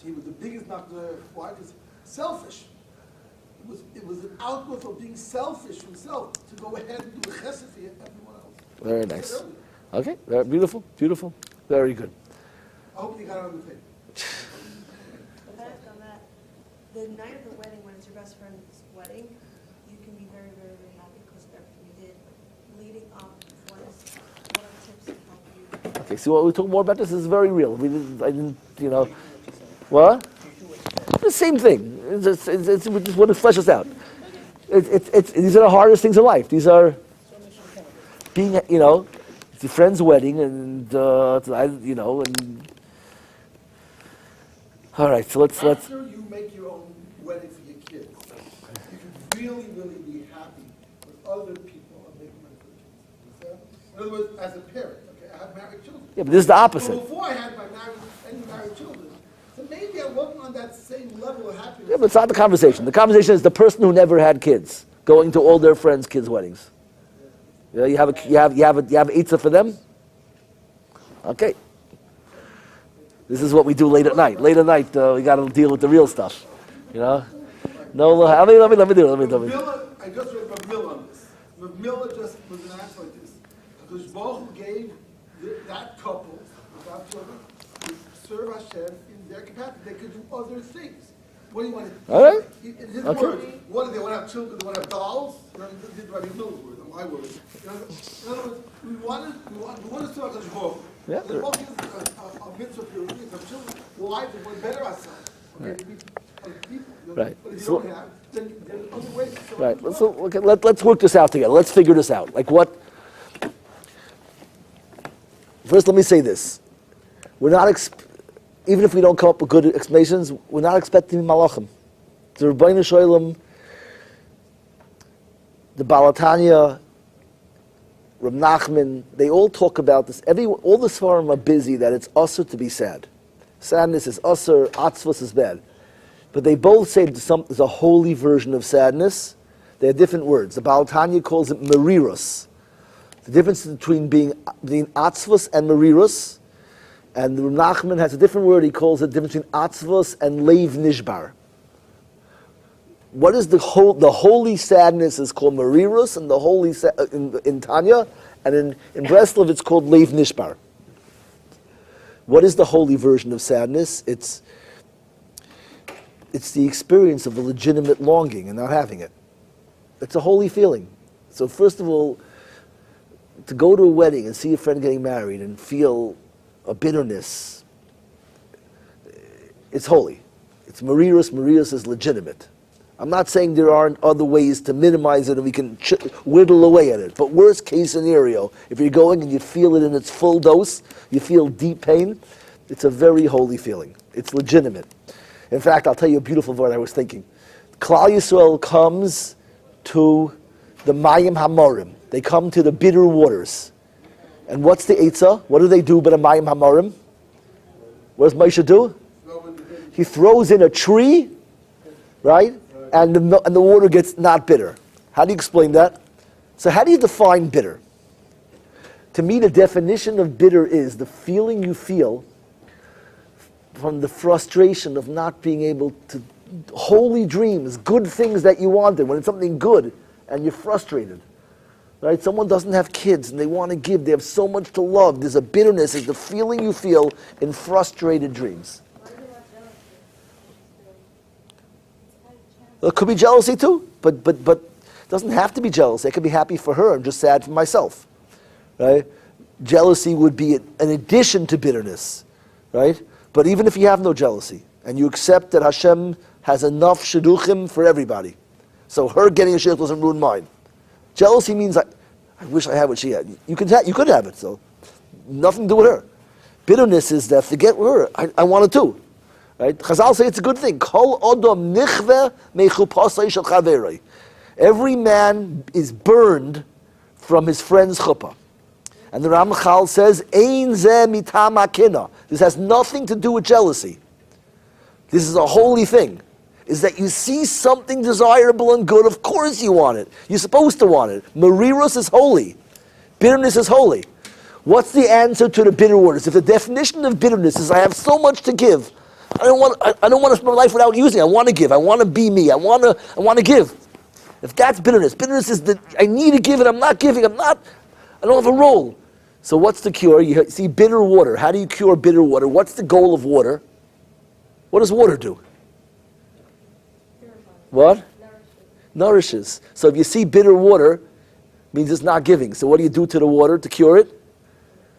he was the biggest machlus. Why? Because selfish. It was an outgrowth of being selfish himself to go ahead and do a chesed for everyone else. Very nice. Okay, very beautiful, beautiful, very good. I hope you got it on the tape. Back on that, the night of the wedding, when it's your best friend's wedding, you can be very, very, very happy because of everything you did leading up. What are tips to help you? Okay, so what we talk more about this is very real. I didn't, what? The same thing. We just want to flesh this out. These are the hardest things in life. These are being, it's your friend's wedding, and and. All right, so let's. After you make your own wedding for your kids, you can really, really be happy with other people are making money for the kids. Understand? In other words, as a parent, okay, I have married children. Yeah, but this is the So opposite. before I had any married children, so maybe I wasn't on that same level of happiness. Yeah, but it's not the conversation. The conversation is the person who never had kids going to all their friends' kids' weddings. Yeah, you have a Eitzah for them. Okay. This is what we do late at night. Late at night, we got to deal with the real stuff. No, let me do it. Miller, I just read Rav Miller on this. Rav Miller just was an act like this. Because Baruch gave that couple, without children, to serve Hashem in their capacity. They could do other things. What do you want to? All right. In his Okay. words, what do they want to have children? They want to have dolls? This is Rabbi Miller's words, not my words. In other words, we want to serve Hashem. Yeah. The Baruch gives a mitzvah purity, some children, lives, and want to better ourselves. Okay? To be other people. Right. But if you So- don't have, then there's other ways. to serve Right. others. Let's work this out together. Let's figure this out. Like what? First, let me say this: we're not, even if we don't come up with good explanations, we're not expecting malachim. The Rabbi Shalom, the Balatanya, Reb Nachman, they all talk about this. All the Svarim are busy that it's usher to be sad. Sadness is usher, atzvus is bad. But they both say there's a holy version of sadness. They have different words. The Balatanya calls it merirus. The difference between being atzvus and merirus, and Reb Nachman has a different word. He calls it the difference between atzvus and leiv nishbar. What is the holy sadness is called merirus, and the holy in Tanya, and in Breslov it's called leiv nishbar. What is the holy version of sadness? It's the experience of a legitimate longing and not having it. It's a holy feeling. So first of all, to go to a wedding and see a friend getting married and feel a bitterness, it's holy. It's merirus. Merirus is legitimate. I'm not saying there aren't other ways to minimize it and we can whittle away at it. But worst case scenario, if you're going and you feel it in its full dose, you feel deep pain, it's a very holy feeling. It's legitimate. In fact, I'll tell you a beautiful word I was thinking. Klal Yisrael comes to the Mayim Hamorim. They come to the bitter waters. And what's the Eitzah? What do they do but a Mayim Hamorim? What does Moshe do? He throws in a tree, right? And the water gets not bitter. How do you explain that? So how do you define bitter? To me, the definition of bitter is the feeling you feel from the frustration of not being able to, holy dreams, good things that you wanted, when it's something good and you're frustrated. Right? Someone doesn't have kids and they want to give. They have so much to love. There's a bitterness. It's the feeling you feel in frustrated dreams. It could be jealousy too, but it doesn't have to be jealousy. I could be happy for her. I'm just sad for myself. Right? Jealousy would be an addition to bitterness. Right? But even if you have no jealousy and you accept that Hashem has enough shidduchim for everybody, so her getting a shidduch doesn't ruin mine. Jealousy means I wish I had what she had. You could have it, so nothing to do with her. Bitterness is that forget her. I want it too. Right? Chazal say it's a good thing. Kol odom nichve mechupasei shel chaverei. Every man is burned from his friend's chuppah. And the Ramchal says, Ein zeh mitam hakina. This has nothing to do with jealousy. This is a holy thing. Is that you see something desirable and good, of course you want it. You're supposed to want it. Marirus is holy. Bitterness is holy. What's the answer to the bitter waters? If the definition of bitterness is I have so much to give, I don't want to spend my life without using it. I want to give. I want to be me. I want to give. If that's bitterness is that I need to give it. I'm not giving. I don't have a role. So what's the cure? You see bitter water. How do you cure bitter water? What's the goal of water? What does water do? What? Nourishes. So if you see bitter water, it means it's not giving. So what do you do to the water to cure it?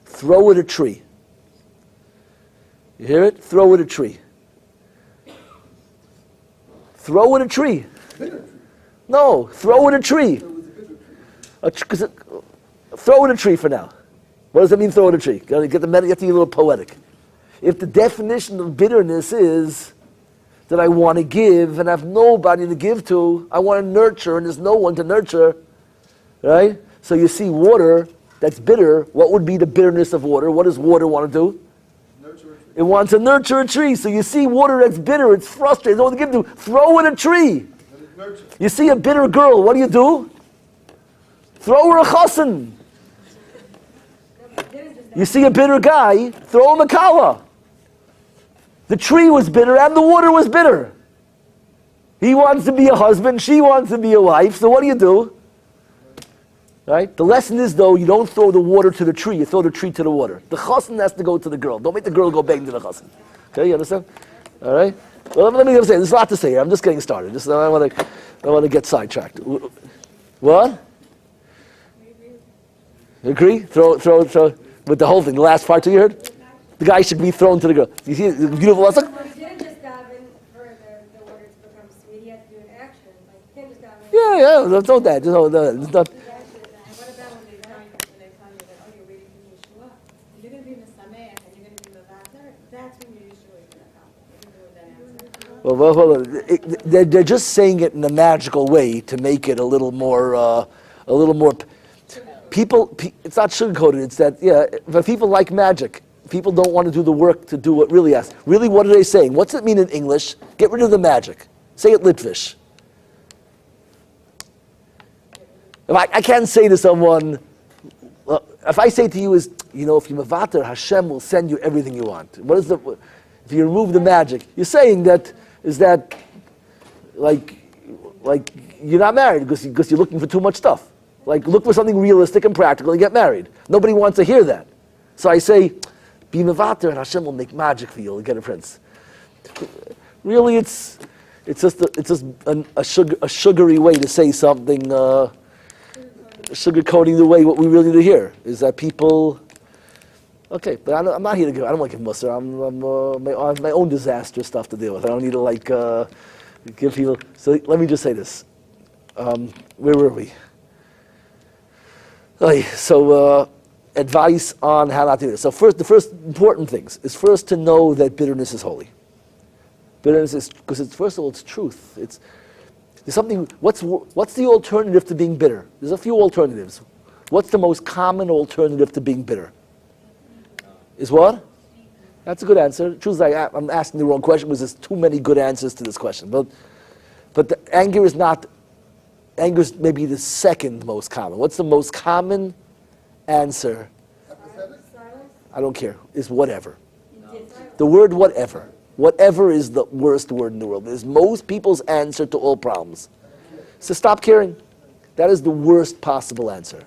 Throw it a tree. You hear it? Throw it a tree. Throw it a tree. No, throw it a tree. Throw it a tree for now. What does that mean, throw it a tree? You have to be a little poetic. If the definition of bitterness is that I want to give and have nobody to give to, I want to nurture and there's no one to nurture, right? So you see water that's bitter. What would be the bitterness of water? What does water want to do? Nurture a tree. It wants to nurture a tree. So you see water that's bitter, it's frustrated, no one to give to. Throw in a tree. You see a bitter girl, what do? Throw her a chassan. You see a bitter guy, throw him a kala. The tree was bitter and the water was bitter. He wants to be a husband, she wants to be a wife, so what do? Right? The lesson is though, you don't throw the water to the tree, you throw the tree to the water. The chassan has to go to the girl. Don't make the girl go begging to the chassan. Okay, you understand? Alright? Well, let me say, there's a lot to say here. I'm just getting started. I don't want to get sidetracked. What? You agree? Throw with the whole thing. The last part you heard? The guy should be thrown to the girl. You see the beautiful lesson? He didn't just dive in for the water to become sweet. He had to do an action. Like, he didn't just dive in. Yeah, don't that. It's not. What about when they tell you that, oh, you're waiting for Yeshua? You're going to be Mesameh and you're going to be Mevater? That's when your Yeshua is going to come. You can go with that answer. Well, they're just saying it in a magical way to make it a little more. People, it's not sugarcoated. It's that but people like magic. People don't want to do the work to do what really has. Really, what are they saying? What's it mean in English? Get rid of the magic. Say it Litvish. If I can't say to someone, if I say to you is, if you mavater, Hashem will send you everything you want. If you remove the magic, you're saying that like you're not married because you're looking for too much stuff. Like look for something realistic and practical and get married. Nobody wants to hear that. So I say, be mevater and Hashem will make magic for you and get a prince. Really, it's just a sugary way to say something, sugarcoating the way what we really do here is that people. Okay, but I'm not here to give. I don't want to give mussar. I have my own disaster stuff to deal with. I don't need to give people. So let me just say this. Where were we? Okay, so. Advice on how not to do this. So the first important things is first to know that bitterness is holy. Bitterness is because it's first of all it's truth. There's something. What's the alternative to being bitter? There's a few alternatives. What's the most common alternative to being bitter? Is what? That's a good answer. Truth is, I'm asking the wrong question because there's too many good answers to this question. But the anger is not. Anger is maybe the second most common. What's the most common answer? I don't care. Is whatever. The word whatever. Whatever is the worst word in the world. It is most people's answer to all problems. So stop caring. That is the worst possible answer.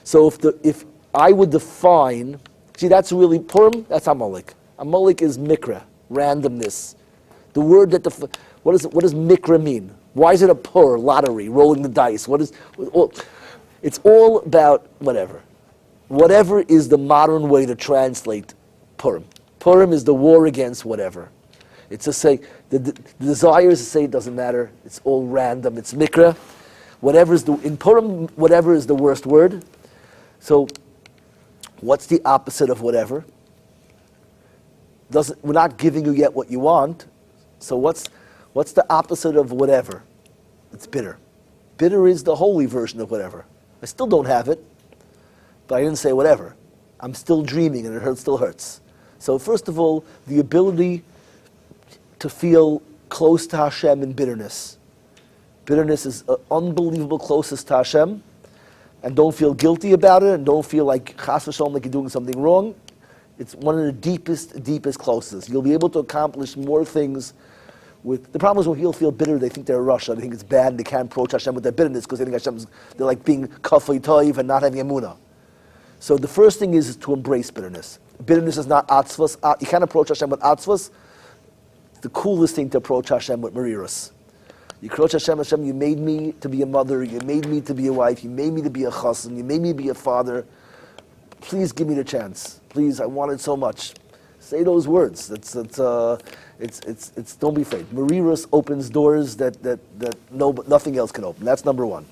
So if I would define, see, that's really Purim. That's Amalek. Amalek is mikra, randomness. The word that what does mikra mean? Why is it a pur, lottery, rolling the dice? It's all about whatever. Whatever is the modern way to translate Purim. Purim is the war against whatever. It's to say, the desire is to say it doesn't matter. It's all random. It's mikra. In Purim, whatever is the worst word. So, what's the opposite of whatever? We're not giving you yet what you want. So what's the opposite of whatever? It's bitter. Bitter is the holy version of whatever. I still don't have it, but I didn't say whatever. I'm still dreaming and it still hurts. So first of all, the ability to feel close to Hashem in bitterness. Bitterness is unbelievable closest to Hashem, and don't feel guilty about it, and don't feel like chas v'shalom, like you're doing something wrong. It's one of the deepest closest. You'll be able to accomplish more things with. The problem is when people feel bitter, they think they're Russia. They think it's bad, and they can't approach Hashem with their bitterness because they think they're like being kafei toiv and not having emunah. So the first thing is to embrace bitterness. Bitterness is not atzvos. You can't approach Hashem with atzvos. It's the coolest thing to approach Hashem with mariras. You approach Hashem, Hashem, you made me to be a mother, you made me to be a wife, you made me to be a chassan, you made me to be a father. Please give me the chance. Please, I want it so much. Say those words. It's don't be afraid. Mariras opens doors that nothing else can open. That's number one.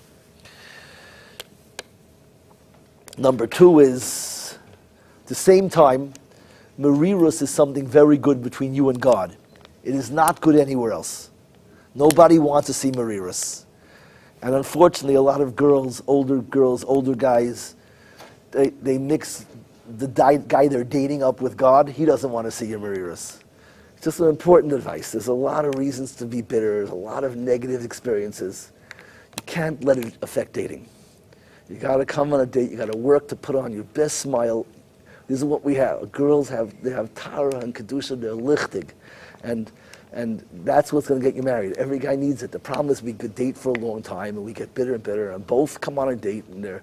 Number two is, at the same time, mariras is something very good between you and God. It is not good anywhere else. Nobody wants to see mariras. And unfortunately, a lot of older guys, they mix the guy they're dating up with God. He doesn't want to see your mariras. It's just an important advice. There's a lot of reasons to be bitter. There's a lot of negative experiences. You can't let it affect dating. You got to come on a date. You got to work to put on your best smile. This is what we have. Girls have Torah and Kedusha. They're lichtig, and that's what's going to get you married. Every guy needs it. The problem is we could date for a long time, and we get bitter and bitter, and both come on a date, and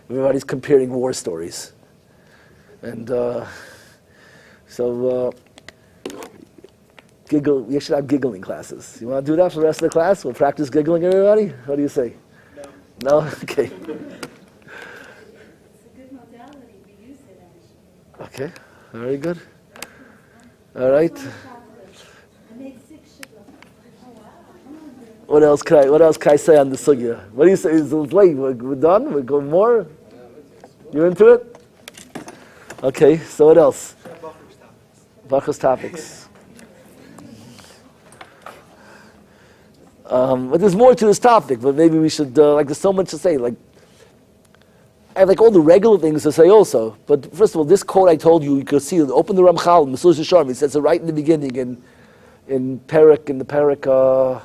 everybody's comparing war stories. And giggle. We should have giggling classes. You want to do that for the rest of the class? We'll practice giggling, everybody? What do you say? No? Okay. It's a good modality. We use it actually. Okay. Very good. All right. I made 6 sugar. Oh wow. What else can I say on the sugya? What do you say? It's late. We're done? We're going more? You into it? Okay, so what else? Bachur's topics. But there's more to this topic, but maybe we should, there's so much to say. I have all the regular things to say also. But first of all, this quote I told you, you could see, open the Ramchal, Mesulas Yesharim, he says it right in the beginning in the Parak,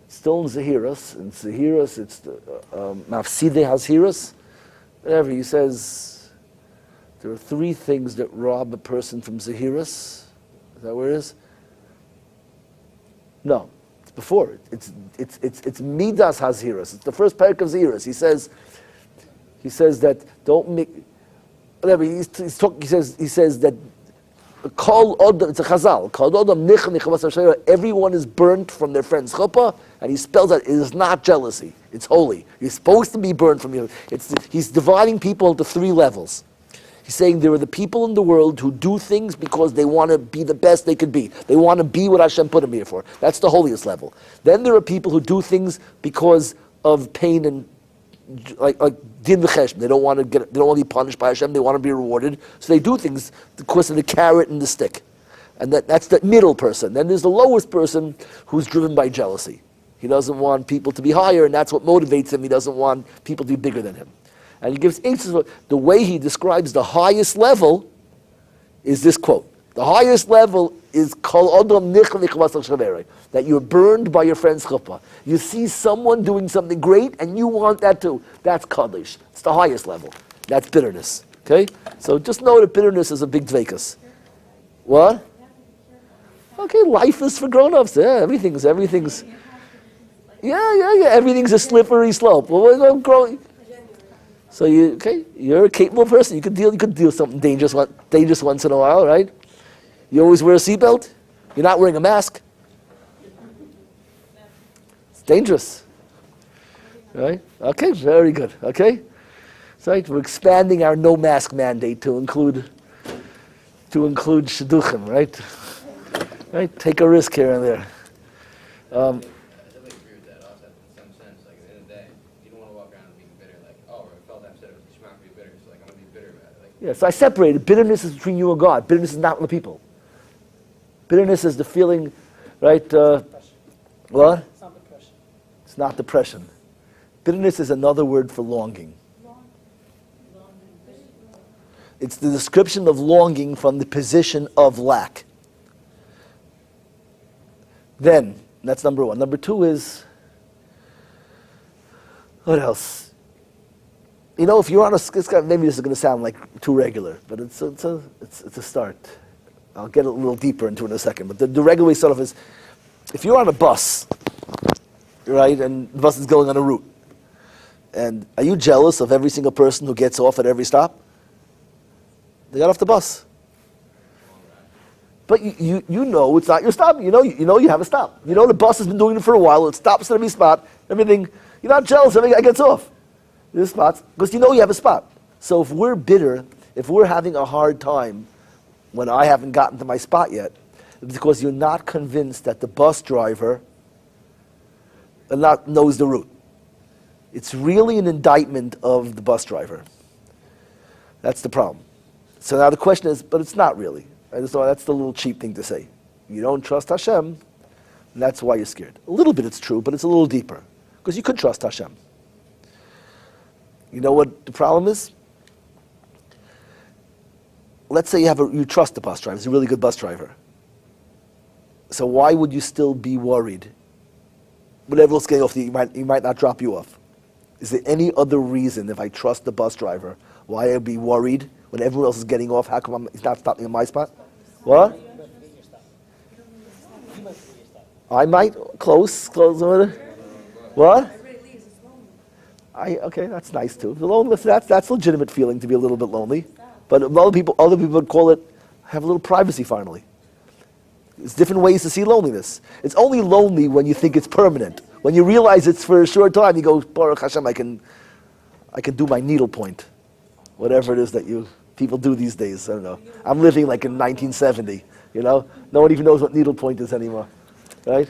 still in Zahiras. In Zahiras, it's the Mafsidei Haziras. Whatever, he says, there are 3 things that rob a person from Zahiras. Is that where it is? No, it's before it. It's Midas Haziras. It's the first parak of Zahiras. He says that don't make. Whatever he says that Kol Odom, it's a Chazal. Kol Odom Nich Nichavas Hashem. Everyone is burnt from their friend's chuppah, and he spells out it is not jealousy. It's holy. You're supposed to be burnt from you. He's dividing people into 3 levels. He's saying there are the people in the world who do things because they want to be the best they could be. They want to be what Hashem put them here for. That's the holiest level. Then there are people who do things because of pain and like din v'cheshm. They don't want to be punished by Hashem. They want to be rewarded. So they do things because of the carrot and the stick. And that's the middle person. Then there's the lowest person who's driven by jealousy. He doesn't want people to be higher, and that's what motivates him. He doesn't want people to be bigger than him. And he gives answers. The way he describes the highest level is this quote. The highest level is Kol Odom Nichel Nichvas Al Shaverei, that you're burned by your friend's chuppah. You see someone doing something great, and you want that too. That's Kaddish. It's the highest level. That's bitterness. Okay? So just know that bitterness is a big dveikus. What? Okay, life is for grown-ups. Yeah, everything's. Yeah. Everything's a slippery slope. Well, we're going to grow. So you're a capable person. You could deal with something dangerous once in a while, right? You always wear a seatbelt. You're not wearing a mask. It's dangerous, right? Okay, very good. Okay, so right, we're expanding our no mask mandate to include shidduchim, right? Right, take a risk here and there. I definitely agree with that also in some sense. Like at the end of the day, you don't want to walk around being bitter. Like, oh, Feldheim said it was a schmuck to be bitter, so like I'm gonna be bitter about it. Like, Yeah, so I separated. Bitterness is between you and God. Bitterness is not with the people. Bitterness is the feeling, right? What? It's not depression. It's not depression. Bitterness is another word for longing. It's the description of longing from the position of lack. Then, that's number one. Number two is, what else? You know, if you're on maybe this is going to sound like too regular, but it's a start. I'll get a little deeper into it in a second. But the regular way sort of is, if you're on a bus, right, and the bus is going on a route, and are you jealous of every single person who gets off at every stop? They got off the bus. But you know it's not your stop. You know you have a stop. You know the bus has been doing it for a while. It stops at every spot. Everything. You're not jealous. Every guy gets off. There's spots because you know you have a spot. So if we're bitter, if we're having a hard time when I haven't gotten to my spot yet, it's because you're not convinced that the bus driver knows the route. It's really an indictment of the bus driver. That's the problem. So now the question is, but it's not really. So that's the little cheap thing to say. You don't trust Hashem, and that's why you're scared. A little bit it's true, but it's a little deeper. Because you could trust Hashem. You know what the problem is? Let's say you trust the bus driver. He's a really good bus driver. So why would you still be worried? When everyone's getting off, he might not drop you off. Is there any other reason, if I trust the bus driver, why I'd be worried when everyone else is getting off? How come he's not stopping in my spot? What? I might close. What? Okay, that's nice too. The loneliness, that's legitimate feeling to be a little bit lonely, but other people would call it have a little privacy finally. There's different ways to see loneliness. It's only lonely when you think it's permanent. When you realize it's for a short time, you go, Baruch Hashem, I can do my needlepoint, whatever it is that people do these days. I don't know. I'm living like in 1970. No one even knows what needlepoint is anymore, right?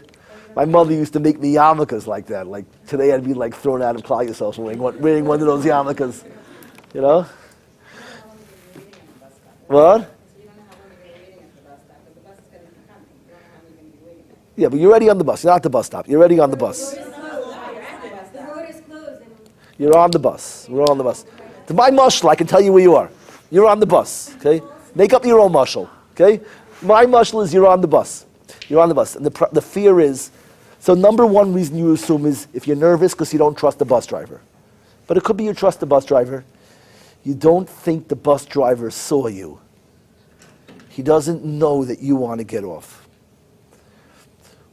My mother used to make me yarmulkes like that. Like today, I'd be like thrown out of Call Yourself wearing one of those yarmulkes. What? Yeah, but you're already on the bus. You're not at the bus stop. You're already on the bus. The road is closed. You're on the bus. We're all on the bus. To my mashal, I can tell you where you are. You're on the bus. Okay? Make up your own mashal. Okay? My mashal is you're on the bus. You're on the bus. And the fear is, so number one reason you assume is if you're nervous because you don't trust the bus driver. But it could be you trust the bus driver. You don't think the bus driver saw you. He doesn't know that you want to get off.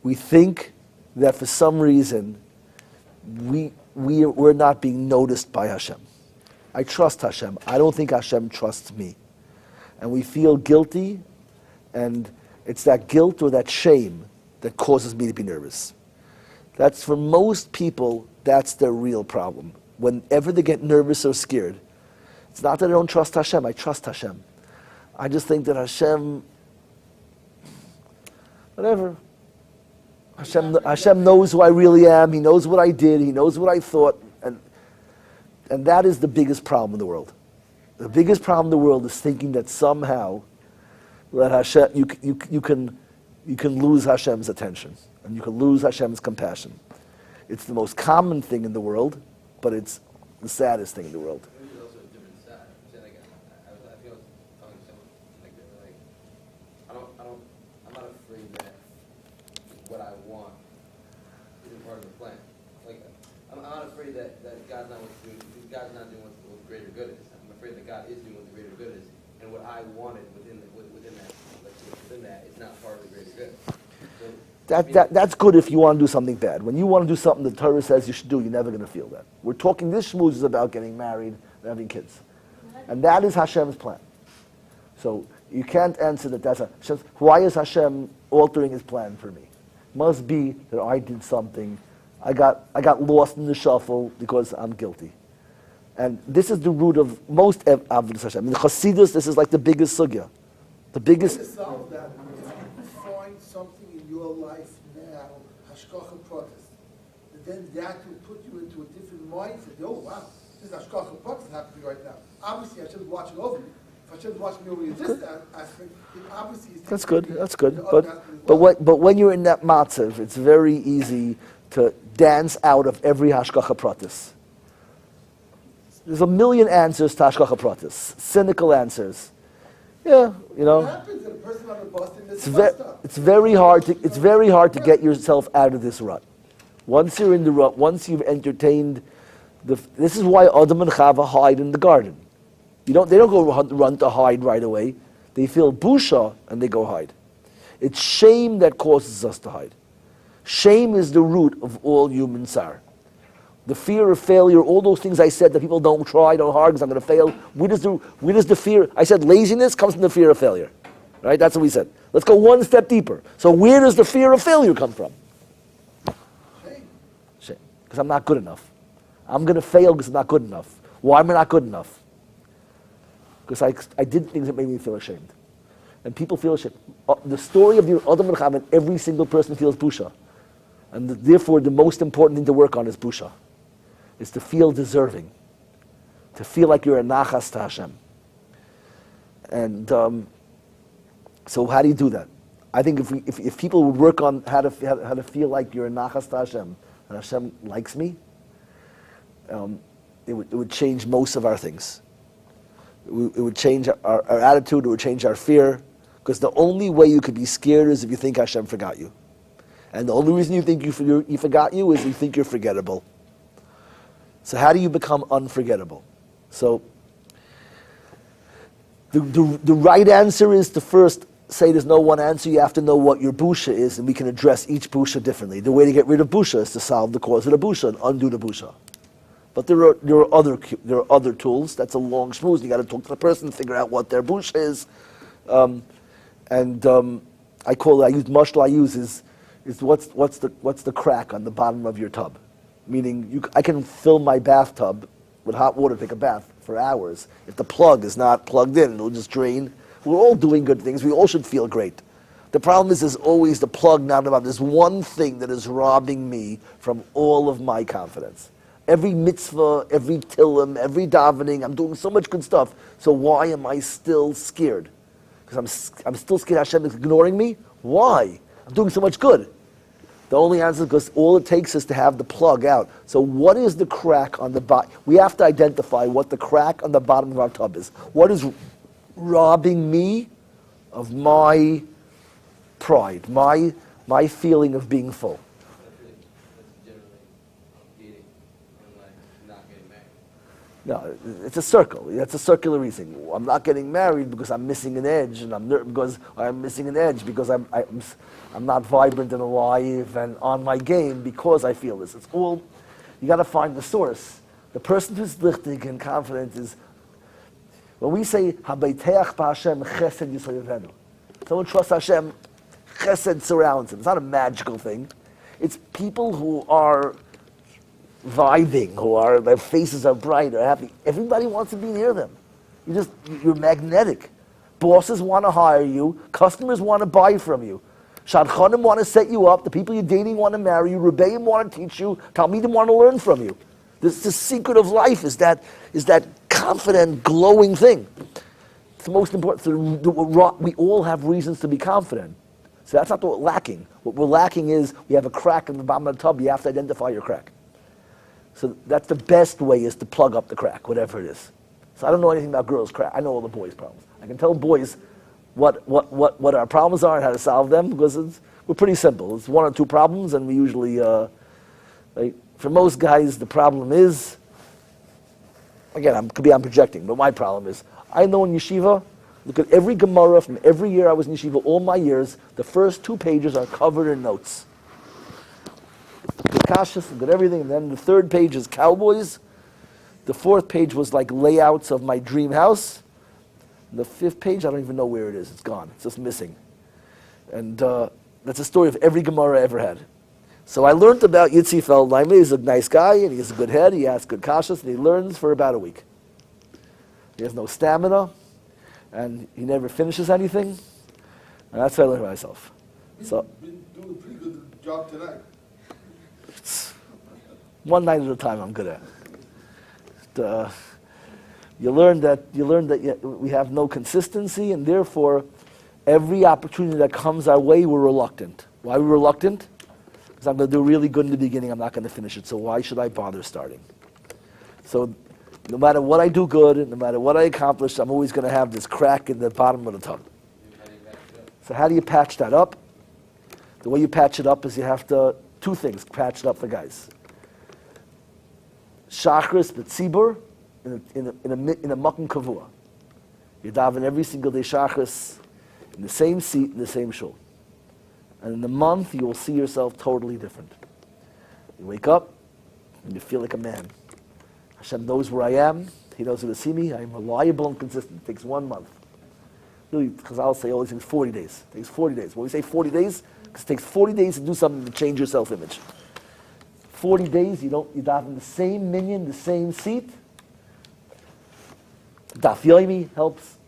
We think that for some reason we're not being noticed by Hashem. I trust Hashem. I don't think Hashem trusts me. And we feel guilty, and it's that guilt or that shame that causes me to be nervous. That's for most people, that's their real problem. Whenever they get nervous or scared, it's not that I don't trust Hashem. I trust Hashem. I just think that Hashem, whatever. Hashem knows who I really am. He knows what I did. He knows what I thought. And that is the biggest problem in the world. The biggest problem in the world is thinking that somehow that Hashem, you can lose Hashem's attention. And you can lose Hashem's compassion. It's the most common thing in the world, but it's the saddest thing in the world. There's also a different side. I feel talking to someone like they were like, I'm not afraid that what I want isn't part of the plan. Like, I'm not afraid that God's not doing what the greater good is. I'm afraid that God is doing what the greater good is, and what I wanted within that is not part of the greater good. So That's good if you want to do something bad. When you want to do something the Torah says you should do, you're never going to feel that. We're talking, this shmooze is about getting married and having kids. And that is Hashem's plan. So you can't answer that that's Hashem's. Why is Hashem altering his plan for me? Must be that I did something. I got lost in the shuffle because I'm guilty. And this is the root of most Avodas Hashem. In Chassidus, this is like the biggest sugya. The biggest... To solve that, if you find something in your life now, hashgacha pratis, then that will put you into a different mindset. Oh wow, this is hashgacha pratis happening right now. Obviously, Hashem's watching over me. If Hashem's watching over you this aspect, it obviously is. That's good. That's good. But when you're in that matzav, it's very easy to dance out of every hashgacha pratis. There's a million answers to hashgacha pratis, cynical answers. Yeah, you know. What happens to the person on the bus and It's very hard to get yourself out of this rut. Once you're in the rut, once you've entertained this is why Adam and Chava hide in the garden. They don't go run to hide right away. They feel busha and they go hide. It's shame that causes us to hide. Shame is the root of all human sorrow. The fear of failure, all those things I said that people don't try, don't hard because I'm going to fail. Where does the fear? I said laziness comes from the fear of failure, right? That's what we said. Let's go one step deeper. So where does the fear of failure come from? Shame. Because I'm not good enough. I'm going to fail because I'm not good enough. Why am I not good enough? Because I did things that made me feel ashamed. And people feel ashamed. The story of the Adam and Chava, every single person feels busha. And therefore the most important thing to work on is busha. Is to feel deserving, to feel like you're a nachas to Hashem. And so how do you do that? I think if people would work on how to feel like you're a nachas to Hashem, and Hashem likes me, it would change most of our things. It would change our attitude, it would change our fear, because the only way you could be scared is if you think Hashem forgot you. And the only reason you think he forgot you is you think you're forgettable. So how do you become unforgettable? So the right answer is to first say there's no one answer. You have to know what your busha is, and we can address each busha differently. The way to get rid of busha is to solve the cause of the busha and undo the busha. But there are other tools. That's a long schmooze. You got to talk to the person, figure out what their busha is, I use mashal. Is what's the crack on the bottom of your tub? Meaning, I can fill my bathtub with hot water, take a bath for hours. If the plug is not plugged in, it'll just drain. We're all doing good things. We all should feel great. The problem is always the plug not about. There's one thing that is robbing me from all of my confidence. Every mitzvah, every tillim, every davening, I'm doing so much good stuff. So why am I still scared? Because I'm still scared Hashem is ignoring me? Why? I'm doing so much good. The only answer is because all it takes is to have the plug out. So what is the crack on the bottom? We have to identify what the crack on the bottom of our tub is. What is robbing me of my pride, my feeling of being full? That's generally dating and like not getting married. No, it's a circle. That's a circular reason. I'm not getting married because I'm missing an edge, and I'm missing an edge because I'm not vibrant and alive and on my game because I feel this. It's all, you got to find the source. The person who's lichtig and confident is, when we say, Habayteach b'Hashem chesed yisayivenu. Someone trusts Hashem, chesed surrounds him. It's not a magical thing. It's people who are vibing, their faces are bright, are happy. Everybody wants to be near them. You're magnetic. Bosses want to hire you. Customers want to buy from you. Shadchanim want to set you up. The people you're dating want to marry you. Rebbeim want to teach you. Talmidim want to learn from you. This is the secret of life, is that confident, glowing thing. It's the most important. So we all have reasons to be confident. So that's not what we're lacking. What we're lacking is we have a crack in the bottom of the tub. You have to identify your crack. So that's the best way, is to plug up the crack, whatever it is. So I don't know anything about girls' crack. I know all the boys' problems. I can tell boys what our problems are and how to solve them, because we're pretty simple. It's one or two problems, and we usually, for most guys, the problem is, again, I'm projecting, but my problem is, I know in yeshiva, Look at every Gemara from every year I was in yeshiva, all my years. The first 2 pages are covered in notes. Good kashas, good everything. And then the 3rd page is cowboys. The 4th page was like layouts of my dream house. And the 5th page, I don't even know where it is. It's gone. It's just missing. And that's a story of every Gemara I ever had. So I learned about Yitzchak Feldheim. He's a nice guy, and he has a good head. He asks good kashas, and he learns for about a week. He has no stamina, and he never finishes anything. And that's what I learned about myself. So, Been doing a pretty good job tonight. one night at a time, I'm good at. You learn that we have no consistency, and therefore, every opportunity that comes our way, we're reluctant. Why are we reluctant? Because I'm going to do really good in the beginning, I'm not going to finish it, so why should I bother starting? So no matter what I do good, and no matter what I accomplish, I'm always going to have this crack in the bottom of the tub. So how do you patch that up? The way you patch it up is you have to, 2 things, patch it up for guys. Shachris b'tzibur, in a makom kavua. You daven every single day shachris, in the same seat, in the same shul. And in a month, you will see yourself totally different. You wake up, and you feel like a man. Hashem knows where I am. He knows where to see me. I'm reliable and consistent. It takes 1 month. Really, Chazal say always takes 40 days. It takes 40 days. When we say 40 days, because it takes 40 days to do something to change your self-image. 40 daves, you daven the same minyan, the same seat. Daf yomi helps.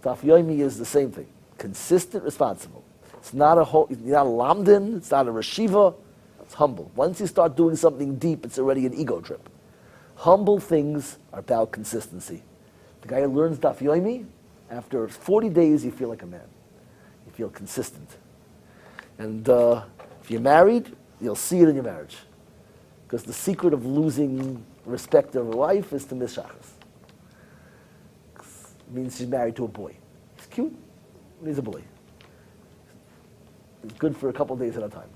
Daf yomi is the same thing. Consistent, responsible. It's not a lamdin, it's not a reshiva, it's humble. Once you start doing something deep, it's already an ego trip. Humble things are about consistency. The guy who learns daf yomi, after 40 days, you feel like a man. You feel consistent. And if you're married, you'll see it in your marriage. Because the secret of losing respect of a wife is to miss shachas. It means she's married to a boy. He's cute, but he's a boy. It's good for a couple of days at a time.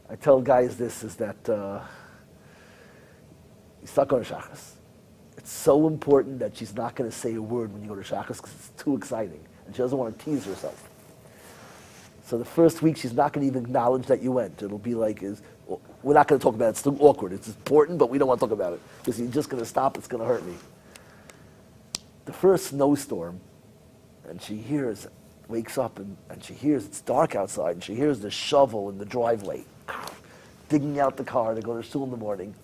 I tell guys this is that you start going to shachas. It's so important that she's not going to say a word when you go to shachas because it's too exciting. And she doesn't want to tease herself. So the first week, she's not going to even acknowledge that you went. It'll be like, we're not going to talk about it. It's too awkward. It's important, but we don't want to talk about it. Because you're just going to stop. It's going to hurt me. The first snowstorm, and she wakes up, and she hears, it's dark outside, and she hears the shovel in the driveway, digging out the car to go to shul in the morning.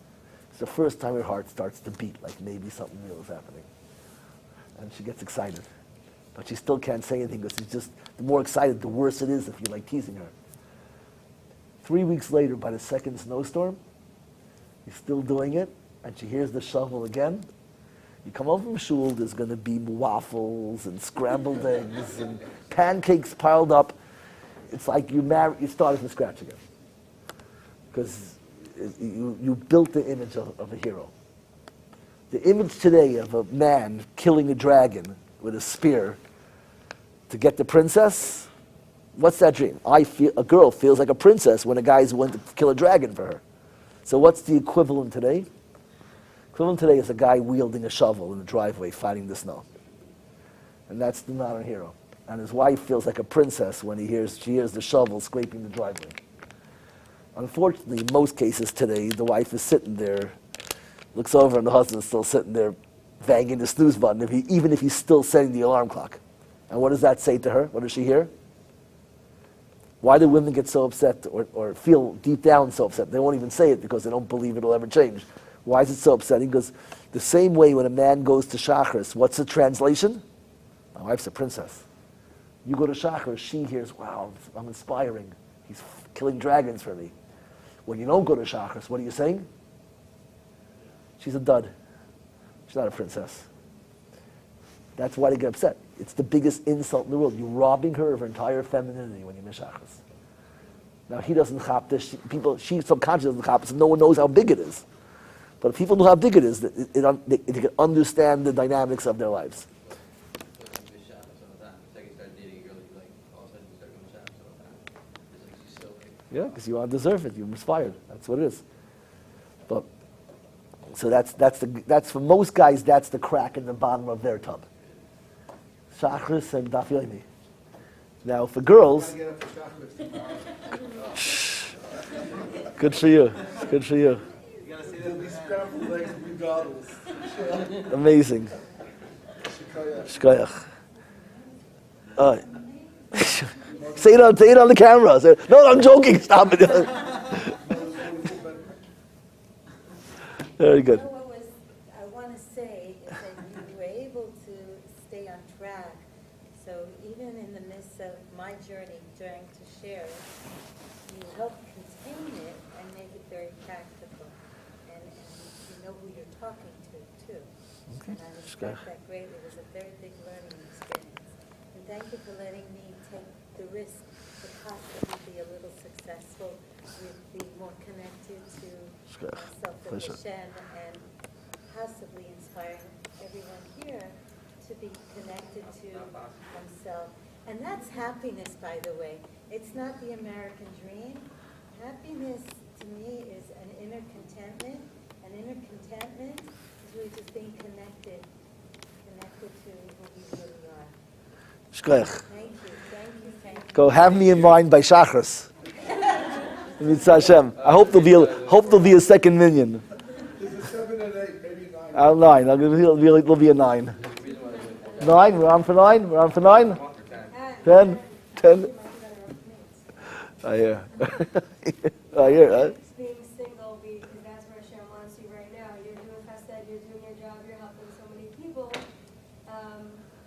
It's the first time her heart starts to beat, like maybe something real is happening. And she gets excited. But she still can't say anything because it's just, the more excited, the worse it is if you like teasing her. 3 weeks later, by the second snowstorm, he's still doing it, and she hears the shovel again. You come home from shul, there's going to be waffles and scrambled eggs and pancakes piled up. It's like you started from scratch again. Because you built the image of a hero. The image today of a man killing a dragon with a spear to get the princess, what's that dream? A girl feels like a princess when a guy's went to kill a dragon for her. So what's the equivalent today? Equivalent today is a guy wielding a shovel in the driveway fighting the snow. And that's the modern hero. And his wife feels like a princess when she hears the shovel scraping the driveway. Unfortunately, in most cases today, the wife is sitting there, looks over, and the husband's still sitting there banging the snooze button, even if he's still setting the alarm clock. And what does that say to her? What does she hear? Why do women get so upset or feel deep down so upset? They won't even say it because they don't believe it'll ever change. Why is it so upsetting? Because the same way when a man goes to Shachris, what's the translation? My wife's a princess. You go to Shachris, she hears, wow, I'm inspiring. He's killing dragons for me. When you don't go to Shachris, what are you saying? She's a dud. She's not a princess. That's why they get upset. It's the biggest insult in the world. You're robbing her of her entire femininity when you miss Shachris. Now, he doesn't chop this. She subconsciously doesn't chop it, so no one knows how big it is. But if people know how big it is, they can understand the dynamics of their lives. Yeah, because you all deserve it. You're inspired. That's what it is. But so that's for most guys. That's the crack in the bottom of their tub. Shachris and Daf Yomi. Now for girls, Gotta get up for chocolate. good for you. Good for you. They'll be scrambled eggs regardless. Amazing. Shkoyach. All right. Say it on the camera. No, I'm joking. Stop it. Very good. You know what I want to say is that you were able to stay on track. So even in the midst of my journey, trying to share it, you helped contain it and make it very practical. And you know who you're talking to, too. Okay. And I respect that greatly. It was a very big learning experience. And thank you for letting me take the risk to possibly be a little successful with being more connected to myself and Pleasure. Hashem, and possibly inspiring everyone here to be connected to themselves. And that's happiness, by the way. It's not the American dream. Happiness, to me, is an inner contentment. And inner contentment is really just being connected to who we really are. Shkoyach. Thank you, thank you, thank you. Go have me in mind by Shachris. Mitzvah Hashem. I hope there'll be a second minion. This is 7 and 8, maybe 9. 9. There'll be a 9. 9. We're on for 9. We're on for 9. 10. 10. I hear. I hear. Being single, because that's where Hashem wants you right now. You're doing chesed, you're doing your job, you're helping so many people.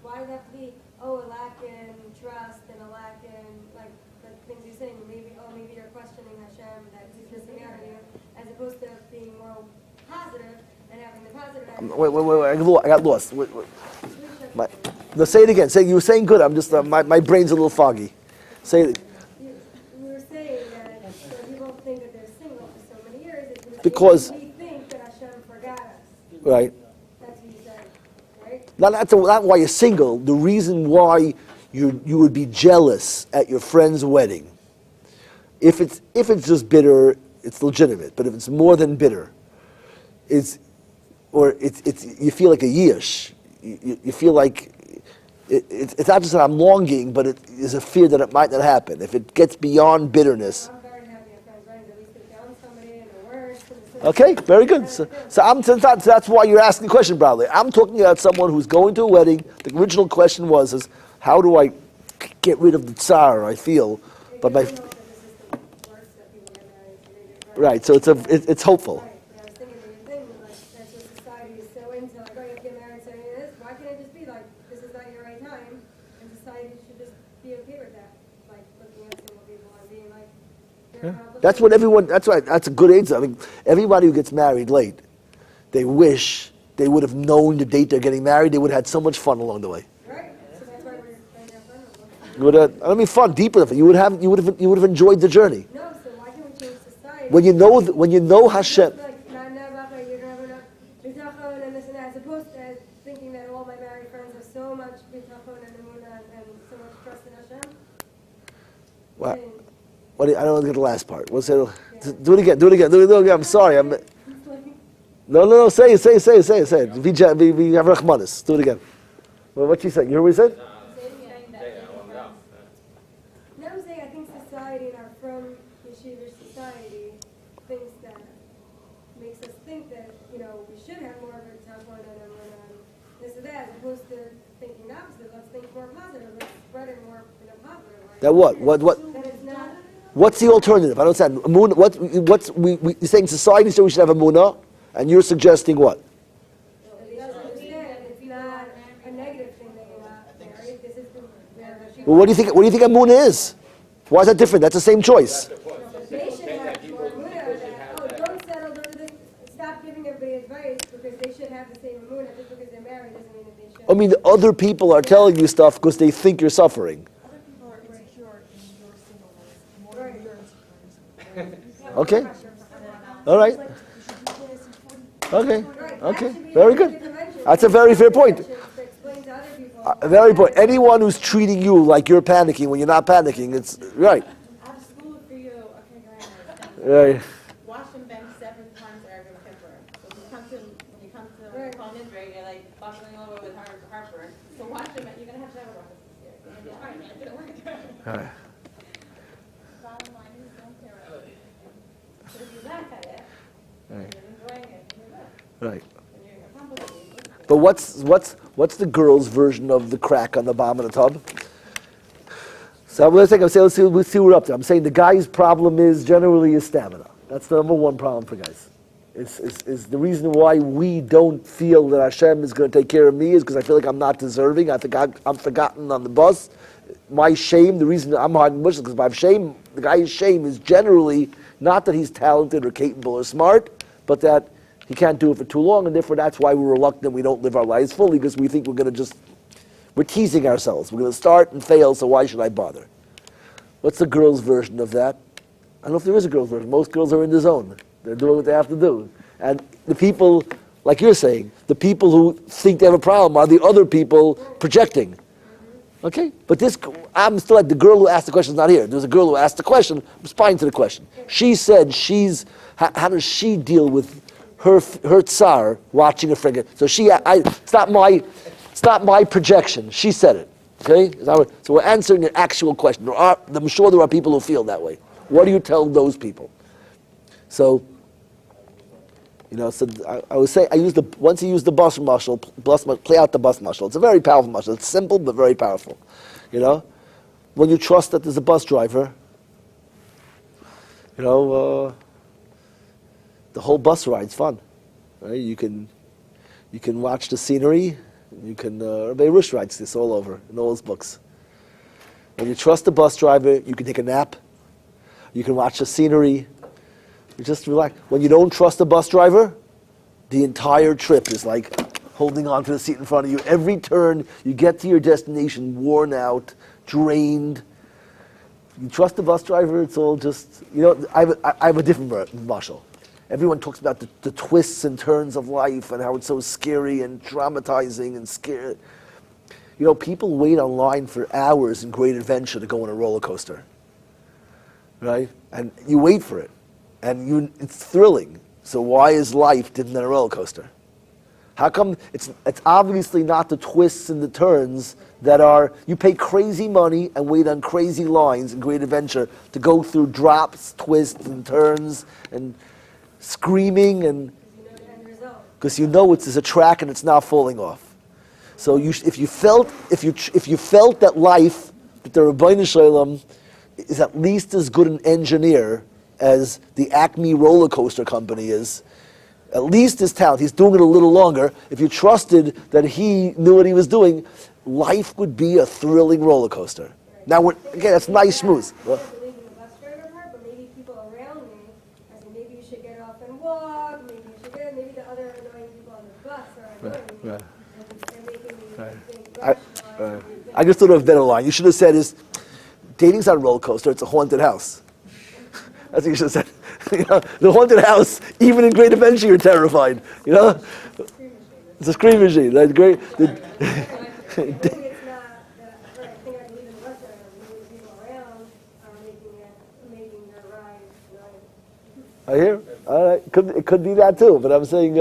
Why does it have to be, a lack in trust and a lack in, like, the things you're saying? Maybe you're questioning Hashem, that he's missing out on you, as opposed to being more positive and having the positive attitude. Wait. I got lost. Wait. No, say it again. You were saying good. I'm just my brain's a little foggy. Say it. You were saying that people think that they're single for so many years Because- we think that Hashem forgot us. Right. That's what you said, right? Not why you're single. The reason why you would be jealous at your friend's wedding. If it's just bitter, it's legitimate. But if it's more than bitter, you feel like a yish. You feel like it's not just that I'm longing, but it is a fear that it might not happen. If it gets beyond bitterness. I'm very happy at friends' weddings. At least they found somebody and it works. Okay, very good. So that's why you're asking the question, probably. I'm talking about someone who's going to a wedding. The original question is how do I get rid of the tsar I feel? But my right, so it's hopeful. Right, but I was thinking the same thing, like, that's what society is so into, like, oh, you have to get married, so this. Why can't it just be like, this is not your right time, and society should just be okay with that, like, looking at single people and being like, they're complicated. That's what everyone. That's right. That's a good answer. I mean, everybody who gets married late, they wish they would have known the date they're getting married. They would have had so much fun along the way. Right, so that's why we're trying to have fun with them. You would have. I mean, fun, deeper. You would have enjoyed the journey. No, so why can't we change society? When you know Hashem. Like, you're gonna have enough bitachon and this and that, as opposed to thinking that all my married friends have so much bitachon and emunah and so much trust in Hashem. What? I don't want to get the last part. We'll say, do it again. Do it again. I'm sorry. No. Say it. Be have rachmanis. Do it again. Well, what you said? You heard what he said? No, I'm saying I think society and our from yeshivish society thinks that makes us think that we should have more of a tachon and this and that, as opposed to thinking the opposite. Let's think more positive. Let's spread it more in a positive way. That what? That it's not. What's the alternative? I don't understand. You're saying society said we should have a munah, and you're suggesting what? You guys understand it's not a negative thing that you're not married. This is the Well, what do you think a munah is? Why is that different? That's the same choice. they should have more emunah that, don't settle, stop giving everybody advice because they should have the same emunah. Just because they're married doesn't mean that they should. I mean, the other people are telling you stuff because they think you're suffering. Other people are insecure in your singleness more than you're insecure. Okay. All right. Okay. Okay. Very good. That's a very fair point. Very point. Anyone who's treating you like you're panicking when you're not panicking, it's right. I have a school for you. Okay, go ahead. Right. Wash and bench 7 times every Kippur. So when you come to Conan, you're like buckling over with heartburn. So watch him. You're gonna have to have a breakfast this year. You're gonna be all right. It didn't work. All right. Bottom line is don't care about it. But if you laugh at it, Right. and you're enjoying it, you're good. Right. And you're accomplishing it. But what's the girl's version of the crack on the bottom of the tub? So let's see what we're up to. I'm saying the guy's problem is generally his stamina. That's the number one problem for guys. Is the reason why we don't feel that Hashem is going to take care of me is because I feel like I'm not deserving. I think I'm forgotten on the bus. My shame, the reason I'm hard and is because my shame, the guy's shame is generally not that he's talented or capable or smart, but that he can't do it for too long, and therefore that's why we're reluctant. We don't live our lives fully because we think we're teasing ourselves. We're going to start and fail, so why should I bother? What's the girl's version of that? I don't know if there is a girl's version. Most girls are in the zone. They're doing what they have to do. And the people, like you're saying, the people who think they have a problem are the other people projecting. Okay? But I'm still like the girl who asked the question is not here. There's a girl who asked the question, I'm responding to the question. She said how does she deal with her tsar watching a friend? So it's not my projection. She said it. Okay? So we're answering an actual question. I'm sure there are people who feel that way. What do you tell those people? So, I would say once you use the bus muscle, play out the bus muscle. It's a very powerful muscle. It's simple but very powerful. When you trust that there's a bus driver, the whole bus ride's fun. Right? You can watch the scenery. You can Rabbi Rush writes this all over in all his books. When you trust the bus driver, you can take a nap. You can watch the scenery. You just relax. When you don't trust the bus driver, the entire trip is like holding on to the seat in front of you. Every turn, you get to your destination worn out, drained. You trust the bus driver, it's all just, I have a different marshal. Everyone talks about the twists and turns of life and how it's so scary and traumatizing and scary. People wait online for hours in Great Adventure to go on a roller coaster. Right? And you wait for it. And it's thrilling. So why is life different than a roller coaster? How come it's obviously not the twists and the turns that are, you pay crazy money and wait on crazy lines in Great Adventure to go through drops, twists and turns and screaming and because it's a track and it's not falling off. So if you felt that life, that the Rabbi Shalom is at least as good an engineer as the Acme roller coaster company is, at least his talent, he's doing it a little longer. If you trusted that he knew what he was doing, life would be a thrilling roller coaster. Now, again, that's nice, smooth. But maybe people around me, I said, maybe you should get off and walk, maybe the other annoying people on the bus are annoying me. Right. And making me think, I just thought of a better line. You should have said dating's not a roller coaster, it's a haunted house. That's what you should have said. The haunted house, even in Great Adventure, you're terrified. It's a scream machine. That's great. maybe it's not that I think I believe in the bus driver, maybe people around are making their ride. I hear. All right. It could be that too. But I'm saying,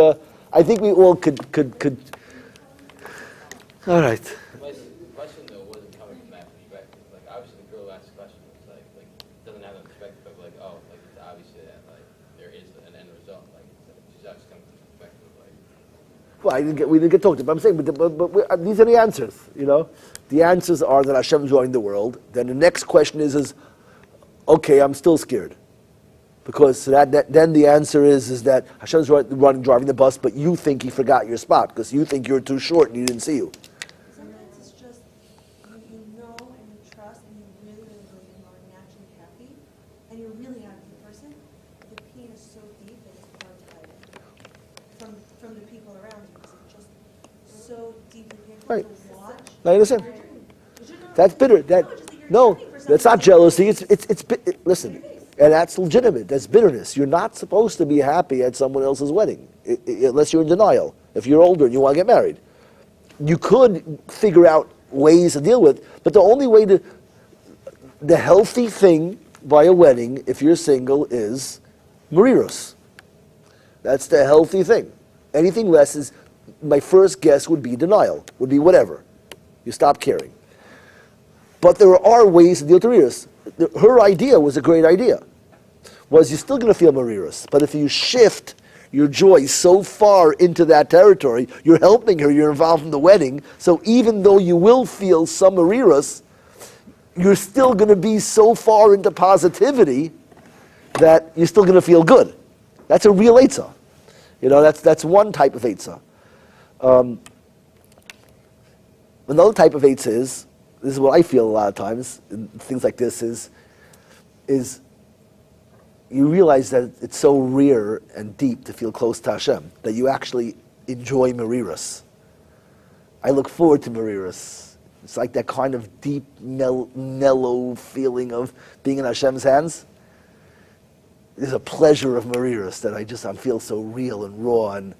I think we all could. All right. The question though wasn't coming from that perspective. Like obviously the girl asked the question, it's like doesn't have that perspective of it's obviously that there is an end result. She's actually coming from the perspective of Well, we didn't get talked about. I'm saying, but these are the answers. The answers are that Hashem's running the world. Then the next question is okay, I'm still scared. Because then the answer is that Hashem's driving the bus, but you think he forgot your spot because you think you're too short and he didn't see you. Sometimes it's just you know and you trust and you really, really believe and are naturally happy and you're really happy person. The pain is so deep that it's hard to hide it from the people around you because it's just so deeply painful Right. to watch. I understand. That's bitter. That's not jealousy. Listen. And that's legitimate. That's bitterness. You're not supposed to be happy at someone else's wedding, unless you're in denial. If you're older and you want to get married, you could figure out ways to deal with. But the only way the healthy thing by a wedding, if you're single, is mariros. That's the healthy thing. Anything less is my first guess would be denial, would be whatever. You stop caring. But there are ways to deal with mariras. Her idea was a great idea. Was you're still going to feel mariras, but if you shift your joy so far into that territory, you're helping her, you're involved in the wedding, so even though you will feel some mariras, you're still going to be so far into positivity that you're still going to feel good. That's a real eitzah. That's one type of eitzah. Another type of eitzah is, this is what I feel a lot of times, in things like this, is you realize that it's so rare and deep to feel close to Hashem, that you actually enjoy mariras. I look forward to mariras. It's like that kind of deep, mellow feeling of being in Hashem's hands. There's a pleasure of mariras that I feel so real and raw, and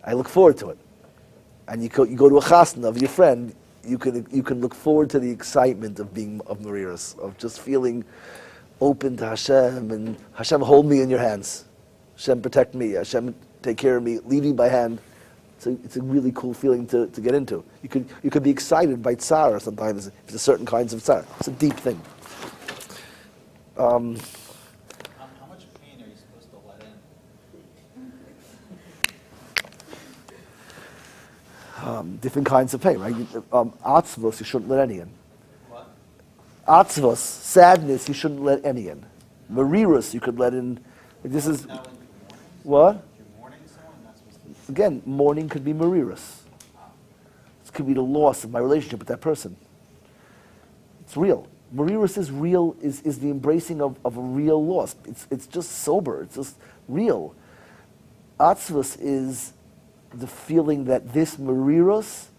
I look forward to it. And you go to a chasna of your friend, you can look forward to the excitement of being of mariras, of just feeling open to Hashem, and Hashem, hold me in your hands. Hashem, protect me. Hashem, take care of me. Lead me by hand. It's a really cool feeling to get into. You could be excited by tzara sometimes, if there's certain kinds of tzara. It's a deep thing. How much pain are you supposed to let in? Different kinds of pain, right? Atzvos, you shouldn't let any in. What? Atzvos, sadness, you shouldn't let any in. Mariras, you could let in. This is Now, when you're mourning, what? if you're mourning someone, that's supposed to be. Again, mourning could be mariras. It could be the loss of my relationship with that person. It's real. Mariras is real, is the embracing of a real loss. It's just sober, it's just real. Atzvos is the feeling that this mariras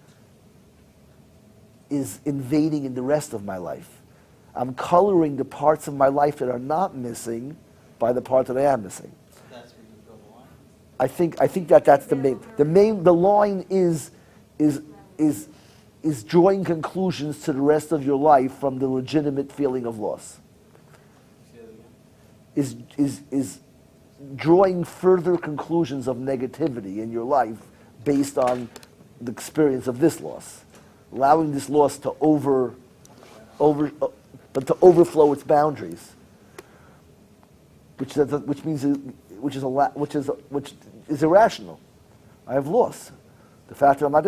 is invading in the rest of my life. I'm coloring the parts of my life that are not missing by the part that I am missing. That's where you draw the line. I think that's the main. The line is drawing conclusions to the rest of your life from the legitimate feeling of loss. Say that again. Is drawing further conclusions of negativity in your life based on the experience of this loss, allowing this loss to overflow its boundaries, which is irrational. I have loss. The fact that I'm not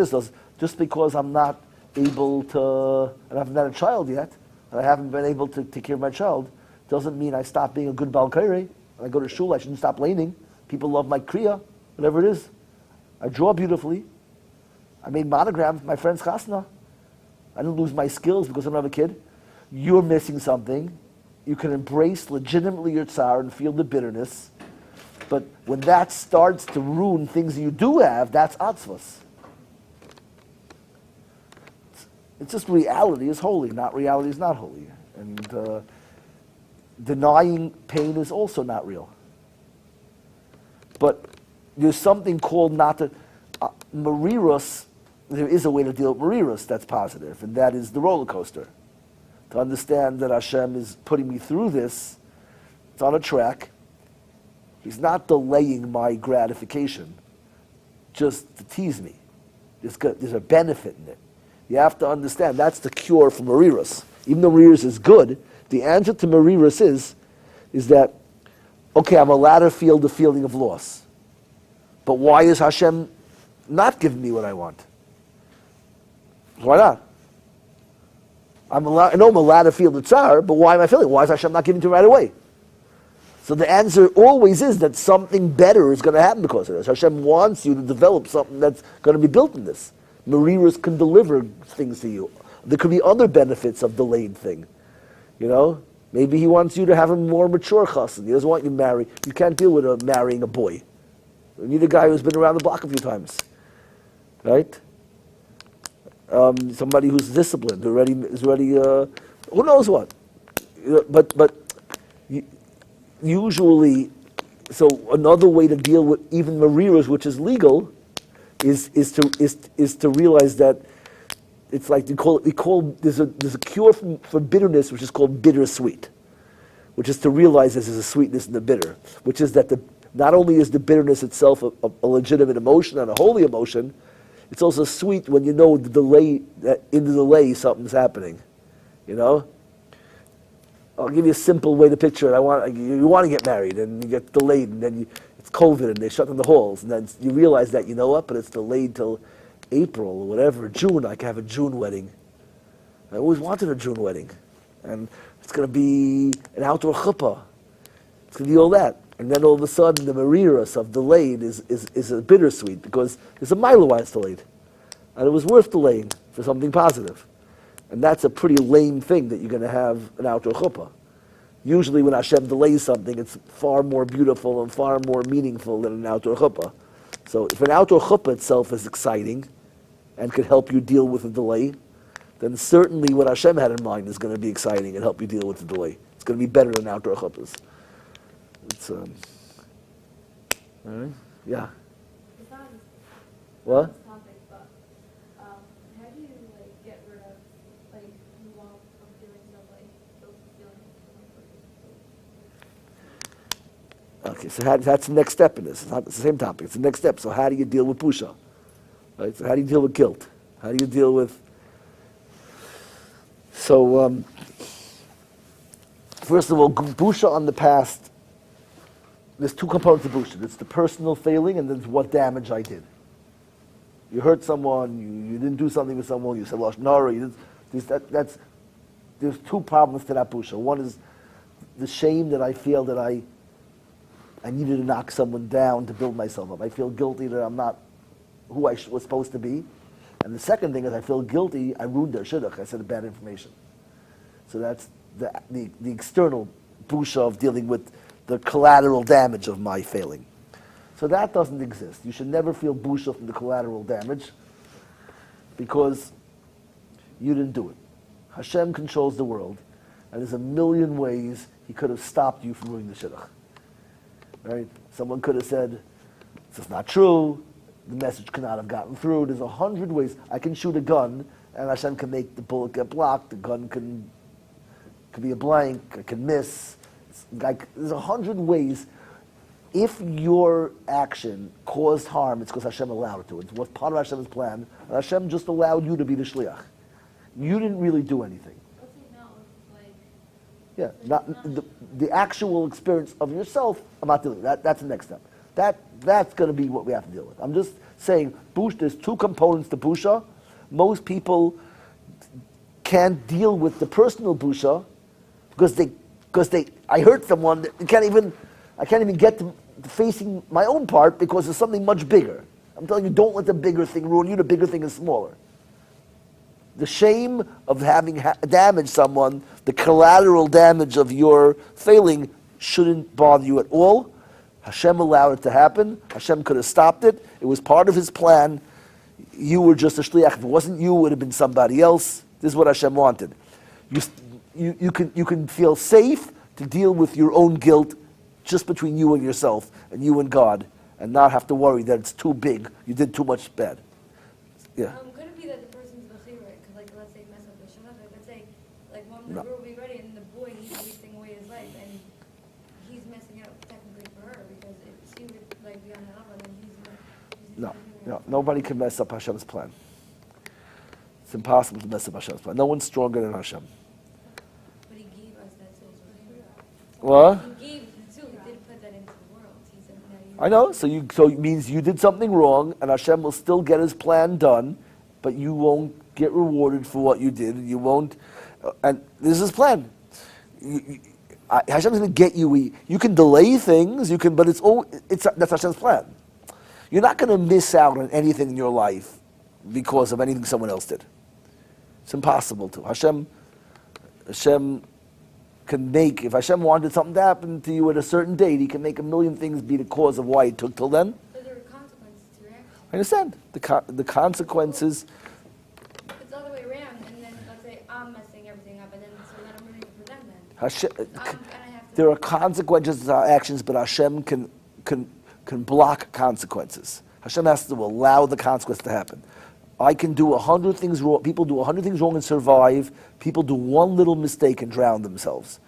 just because I'm not able to, and I haven't had a child yet, and I haven't been able to take care of my child, doesn't mean I stop being a good Baal Kairei. When I go to shul, I shouldn't stop laning. People love my kriya, whatever it is. I draw beautifully. I made monograms with my friend's chasna. I didn't lose my skills because I don't have a kid. You're missing something. You can embrace legitimately your tsar and feel the bitterness. But when that starts to ruin things you do have, that's atzvos. It's just reality is holy, not reality is not holy. And denying pain is also not real. But there's something called not to mariros. There is a way to deal with mariros that's positive, and that is the roller coaster. To understand that Hashem is putting me through this, it's on a track. He's not delaying my gratification just to tease me. There's a benefit in it. You have to understand that's the cure for mariros. Even though mariros is good, the answer to mariros is that, okay, I'm allowed to feel the feeling of loss. But why is Hashem not giving me what I want? Why not? I know I'm allowed to feel the tsar, but why am I feeling? Why is Hashem not giving it to me right away? So the answer always is that something better is going to happen because of this. Hashem wants you to develop something that's going to be built in this. Mariras can deliver things to you. There could be other benefits of delayed thing. You know? Maybe he wants you to have a more mature chassan. He doesn't want you to marry. You can't deal with marrying a boy. You need a guy who's been around the block a few times. Right? Somebody who's disciplined, is already who knows what. But usually, so another way to deal with even mariras, which is legal, is to realize that it's like there's a cure for bitterness, which is called bittersweet, which is to realize there's a sweetness in the bitter, which is that not only is the bitterness itself a legitimate emotion and a holy emotion, it's also sweet when you know the delay, that in the delay something's happening. You know? I'll give you a simple way to picture it. You want to get married, and you get delayed, and then it's COVID, and they shut down the halls, and then you realize that, you know what, but it's delayed till April or whatever, June. I can have a June wedding. I always wanted a June wedding. And it's going to be an outdoor chuppah. It's going to be all that. And then all of a sudden, the mariras of delayed is a bittersweet, because there's a mile why it's delayed. And it was worth delaying for something positive. And that's a pretty lame thing that you're going to have an outdoor chuppah. Usually when Hashem delays something, it's far more beautiful and far more meaningful than an outdoor chuppah. So if an outdoor chuppah itself is exciting and could help you deal with a delay, then certainly what Hashem had in mind is going to be exciting and help you deal with the delay. It's going to be better than outdoor chuppahs. It's, all right? Yeah. It's on What? this topic, but how do you like get rid of like move on from feelings of like those feelings? Okay, so that's the next step in this. It's not the same topic. It's the next step. So how do you deal with pusha? Right? So how do you deal with guilt? How do you deal with... So, first of all, pusha on the past, there's two components of pusha. It's the personal failing and then what damage I did. You hurt someone, you didn't do something with someone, you said lashon hara, there's two problems to that pusha. One is the shame that I feel that I needed to knock someone down to build myself up. I feel guilty that I'm not who I was supposed to be. And the second thing is I feel guilty, I ruined their shidduch, I said bad information. So that's the external pusha of dealing with the collateral damage of my failing. So that doesn't exist. You should never feel busha from the collateral damage because you didn't do it. Hashem controls the world, and there's a million ways he could have stopped you from ruining the shidduch. Right? Someone could have said, this is not true, the message could not have gotten through. There's 100 ways. I can shoot a gun, and Hashem can make the bullet get blocked. The gun can be a blank, it can miss. There's 100 ways. If your action caused harm, it's because Hashem allowed it to. It was part of Hashem's plan, and Hashem just allowed you to be the shliach. You didn't really do anything. What's it not like? Yeah, not the actual experience of yourself. I'm not dealing with that. That's the next step. That's going to be what we have to deal with. I'm just saying, there's two components to busha. Most people can't deal with the personal busha because I hurt someone. I can't even get to facing my own part because there's something much bigger. I'm telling you, don't let the bigger thing ruin you. The bigger thing is smaller. The shame of having damaged someone, the collateral damage of your failing, shouldn't bother you at all. Hashem allowed it to happen. Hashem could have stopped it. It was part of his plan. You were just a shliach. If it wasn't you, it would have been somebody else. This is what Hashem wanted. You can feel safe to deal with your own guilt just between you and yourself and you and God, and not have to worry that it's too big. You did too much bad. Yeah. Could it be that the person's bechira, because like let's say mess up the shidduch, like let's say like one the No. girl will be ready and the boy he's wasting away his life and he's messing it up technically for her because if she would like be on that level then he's Nobody can mess up Hashem's plan. It's impossible to mess up Hashem's plan. No one's stronger than Hashem. But he gave us that soul. What? He gave the soul. He did put that into the world. He said, now you I know. So it means you did something wrong, and Hashem will still get His plan done, but you won't get rewarded for what you did. You won't. And this is His plan. Hashem's going to get you. You can delay things. You can, but that's Hashem's plan. You're not going to miss out on anything in your life because of anything someone else did. It's impossible to. Hashem can make, if Hashem wanted something to happen to you at a certain date, He can make a million things be the cause of why it took till then. So there are consequences to your actions. I understand. The consequences, It's the other way around, and then let's say I'm messing everything up, and then so then I'm rooting for them then. Hashem, And I have to. there are consequences to our actions, but Hashem can block consequences. Hashem has to allow the consequence to happen. I can do 100 things wrong. People do 100 things wrong and survive. People do one little mistake and drown themselves.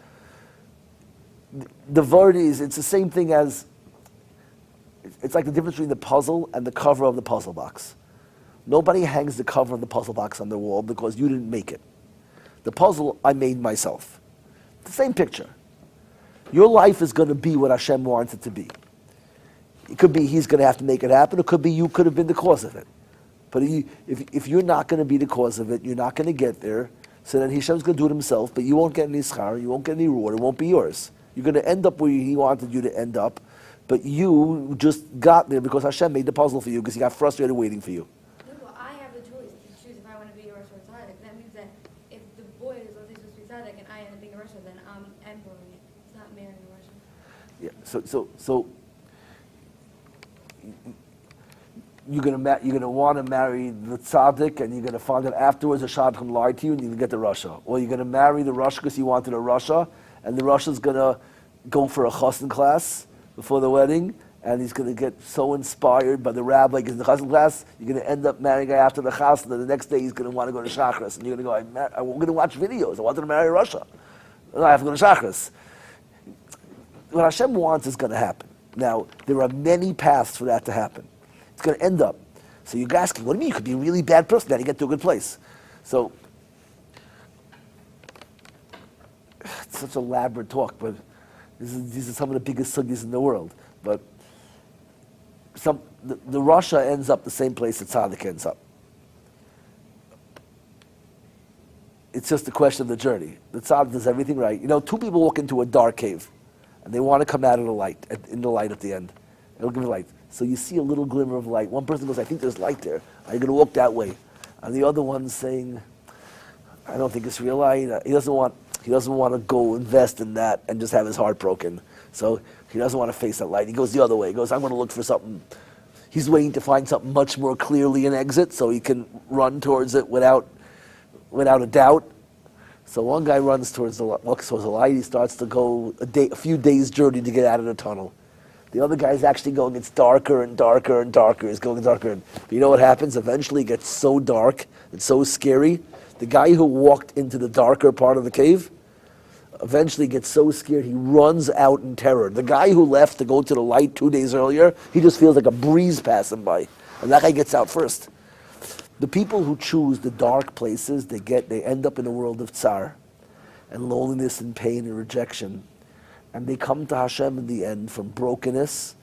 The word is, it's the same thing as It's like the difference between the puzzle and the cover of the puzzle box. Nobody hangs the cover of the puzzle box on the wall because you didn't make it. The puzzle I made myself. The same picture. Your life is going to be what Hashem wants it to be. It could be He's going to have to make it happen. It could be you could have been the cause of it. But if you're not going to be the cause of it, you're not going to get there. So then Hashem's going to do it Himself, but you won't get any schar, you won't get any reward. It won't be yours. You're going to end up where He wanted you to end up, but you just got there because Hashem made the puzzle for you because He got frustrated waiting for you. No, well, I have the choice to choose if I want to be a Rosh or tzaddik. That means that if the boy is supposed to be tzaddik and I end up being a Rosh, then I'm entering it. It's not marrying a Rosh. Yeah. So you're gonna want to marry the tzaddik, and you're gonna find out afterwards a shad can lie to you, and you can get the Rasha. Or you're gonna marry the Rasha because you wanted a Rasha, and the Rasha's gonna go for a chassan class before the wedding, and he's gonna get so inspired by the rabbi in the chassan class. You're gonna end up marrying a guy after the chassan, and the next day he's gonna want to go to shachris, and you're gonna go, I'm gonna watch videos. I wanted to marry a Rasha. I have to go to shachris. What Hashem wants is gonna happen. Now there are many paths for that to happen. It's going to end up. So you're asking, what do you mean? You could be a really bad person, then you get to a good place. So, it's such a elaborate talk, but these are some of the biggest sugis in the world. But the Rasha ends up the same place that Tzaddik ends up. It's just a question of the journey. The Tzaddik does everything right. You know, two people walk into a dark cave, and they want to come out of the light, in the light at the end. It'll give you light. So you see a little glimmer of light. One person goes, I think there's light there. Are you going to walk that way? And the other one's saying, I don't think it's real light. He doesn't want to go invest in that and just have his heart broken. So he doesn't want to face that light. He goes the other way. He goes, I'm going to look for something. He's waiting to find something much more clearly an exit so he can run towards it without a doubt. So one guy runs towards the light. He starts to go a few days' journey to get out of the tunnel. The other guy's actually going, it's darker and darker and darker. It's going darker. But you know what happens? Eventually it gets so dark and so scary. The guy who walked into the darker part of the cave eventually gets so scared he runs out in terror. The guy who left to go to the light 2 days earlier, he just feels like a breeze passing by. And that guy gets out first. The people who choose the dark places, they end up in a world of tsar and loneliness and pain and rejection. And they come to Hashem in the end from brokenness,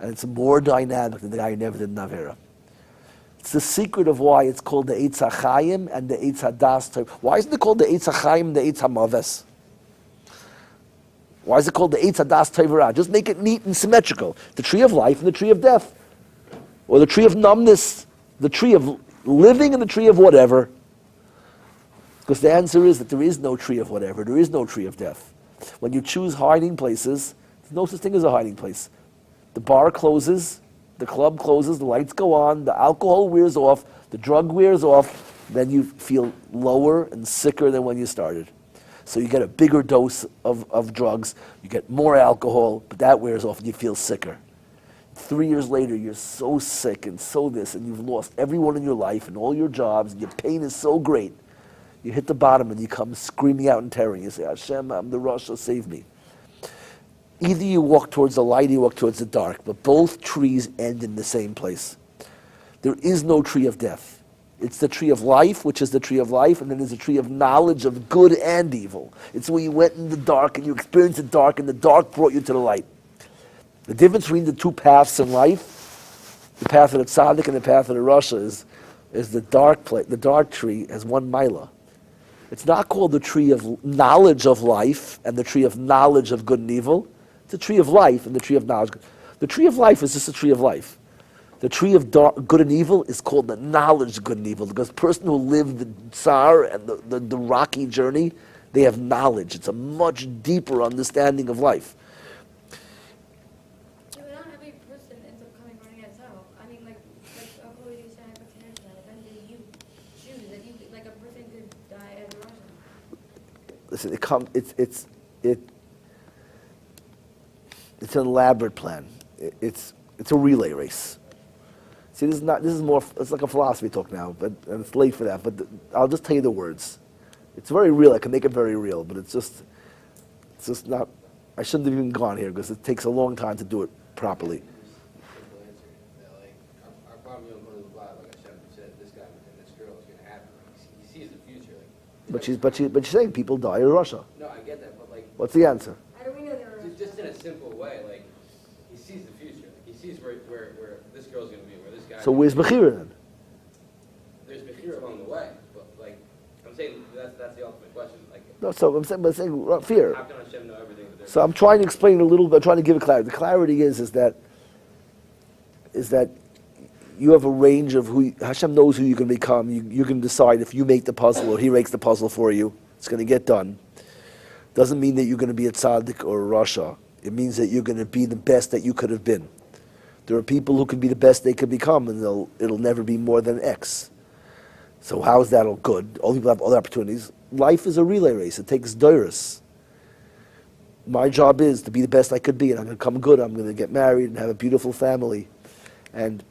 and it's more dynamic than the guy who never did Navera. It's the secret of why it's called the Eitz HaChaim and the Eitz HaDas. Why isn't it called the Eitz HaChaim and the Eitz HaMaves? Why is it called the Eitz HaDas Tevorah? Just make it neat and symmetrical. The tree of life and the tree of death. Or the tree of numbness, the tree of living and the tree of whatever. Because the answer is that there is no tree of whatever, there is no tree of death. When you choose hiding places, there's no such thing as a hiding place. The bar closes, the club closes, the lights go on, the alcohol wears off, the drug wears off, then you feel lower and sicker than when you started. So you get a bigger dose of drugs, you get more alcohol, but that wears off and you feel sicker. 3 years later, you're so sick and so this, and you've lost everyone in your life and all your jobs, and your pain is so great. You hit the bottom and you come screaming out in terror. You say, Hashem, I'm the Rasha, save me. Either you walk towards the light or you walk towards the dark, but both trees end in the same place. There is no tree of death. It's the tree of life, which is the tree of life, and then there's a tree of knowledge of good and evil. It's where you went in the dark and you experienced the dark, and the dark brought you to the light. The difference between the two paths in life, the path of the tzaddik and the path of the Rasha, is the dark tree has one milah. It's not called the tree of knowledge of life and the tree of knowledge of good and evil. It's a tree of life and the tree of knowledge. The tree of life is just a tree of life. The tree of good and evil is called the knowledge of good and evil, because the person who lived the tsar and the rocky journey, they have knowledge. It's a much deeper understanding of life. Yeah, but not every person ends up running out of sorrow. I mean, like a holy Shana Patriarch, eventually you choose that you, like a person could die as a Russian. Listen, it's an elaborate plan. It's a relay race. See, it's like a philosophy talk now, and it's late for that, but I'll just tell you the words. It's very real, I can make it very real, but it's just not, I shouldn't have even gone here because it takes a long time to do it properly. sees the future. But she's saying people die in Russia. No, I get that, but like, What's the answer? How do we know they're just in a simple way, like, he sees the future. He sees where this girl's gonna be, where this guy. So where's Bechira then? There's Bechir along the way, but like, I'm saying that's the ultimate question. Like, No, so I'm saying fear. how can Hashem know everything? But So I'm trying to explain a little bit, trying to give it clarity. The clarity is that you have a range of who Hashem knows who you can become. You can decide if you make the puzzle or He makes the puzzle for you. It's going to get done. Doesn't mean that you're going to be a tzaddik or a rasha. It means that you're going to be the best that you could have been. There are people who can be the best they could become, and it'll never be more than X. So how is that all good? All people have other opportunities. Life is a relay race. It takes doiris. My job is to be the best I could be, and I'm going to come good. I'm going to get married and have a beautiful family, and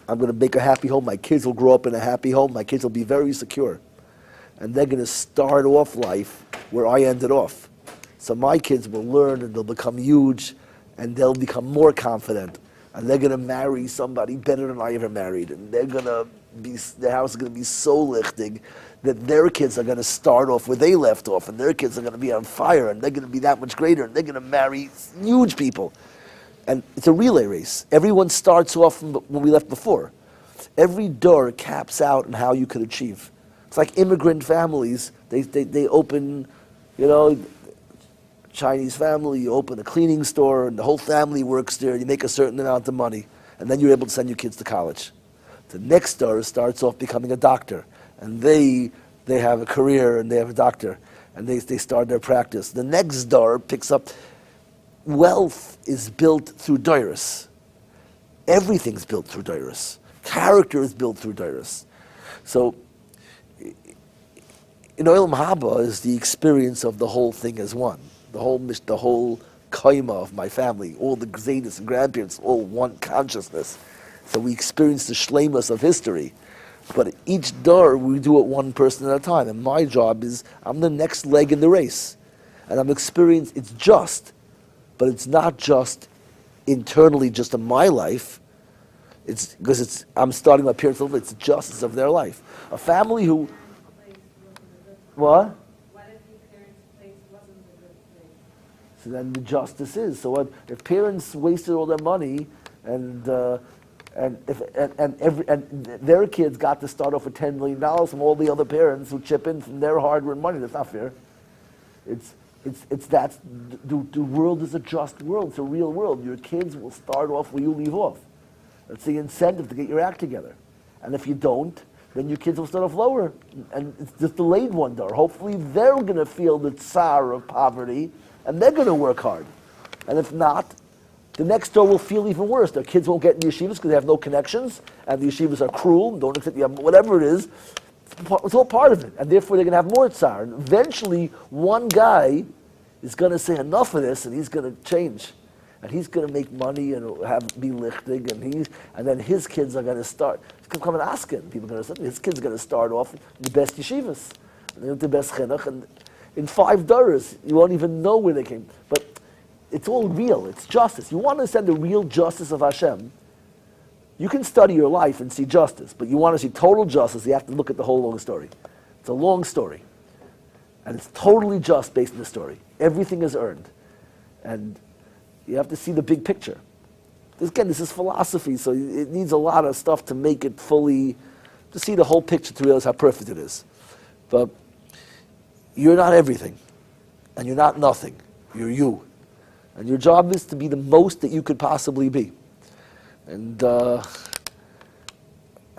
I'm going to make a happy home. My kids will grow up in a happy home. My kids will be very secure, and they're going to start off life where I ended off. So my kids will learn, and they'll become huge, and they'll become more confident, and they're going to marry somebody better than I ever married, and their house is going to be so lichtig that their kids are going to start off where they left off, and their kids are going to be on fire, and they're going to be that much greater, and they're going to marry huge people. And it's a relay race. Everyone starts off from when we left before. Every door caps out on how you could achieve. It's like immigrant families. They open, Chinese family, you open a cleaning store, and the whole family works there, you make a certain amount of money, and then you're able to send your kids to college. The next door starts off becoming a doctor, and they have a career, and they have a doctor, and they start their practice. The next door picks up. Wealth is built through doiris. Everything's built through doiris. Character is built through doiris. So, in Olam Haba is the experience of the whole thing as one. The whole kaima of my family, all the gzeidas and grandparents, all one consciousness. So we experience the shleimus of history. But each dar, we do it one person at a time. And my job is, I'm the next leg in the race. And I'm experienced, it's just, but it's not just internally just in my life. It's because I'm starting my parents' life, it's the justice of their life. A family who, what? What if your parents' place wasn't a good place? So then the justice is. So what if parents wasted all their money and their kids got to start off with $10 million from all the other parents who chip in from their hard-earned money? That's not fair. It's that the world is a just world. It's a real world. Your kids will start off where you leave off. That's the incentive to get your act together. And if you don't, then your kids will start off lower. And it's just delayed one door. Hopefully they're going to feel the tsar of poverty, and they're going to work hard. And if not, the next door will feel even worse. Their kids won't get in the yeshivas because they have no connections, and the yeshivas are cruel, don't accept you, whatever it is. It's all part of it. And therefore they're going to have more tsar. And eventually, one guy is going to say enough of this, and he's going to change. And he's going to make money and be lichtig, and then his kids are going to start. It's going to come an askin. People are going to say, his kids are going to start off in the best yeshivas, and the best chinuch, and in 5 daras, you won't even know where they came. But it's all real. It's justice. You want to understand the real justice of Hashem. You can study your life and see justice, but you want to see total justice, you have to look at the whole long story. It's a long story. And it's totally just based on the story. Everything is earned. And you have to see the big picture. This is philosophy, so it needs a lot of stuff to make it fully, to see the whole picture, to realize how perfect it is. But you're not everything. And you're not nothing. You're you. And your job is to be the most that you could possibly be. And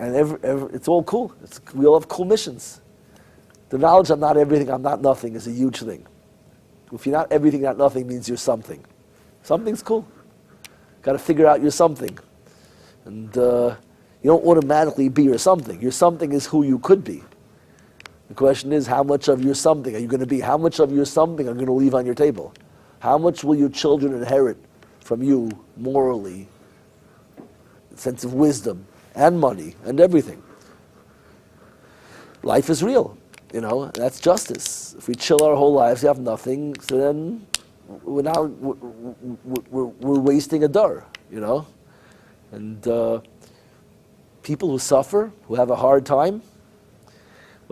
it's all cool. We all have cool missions. The knowledge I'm not everything, I'm not nothing is a huge thing. If you're not everything, not nothing means you're something. Something's cool. Got to figure out you're something. And you don't automatically be your something. Your something is who you could be. The question is, how much of your something are you going to be? How much of your something are you going to leave on your table? How much will your children inherit from you morally, sense of wisdom, and money, and everything? Life is real, that's justice. If we chill our whole lives, we have nothing, so then we're wasting a dar, And people who suffer, who have a hard time,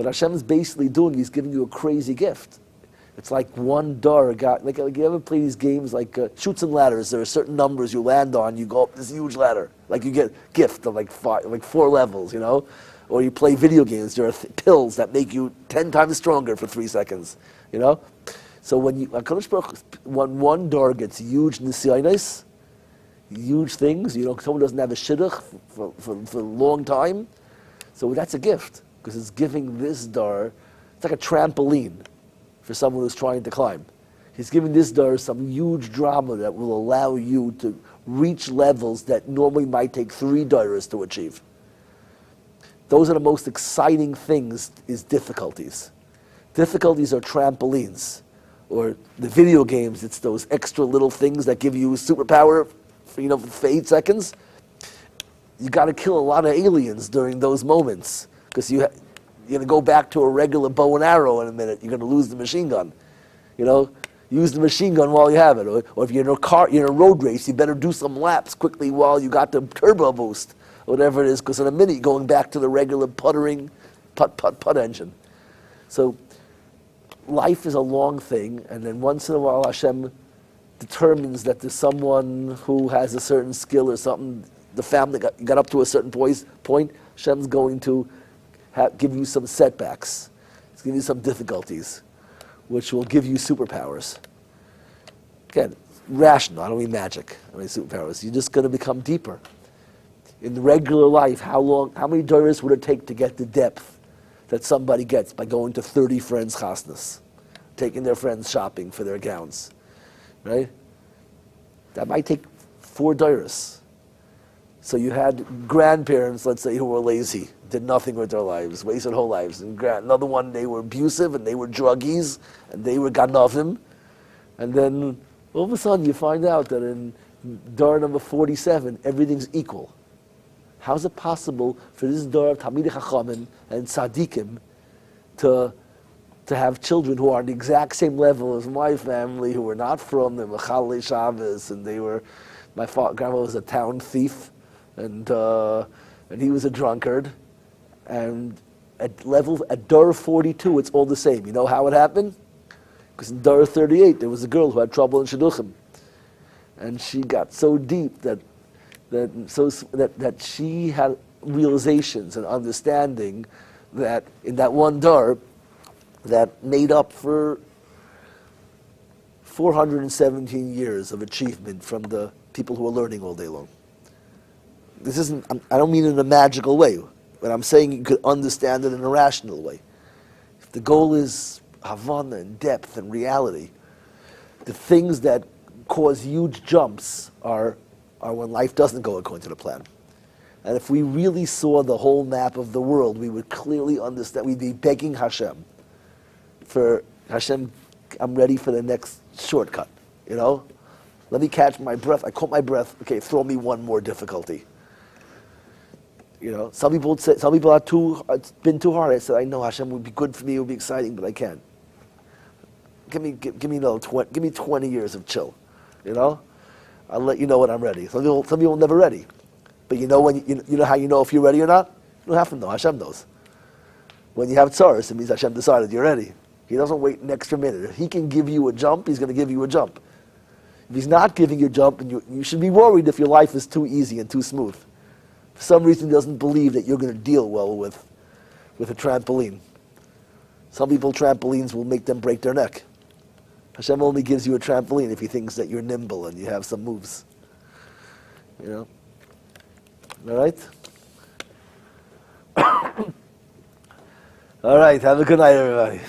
What Hashem's basically doing, He's giving you a crazy gift. It's like one door got, like you ever play these games like Chutes and Ladders, there are certain numbers you land on, you go up this huge ladder. Like you get gift of like 4 levels, you know? Or you play video games, there are pills that make you 10 times stronger for 3 seconds, you know? So when one door gets huge nisyonos, huge things, you know, someone doesn't have a shidduch for a long time, so that's a gift, because it's giving this door, it's like a trampoline for someone who's trying to climb. He's giving this door some huge drama that will allow you to reach levels that normally might take 3 doors to achieve. Those are the most exciting things, is difficulties. Difficulties are trampolines. Or the video games, it's those extra little things that give you superpower for 8 seconds. You got to kill a lot of aliens during those moments, because you're going to go back to a regular bow and arrow in a minute. You're going to lose the machine gun. You know, use the machine gun while you have it. Or if you're in a road race, you better do some laps quickly while you got the turbo boost, or whatever it is, because in a minute you're going back to the regular puttering, putt engine. So life is a long thing, and then once in a while Hashem determines that there's someone who has a certain skill or something, the family got up to a certain point, Hashem's going to give you some setbacks. He's giving you some difficulties, which will give you superpowers. Again, rational, I don't mean magic, I mean superpowers. You're just going to become deeper. In the regular life, how many doros would it take to get the depth that somebody gets by going to 30 friends' chasnas, taking their friends shopping for their gowns, right? That might take 4 doros. So you had grandparents, let's say, who were lazy, did nothing with their lives, wasted whole lives. And another one, they were abusive, and they were druggies, and they were ganavim. And then all of a sudden you find out that in door number 47, everything's equal. How is it possible for this door of Talmidei Chachamim and Tzaddikim to have children who are on the exact same level as my family, who were not from the Mechalei Shabbos, and my grandma was a town thief, and he was a drunkard, and at door 42 it's all the same. You know how it happened? Because in door 38 there was a girl who had trouble in Shidduchim, and she got so deep that she had realizations and understanding that in that one door that made up for 417 years of achievement from the people who are learning all day long. This isn't, I don't mean in a magical way, but I'm saying you could understand it in a rational way. If the goal is Havana and depth and reality, the things that cause huge jumps are when life doesn't go according to the plan. And if we really saw the whole map of the world, we would clearly understand, we'd be begging Hashem for, Hashem, I'm ready for the next shortcut, you know? Let me catch my breath. I caught my breath. Okay, throw me one more difficulty. You know, some people it's been too hard. I said, I know Hashem would be good for me, it would be exciting, but I can't. Give me 20 years of chill, you know? I'll let you know when I'm ready. Some people are never ready. But you know you know how you know if you're ready or not? You don't have to know. Hashem knows. When you have tzaros, it means Hashem decided you're ready. He doesn't wait an extra minute. If He can give you a jump, He's going to give you a jump. If He's not giving you a jump, and you should be worried if your life is too easy and too smooth. For some reason, He doesn't believe that you're going to deal well with a trampoline. Some people, trampolines will make them break their neck. Hashem only gives you a trampoline if He thinks that you're nimble and you have some moves. You know? All right? All right, have a good night, everybody.